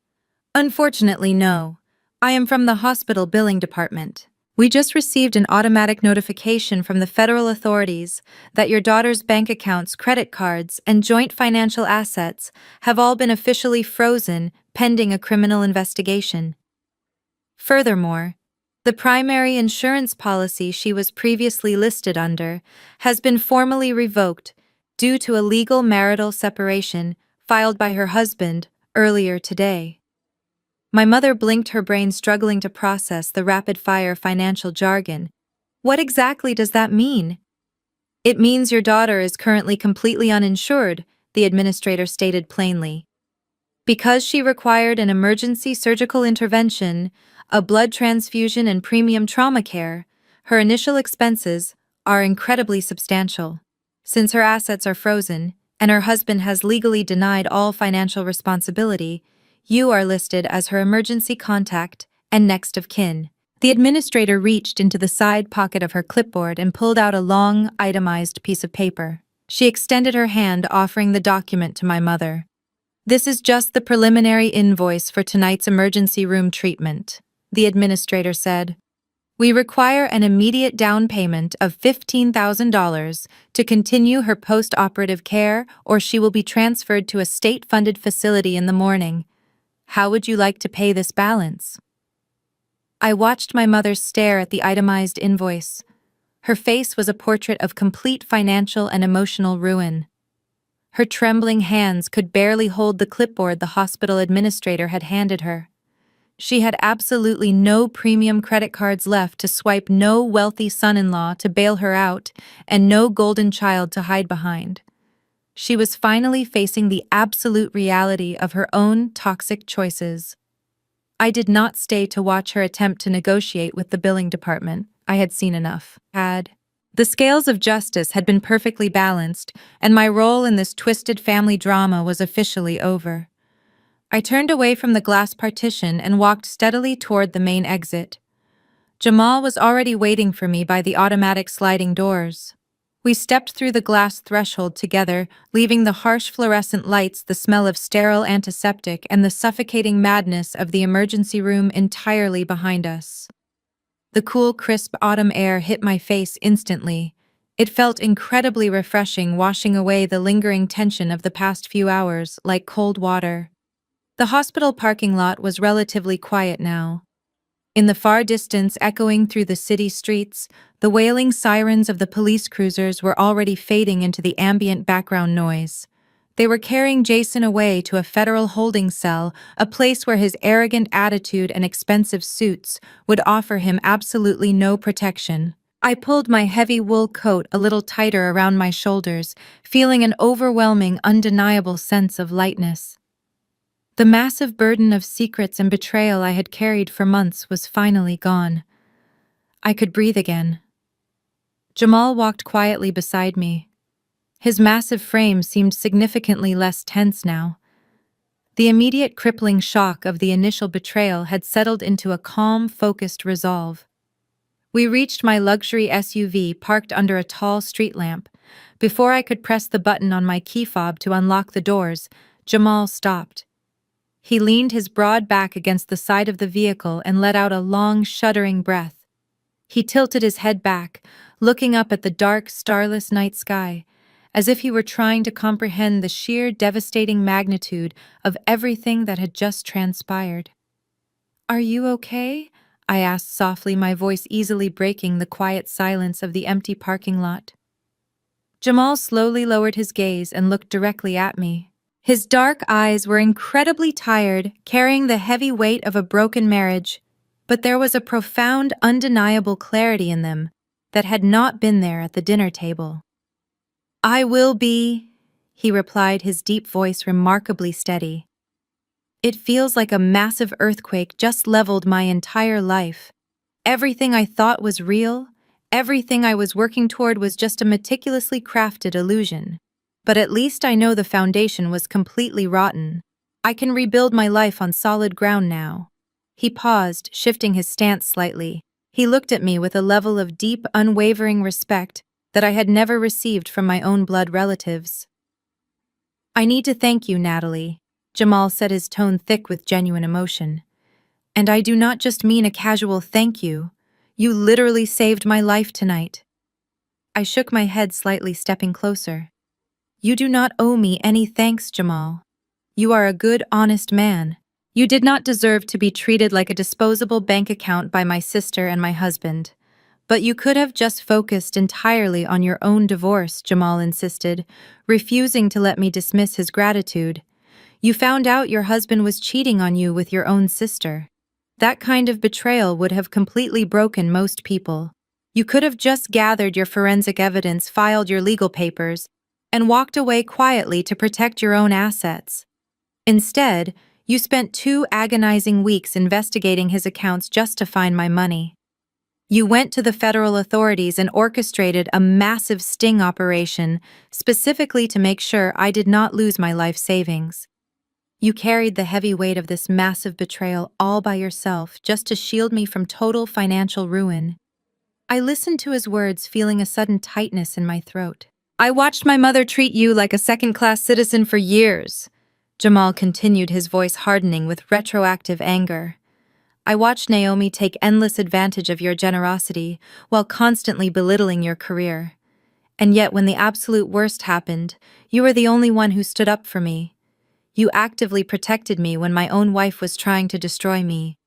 "Unfortunately, no. I am from the hospital billing department. We just received an automatic notification from the federal authorities that your daughter's bank accounts, credit cards, and joint financial assets have all been officially frozen pending a criminal investigation. Furthermore, the primary insurance policy she was previously listed under has been formally revoked due to a legal marital separation filed by her husband earlier today." My mother blinked, her brain struggling to process the rapid-fire financial jargon. "What exactly does that mean?" "It means your daughter is currently completely uninsured," the administrator stated plainly. "Because she required an emergency surgical intervention, a blood transfusion, and premium trauma care, her initial expenses are incredibly substantial. Since her assets are frozen, and her husband has legally denied all financial responsibility, you are listed as her emergency contact and next of kin." The administrator reached into the side pocket of her clipboard and pulled out a long, itemized piece of paper. She extended her hand, offering the document to my mother. "This is just the preliminary invoice for tonight's emergency room treatment," the administrator said. We require an immediate down payment of $15,000 to continue her post-operative care, or she will be transferred to a state-funded facility in the morning. How would you like to pay this balance?" I watched my mother stare at the itemized invoice. Her face was a portrait of complete financial and emotional ruin. Her trembling hands could barely hold the clipboard the hospital administrator had handed her. She had absolutely no premium credit cards left to swipe, no wealthy son-in-law to bail her out, and no golden child to hide behind. She was finally facing the absolute reality of her own toxic choices. I did not stay to watch her attempt to negotiate with the billing department. I had seen enough. The scales of justice had been perfectly balanced, and my role in this twisted family drama was officially over. I turned away from the glass partition and walked steadily toward the main exit. Jamal was already waiting for me by the automatic sliding doors. We stepped through the glass threshold together, leaving the harsh fluorescent lights, the smell of sterile antiseptic, and the suffocating madness of the emergency room entirely behind us. The cool, crisp autumn air hit my face instantly. It felt incredibly refreshing, washing away the lingering tension of the past few hours like cold water. The hospital parking lot was relatively quiet now. In the far distance, echoing through the city streets, the wailing sirens of the police cruisers were already fading into the ambient background noise. They were carrying Jason away to a federal holding cell, a place where his arrogant attitude and expensive suits would offer him absolutely no protection. I pulled my heavy wool coat a little tighter around my shoulders, feeling an overwhelming, undeniable sense of lightness. The massive burden of secrets and betrayal I had carried for months was finally gone. I could breathe again. Jamal walked quietly beside me. His massive frame seemed significantly less tense now. The immediate crippling shock of the initial betrayal had settled into a calm, focused resolve. We reached my luxury SUV parked under a tall street lamp. Before I could press the button on my key fob to unlock the doors, Jamal stopped. He leaned his broad back against the side of the vehicle and let out a long, shuddering breath. He tilted his head back, looking up at the dark, starless night sky, as if he were trying to comprehend the sheer, devastating magnitude of everything that had just transpired. "Are you okay?" I asked softly, my voice easily breaking the quiet silence of the empty parking lot. Jamal slowly lowered his gaze and looked directly at me. His dark eyes were incredibly tired, carrying the heavy weight of a broken marriage, but there was a profound, undeniable clarity in them that had not been there at the dinner table. "I will be," he replied, his deep voice remarkably steady. "It feels like a massive earthquake just leveled my entire life. Everything I thought was real, everything I was working toward was just a meticulously crafted illusion. But at least I know the foundation was completely rotten. I can rebuild my life on solid ground now." He paused, shifting his stance slightly. He looked at me with a level of deep, unwavering respect that I had never received from my own blood relatives. "I need to thank you, Natalie," Jamal said, his tone thick with genuine emotion. "And I do not just mean a casual thank you. You literally saved my life tonight." I shook my head slightly, stepping closer. "You do not owe me any thanks, Jamal. You are a good, honest man. You did not deserve to be treated like a disposable bank account by my sister and my husband. But you could have just focused entirely on your own divorce," Jamal insisted, refusing to let me dismiss his gratitude. "You found out your husband was cheating on you with your own sister. That kind of betrayal would have completely broken most people. You could have just gathered your forensic evidence, filed your legal papers, and walked away quietly to protect your own assets. Instead, you spent 2 agonizing weeks investigating his accounts just to find my money. You went to the federal authorities and orchestrated a massive sting operation specifically to make sure I did not lose my life savings. You carried the heavy weight of this massive betrayal all by yourself just to shield me from total financial ruin." I listened to his words, feeling a sudden tightness in my throat. "I watched my mother treat you like a second-class citizen for years," Jamal continued, his voice hardening with retroactive anger. I watched Naomi take endless advantage of your generosity while constantly belittling your career. And yet, when the absolute worst happened, you were the only one who stood up for me. You actively protected me when my own wife was trying to destroy me.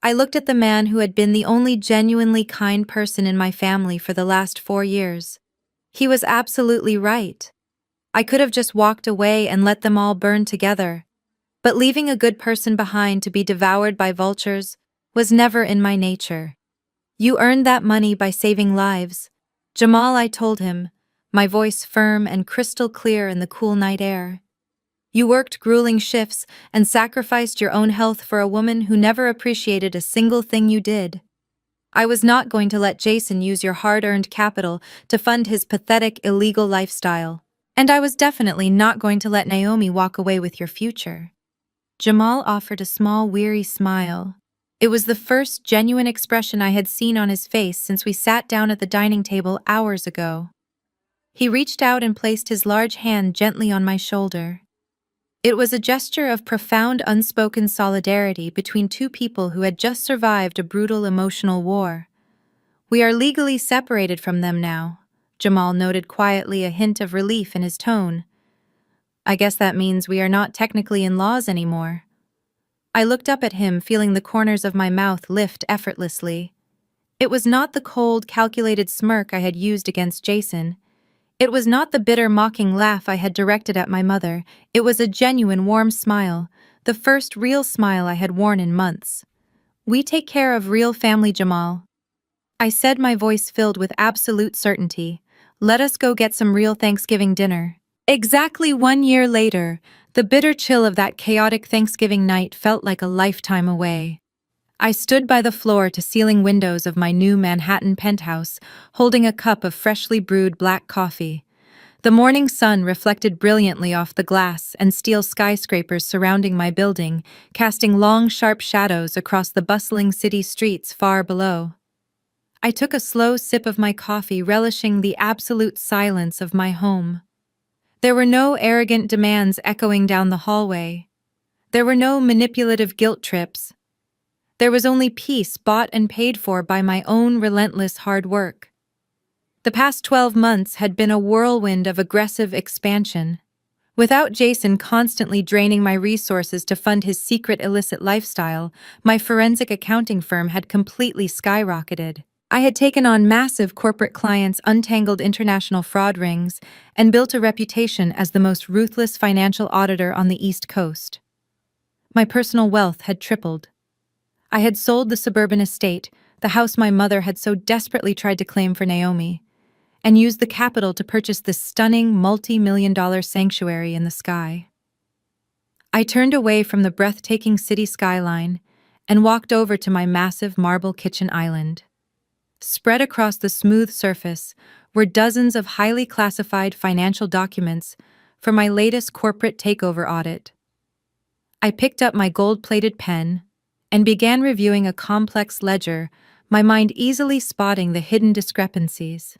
I looked at the man who had been the only genuinely kind person in my family for the last 4 years. He was absolutely right. I could have just walked away and let them all burn together. But leaving a good person behind to be devoured by vultures was never in my nature. You earned that money by saving lives. Jamal, I told him, my voice firm and crystal clear in the cool night air. You worked grueling shifts and sacrificed your own health for a woman who never appreciated a single thing you did. I was not going to let Jason use your hard-earned capital to fund his pathetic, illegal lifestyle. And I was definitely not going to let Naomi walk away with your future. Jamal offered a small, weary smile. It was the first genuine expression I had seen on his face since we sat down at the dining table hours ago. He reached out and placed his large hand gently on my shoulder. It was a gesture of profound unspoken solidarity between two people who had just survived a brutal emotional war. We are legally separated from them now, Jamal noted quietly, a hint of relief in his tone. I guess that means we are not technically in laws anymore. I looked up at him, feeling the corners of my mouth lift effortlessly. It was not the cold, calculated smirk I had used against Jason. It was not the bitter, mocking laugh I had directed at my mother. It was a genuine, warm smile, the first real smile I had worn in months. We take care of real family, Jamal. I said, my voice filled with absolute certainty. Let us go get some real Thanksgiving dinner. Exactly 1 year later, the bitter chill of that chaotic Thanksgiving night felt like a lifetime away. I stood by the floor-to-ceiling windows of my new Manhattan penthouse, holding a cup of freshly brewed black coffee. The morning sun reflected brilliantly off the glass and steel skyscrapers surrounding my building, casting long, sharp shadows across the bustling city streets far below. I took a slow sip of my coffee, relishing the absolute silence of my home. There were no arrogant demands echoing down the hallway. There were no manipulative guilt trips. There was only peace bought and paid for by my own relentless hard work. The past 12 months had been a whirlwind of aggressive expansion. Without Jason constantly draining my resources to fund his secret illicit lifestyle, my forensic accounting firm had completely skyrocketed. I had taken on massive corporate clients, untangled international fraud rings, and built a reputation as the most ruthless financial auditor on the East Coast. My personal wealth had tripled. I had sold the suburban estate, the house my mother had so desperately tried to claim for Naomi, and used the capital to purchase this stunning multi-million-dollar sanctuary in the sky. I turned away from the breathtaking city skyline and walked over to my massive marble kitchen island. Spread across the smooth surface were dozens of highly classified financial documents for my latest corporate takeover audit. I picked up my gold-plated pen and began reviewing a complex ledger, my mind easily spotting the hidden discrepancies.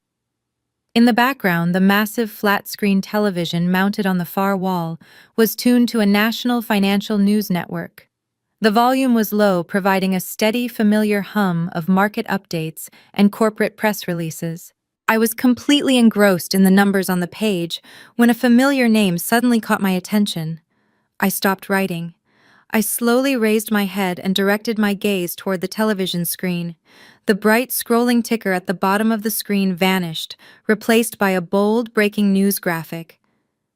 In the background, the massive flat-screen television mounted on the far wall was tuned to a national financial news network. The volume was low, providing a steady, familiar hum of market updates and corporate press releases. I was completely engrossed in the numbers on the page when a familiar name suddenly caught my attention. I stopped writing. I slowly raised my head and directed my gaze toward the television screen. The bright scrolling ticker at the bottom of the screen vanished, replaced by a bold breaking news graphic.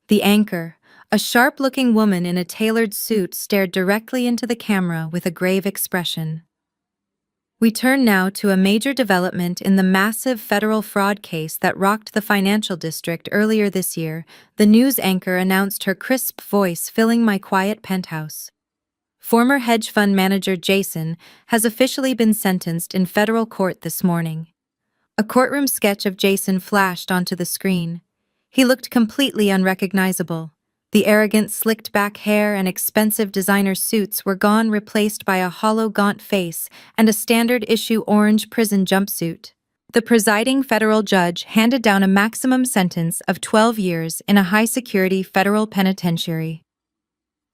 The anchor, a sharp-looking woman in a tailored suit, stared directly into the camera with a grave expression. We turn now to a major development in the massive federal fraud case that rocked the financial district earlier this year. The news anchor announced, her crisp voice filling my quiet penthouse. Former hedge fund manager Jason has officially been sentenced in federal court this morning. A courtroom sketch of Jason flashed onto the screen. He looked completely unrecognizable. The arrogant, slicked-back hair and expensive designer suits were gone, replaced by a hollow, gaunt face and a standard-issue orange prison jumpsuit. The presiding federal judge handed down a maximum sentence of 12 years in a high-security federal penitentiary.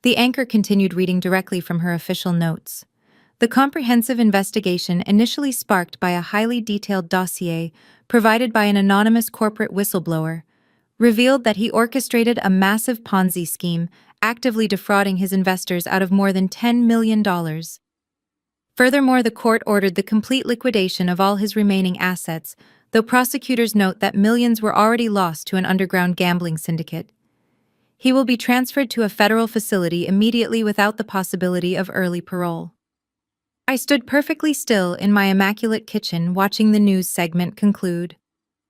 The anchor continued reading directly from her official notes. The comprehensive investigation, initially sparked by a highly detailed dossier provided by an anonymous corporate whistleblower, revealed that he orchestrated a massive Ponzi scheme, actively defrauding his investors out of more than $10 million. Furthermore, the court ordered the complete liquidation of all his remaining assets, though prosecutors note that millions were already lost to an underground gambling syndicate. He will be transferred to a federal facility immediately without the possibility of early parole. I stood perfectly still in my immaculate kitchen watching the news segment conclude.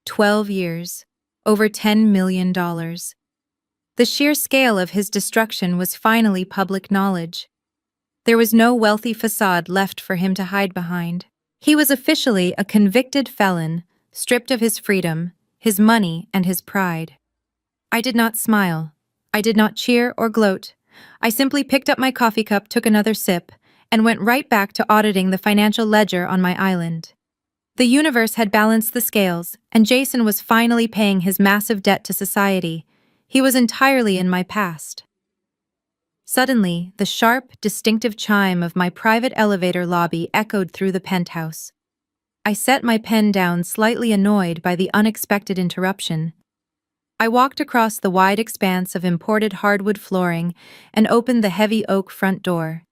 12 years. Over $10 million. The sheer scale of his destruction was finally public knowledge. There was no wealthy facade left for him to hide behind. He was officially a convicted felon, stripped of his freedom, his money, and his pride. I did not smile. I did not cheer or gloat. I simply picked up my coffee cup, took another sip, and went right back to auditing the financial ledger on my island. The universe had balanced the scales, and Jason was finally paying his massive debt to society. He was entirely in my past. Suddenly, the sharp, distinctive chime of my private elevator lobby echoed through the penthouse. I set my pen down, slightly annoyed by the unexpected interruption. I walked across the wide expanse of imported hardwood flooring and opened the heavy oak front door.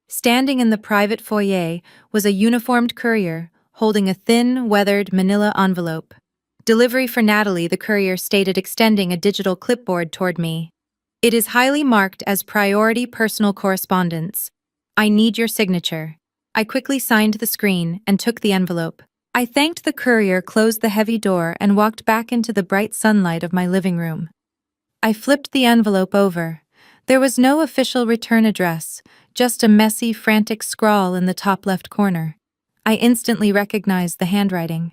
Standing in the private foyer was a uniformed courier, holding a thin, weathered manila envelope. Delivery for Natalie, the courier stated, extending a digital clipboard toward me. It is highly marked as priority personal correspondence. I need your signature. I quickly signed the screen and took the envelope. I thanked the courier, closed the heavy door, and walked back into the bright sunlight of my living room. I flipped the envelope over. There was no official return address, just a messy, frantic scrawl in the top left corner. I instantly recognized the handwriting.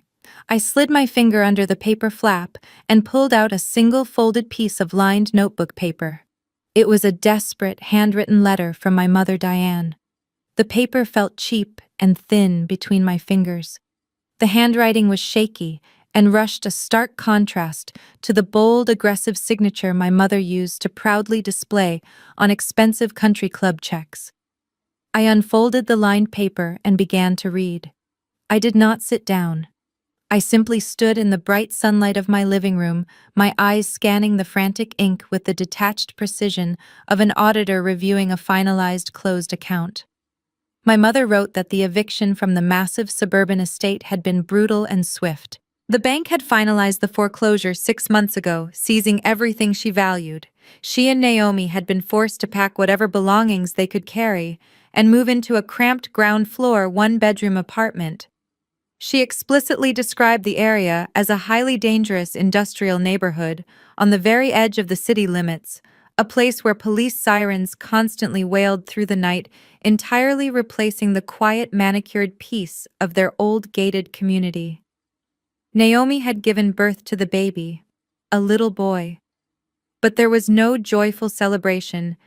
I slid my finger under the paper flap and pulled out a single folded piece of lined notebook paper. It was a desperate, handwritten letter from my mother, Diane. The paper felt cheap and thin between my fingers. The handwriting was shaky and rushed a stark contrast to the bold, aggressive signature my mother used to proudly display on expensive country club checks. I unfolded the lined paper and began to read. I did not sit down. I simply stood in the bright sunlight of my living room, my eyes scanning the frantic ink with the detached precision of an auditor reviewing a finalized closed account. My mother wrote that the eviction from the massive suburban estate had been brutal and swift. The bank had finalized the foreclosure 6 months ago, seizing everything she valued. She and Naomi had been forced to pack whatever belongings they could carry and move into a cramped ground-floor, one-bedroom apartment. She explicitly described the area as a highly dangerous industrial neighborhood on the very edge of the city limits, a place where police sirens constantly wailed through the night, entirely replacing the quiet, manicured peace of their old gated community. Naomi had given birth to the baby, a little boy. But there was no joyful celebration,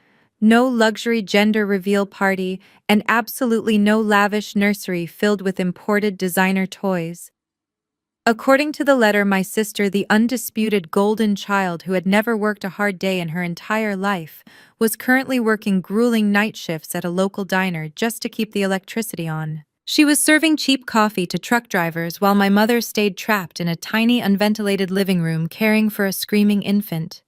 no luxury gender reveal party, and absolutely no lavish nursery filled with imported designer toys. According to the letter, my sister, the undisputed golden child who had never worked a hard day in her entire life, was currently working grueling night shifts at a local diner just to keep the electricity on. She was serving cheap coffee to truck drivers while my mother stayed trapped in a tiny, unventilated living room caring for a screaming infant.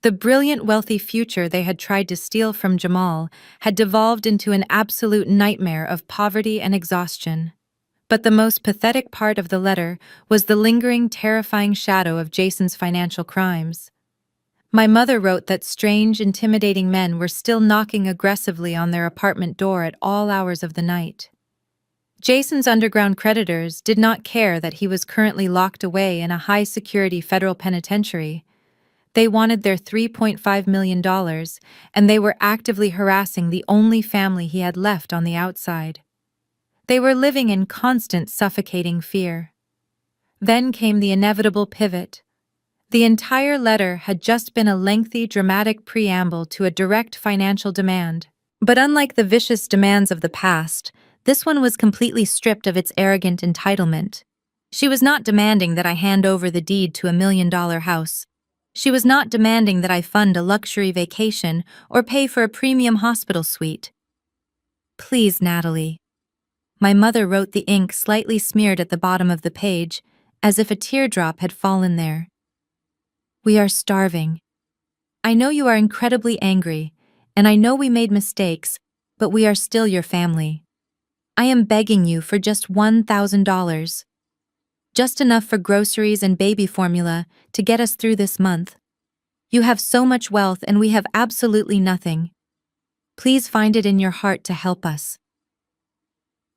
The brilliant, wealthy future they had tried to steal from Jamal had devolved into an absolute nightmare of poverty and exhaustion. But the most pathetic part of the letter was the lingering, terrifying shadow of Jason's financial crimes. My mother wrote that strange, intimidating men were still knocking aggressively on their apartment door at all hours of the night. Jason's underground creditors did not care that he was currently locked away in a high-security federal penitentiary. They wanted their $3.5 million, and they were actively harassing the only family he had left on the outside. They were living in constant, suffocating fear. Then came the inevitable pivot. The entire letter had just been a lengthy, dramatic preamble to a direct financial demand. But unlike the vicious demands of the past, this one was completely stripped of its arrogant entitlement. She was not demanding that I hand over the deed to $1 million house. She was not demanding that I fund a luxury vacation or pay for a premium hospital suite. Please, Natalie, My mother wrote the ink slightly smeared at the bottom of the page, as if a teardrop had fallen there. We are starving. I know you are incredibly angry, and I know we made mistakes, but we are still your family. I am begging you for just $1,000. Just enough for groceries and baby formula to get us through this month. You have so much wealth and we have absolutely nothing. Please find it in your heart to help us.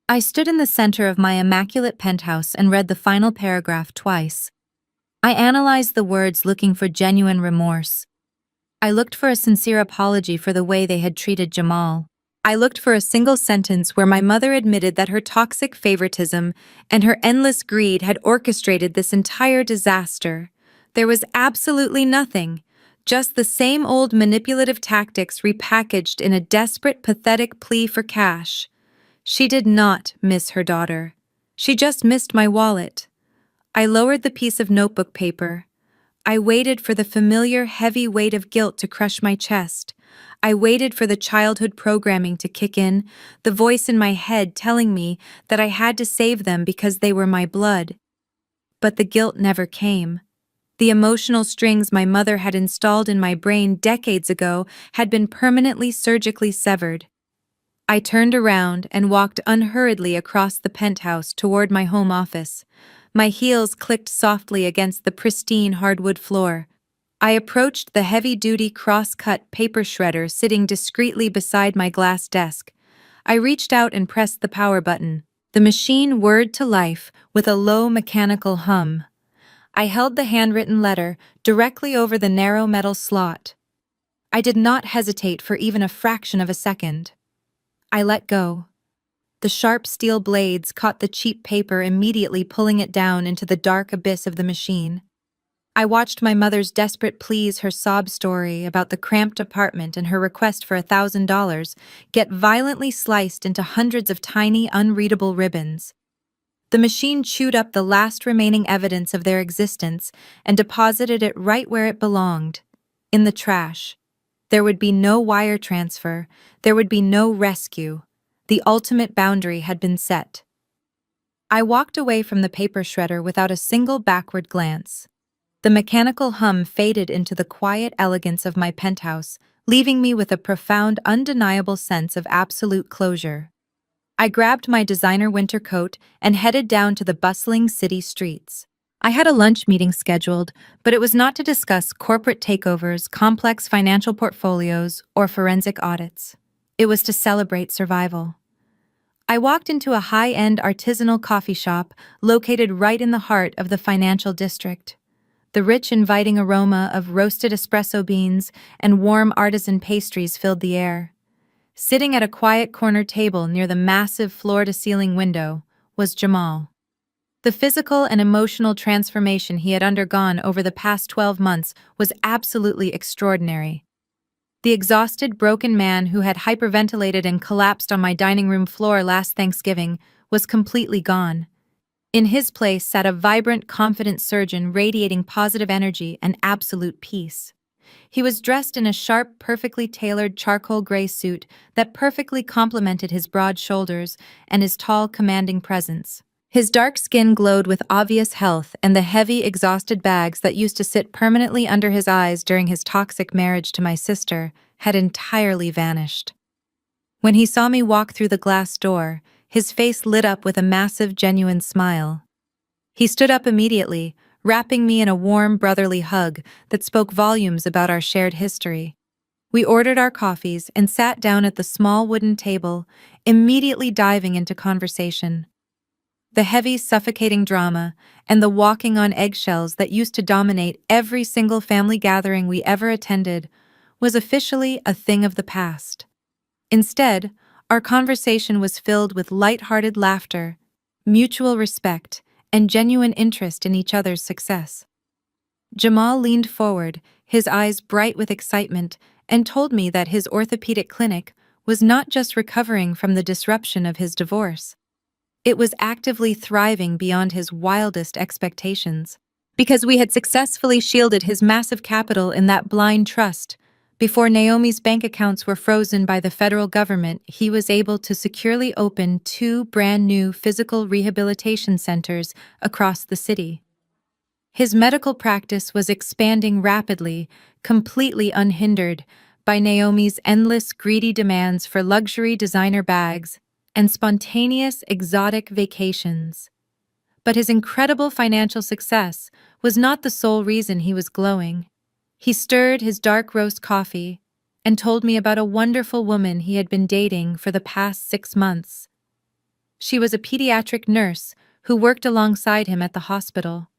I stood in the center of my immaculate penthouse and read the final paragraph twice. I analyzed the words looking for genuine remorse. I looked for a sincere apology for the way they had treated Jamal. I looked for a single sentence where my mother admitted that her toxic favoritism and her endless greed had orchestrated this entire disaster. There was absolutely nothing, just the same old manipulative tactics repackaged in a desperate, pathetic plea for cash. She did not miss her daughter. She just missed my wallet. I lowered the piece of notebook paper. I waited for the familiar heavy weight of guilt to crush my chest. I waited for the childhood programming to kick in, the voice in my head telling me that I had to save them because they were my blood. But the guilt never came. The emotional strings my mother had installed in my brain decades ago had been permanently surgically severed. I turned around and walked unhurriedly across the penthouse toward my home office. My heels clicked softly against the pristine hardwood floor. I approached the heavy-duty cross-cut paper shredder sitting discreetly beside my glass desk. I reached out and pressed the power button. The machine whirred to life with a low mechanical hum. I held the handwritten letter directly over the narrow metal slot. I did not hesitate for even a fraction of a second. I let go. The sharp steel blades caught the cheap paper, immediately pulling it down into the dark abyss of the machine. I watched my mother's desperate pleas, her sob story about the cramped apartment and her request for $1,000 get violently sliced into hundreds of tiny, unreadable ribbons. The machine chewed up the last remaining evidence of their existence and deposited it right where it belonged, in the trash. There would be no wire transfer, there would be no rescue. The ultimate boundary had been set. I walked away from the paper shredder without a single backward glance. The mechanical hum faded into the quiet elegance of my penthouse, leaving me with a profound, undeniable sense of absolute closure. I grabbed my designer winter coat and headed down to the bustling city streets. I had a lunch meeting scheduled, but it was not to discuss corporate takeovers, complex financial portfolios, or forensic audits. It was to celebrate survival. I walked into a high-end artisanal coffee shop located right in the heart of the financial district. The rich, inviting aroma of roasted espresso beans and warm artisan pastries filled the air. Sitting at a quiet corner table near the massive floor-to-ceiling window was Jamal. The physical and emotional transformation he had undergone over the past 12 months was absolutely extraordinary. The exhausted, broken man who had hyperventilated and collapsed on my dining room floor last Thanksgiving was completely gone. In his place sat a vibrant, confident surgeon radiating positive energy and absolute peace. He was dressed in a sharp, perfectly tailored charcoal gray suit that perfectly complemented his broad shoulders and his tall, commanding presence. His dark skin glowed with obvious health, and the heavy, exhausted bags that used to sit permanently under his eyes during his toxic marriage to my sister had entirely vanished. When he saw me walk through the glass door, his face lit up with a massive, genuine smile. He stood up immediately, wrapping me in a warm, brotherly hug that spoke volumes about our shared history. We ordered our coffees and sat down at the small wooden table, immediately diving into conversation. The heavy, suffocating drama and the walking on eggshells that used to dominate every single family gathering we ever attended was officially a thing of the past. Instead, our conversation was filled with light-hearted laughter, mutual respect, and genuine interest in each other's success. Jamal leaned forward, his eyes bright with excitement, and told me that his orthopedic clinic was not just recovering from the disruption of his divorce. It was actively thriving beyond his wildest expectations. Because we had successfully shielded his massive capital in that blind trust, Before Naomi's bank accounts were frozen by the federal government, he was able to securely open 2 brand-new physical rehabilitation centers across the city. His medical practice was expanding rapidly, completely unhindered by Naomi's endless greedy demands for luxury designer bags and spontaneous exotic vacations. But his incredible financial success was not the sole reason he was glowing. He stirred his dark roast coffee and told me about a wonderful woman he had been dating for the past 6 months. She was a pediatric nurse who worked alongside him at the hospital.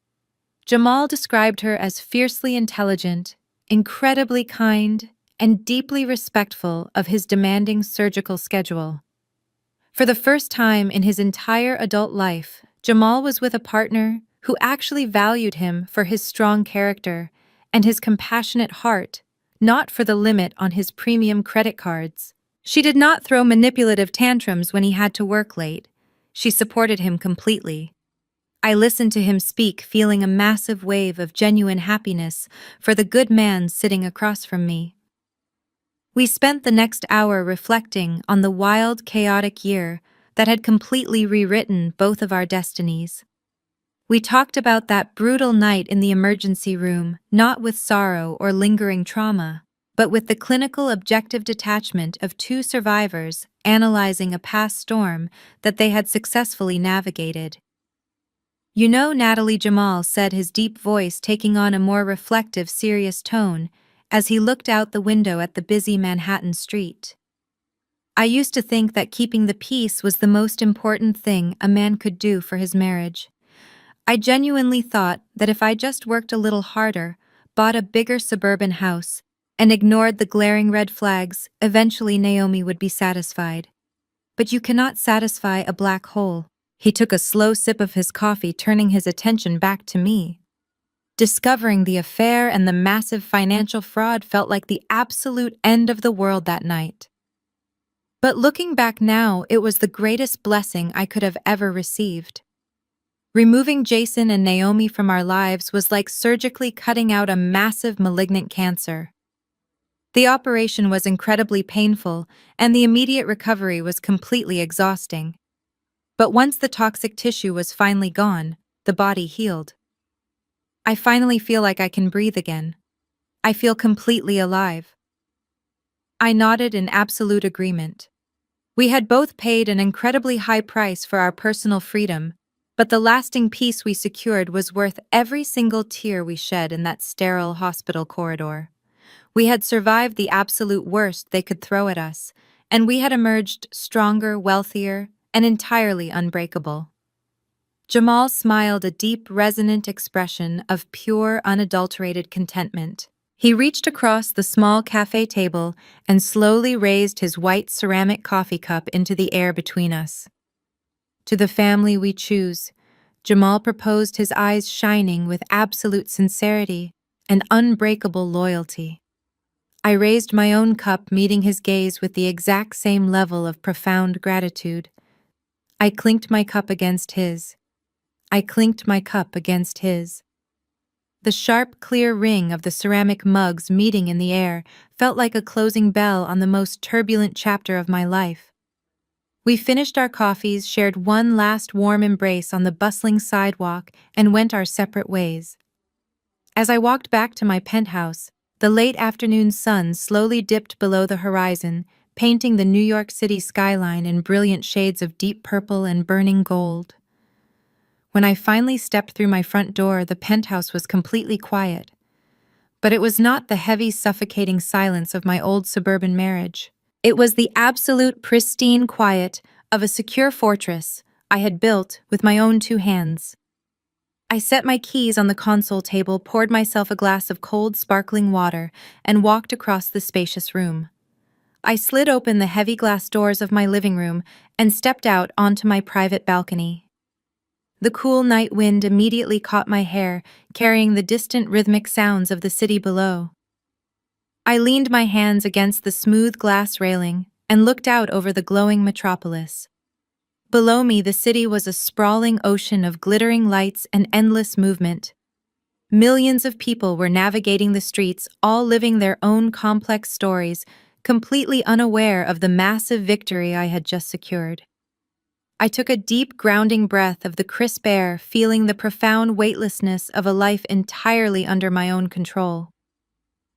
Jamal described her as fiercely intelligent, incredibly kind, and deeply respectful of his demanding surgical schedule. For the first time in his entire adult life, Jamal was with a partner who actually valued him for his strong character and his compassionate heart, not for the limit on his premium credit cards. She did not throw manipulative tantrums when he had to work late. She supported him completely. I listened to him speak, feeling a massive wave of genuine happiness for the good man sitting across from me. We spent the next hour reflecting on the wild, chaotic year that had completely rewritten both of our destinies. We talked about that brutal night in the emergency room, not with sorrow or lingering trauma, but with the clinical objective detachment of 2 survivors analyzing a past storm that they had successfully navigated. "You know," Natalie, Jamal said, his deep voice taking on a more reflective, serious tone as he looked out the window at the busy Manhattan street. "I used to think that keeping the peace was the most important thing a man could do for his marriage. I genuinely thought that if I just worked a little harder, bought a bigger suburban house, and ignored the glaring red flags, eventually Naomi would be satisfied. But you cannot satisfy a black hole." He took a slow sip of his coffee, turning his attention back to me. Discovering the affair and the massive financial fraud felt like the absolute end of the world that night. But looking back now, it was the greatest blessing I could have ever received. Removing Jason and Naomi from our lives was like surgically cutting out a massive malignant cancer. The operation was incredibly painful, and the immediate recovery was completely exhausting. But once the toxic tissue was finally gone, the body healed. I finally feel like I can breathe again. I feel completely alive. I nodded in absolute agreement. We had both paid an incredibly high price for our personal freedom, but the lasting peace we secured was worth every single tear we shed in that sterile hospital corridor. We had survived the absolute worst they could throw at us, and we had emerged stronger, wealthier, and entirely unbreakable. Jamal smiled, a deep, resonant expression of pure, unadulterated contentment. He reached across the small cafe table and slowly raised his white ceramic coffee cup into the air between us. "To the family we choose," Jamal proposed, his eyes shining with absolute sincerity and unbreakable loyalty. I raised my own cup, meeting his gaze with the exact same level of profound gratitude. I clinked my cup against his. I clinked my cup against his. The sharp, clear ring of the ceramic mugs meeting in the air felt like a closing bell on the most turbulent chapter of my life. We finished our coffees, shared one last warm embrace on the bustling sidewalk, and went our separate ways. As I walked back to my penthouse, the late afternoon sun slowly dipped below the horizon, painting the New York City skyline in brilliant shades of deep purple and burning gold. When I finally stepped through my front door, the penthouse was completely quiet. But it was not the heavy, suffocating silence of my old suburban marriage. It was the absolute, pristine quiet of a secure fortress I had built with my own 2 hands. I set my keys on the console table, poured myself a glass of cold, sparkling water, and walked across the spacious room. I slid open the heavy glass doors of my living room and stepped out onto my private balcony. The cool night wind immediately caught my hair, carrying the distant rhythmic sounds of the city below. I leaned my hands against the smooth glass railing and looked out over the glowing metropolis. Below me, the city was a sprawling ocean of glittering lights and endless movement. Millions of people were navigating the streets, all living their own complex stories, completely unaware of the massive victory I had just secured. I took a deep, grounding breath of the crisp air, feeling the profound weightlessness of a life entirely under my own control.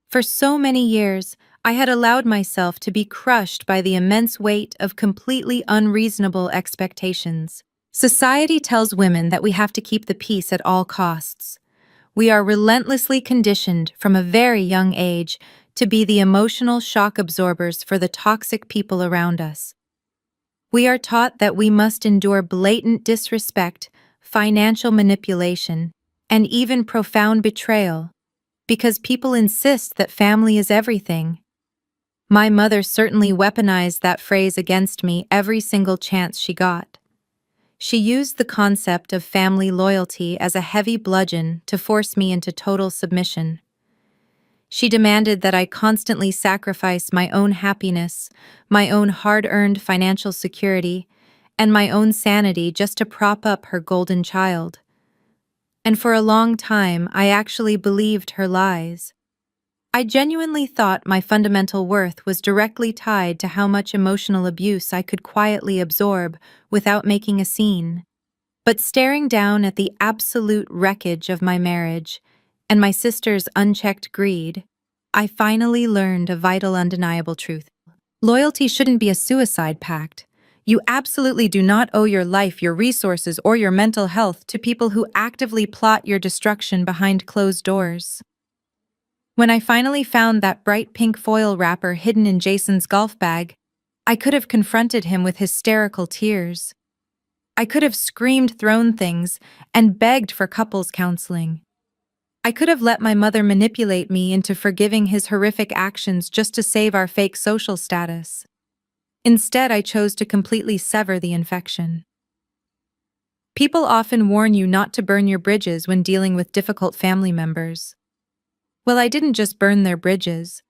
For so many years, I had allowed myself to be crushed by the immense weight of completely unreasonable expectations. Society tells women that we have to keep the peace at all costs. We are relentlessly conditioned from a very young age to be the emotional shock absorbers for the toxic people around us. We are taught that we must endure blatant disrespect, financial manipulation, and even profound betrayal, because people insist that family is everything. My mother certainly weaponized that phrase against me every single chance she got. She used the concept of family loyalty as a heavy bludgeon to force me into total submission. She demanded that I constantly sacrifice my own happiness, my own hard-earned financial security, and my own sanity just to prop up her golden child. And for a long time, I actually believed her lies. I genuinely thought my fundamental worth was directly tied to how much emotional abuse I could quietly absorb without making a scene. But staring down at the absolute wreckage of my marriage and my sister's unchecked greed, I finally learned a vital, undeniable truth. Loyalty shouldn't be a suicide pact. You absolutely do not owe your life, your resources, or your mental health to people who actively plot your destruction behind closed doors. When I finally found that bright pink foil wrapper hidden in Jason's golf bag, I could have confronted him with hysterical tears. I could have screamed, thrown things, and begged for couples counseling. I could have let my mother manipulate me into forgiving his horrific actions just to save our fake social status. Instead, I chose to completely sever the infection. People often warn you not to burn your bridges when dealing with difficult family members. Well, I didn't just burn their bridges.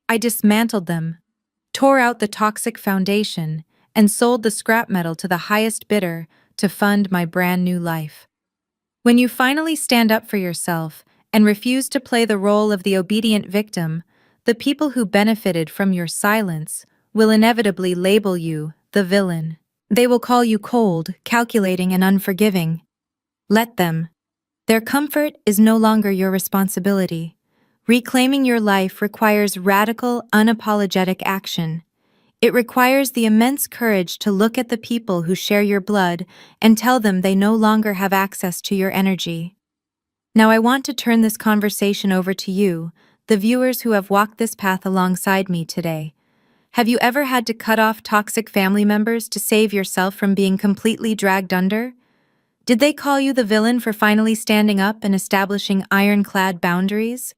I dismantled them, tore out the toxic foundation, and sold the scrap metal to the highest bidder to fund my brand new life. When you finally stand up for yourself and refuse to play the role of the obedient victim, the people who benefited from your silence will inevitably label you the villain. They will call you cold, calculating, and unforgiving. Let them. Their comfort is no longer your responsibility. Reclaiming your life requires radical, unapologetic action. It requires the immense courage to look at the people who share your blood and tell them they no longer have access to your energy. Now I want to turn this conversation over to you, the viewers who have walked this path alongside me today. Have you ever had to cut off toxic family members to save yourself from being completely dragged under? Did they call you the villain for finally standing up and establishing ironclad boundaries?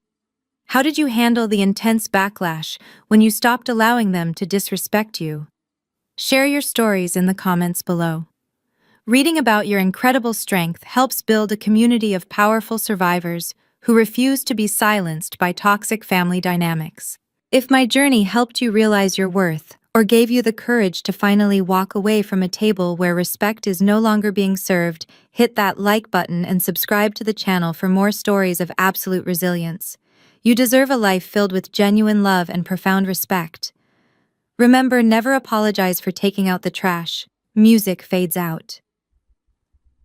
How did you handle the intense backlash when you stopped allowing them to disrespect you? Share your stories in the comments below. Reading about your incredible strength helps build a community of powerful survivors who refuse to be silenced by toxic family dynamics. If my journey helped you realize your worth or gave you the courage to finally walk away from a table where respect is no longer being served, hit that like button and subscribe to the channel for more stories of absolute resilience. You deserve a life filled with genuine love and profound respect. Remember, never apologize for taking out the trash. Music fades out.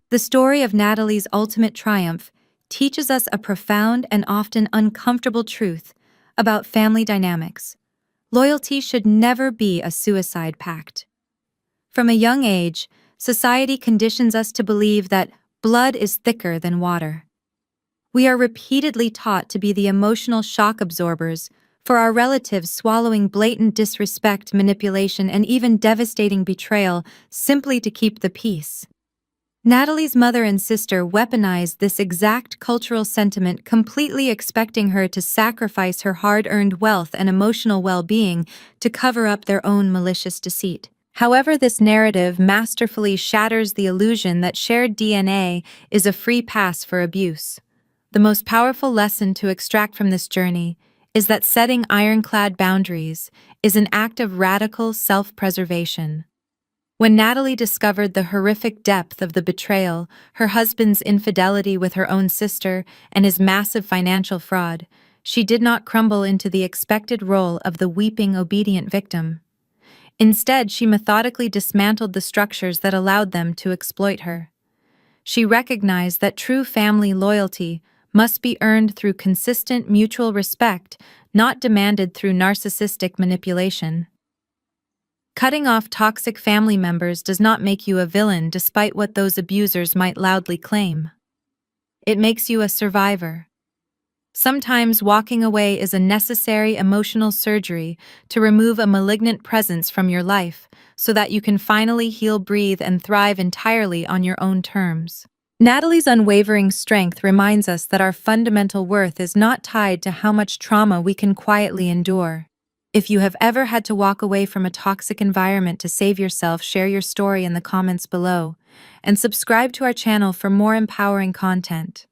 The story of Natalie's ultimate triumph teaches us a profound and often uncomfortable truth about family dynamics. Loyalty should never be a suicide pact. From a young age, society conditions us to believe that blood is thicker than water. We are repeatedly taught to be the emotional shock absorbers for our relatives, swallowing blatant disrespect, manipulation, and even devastating betrayal simply to keep the peace. Natalie's mother and sister weaponized this exact cultural sentiment, completely expecting her to sacrifice her hard-earned wealth and emotional well-being to cover up their own malicious deceit. However, this narrative masterfully shatters the illusion that shared DNA is a free pass for abuse. The most powerful lesson to extract from this journey is that setting ironclad boundaries is an act of radical self-preservation. When Natalie discovered the horrific depth of the betrayal, her husband's infidelity with her own sister, and his massive financial fraud, she did not crumble into the expected role of the weeping, obedient victim. Instead, she methodically dismantled the structures that allowed them to exploit her. She recognized that true family loyalty must be earned through consistent mutual respect, not demanded through narcissistic manipulation. Cutting off toxic family members does not make you a villain despite what those abusers might loudly claim. It makes you a survivor. Sometimes walking away is a necessary emotional surgery to remove a malignant presence from your life so that you can finally heal, breathe, and thrive entirely on your own terms. Natalie's unwavering strength reminds us that our fundamental worth is not tied to how much trauma we can quietly endure. If you have ever had to walk away from a toxic environment to save yourself, share your story in the comments below, and subscribe to our channel for more empowering content.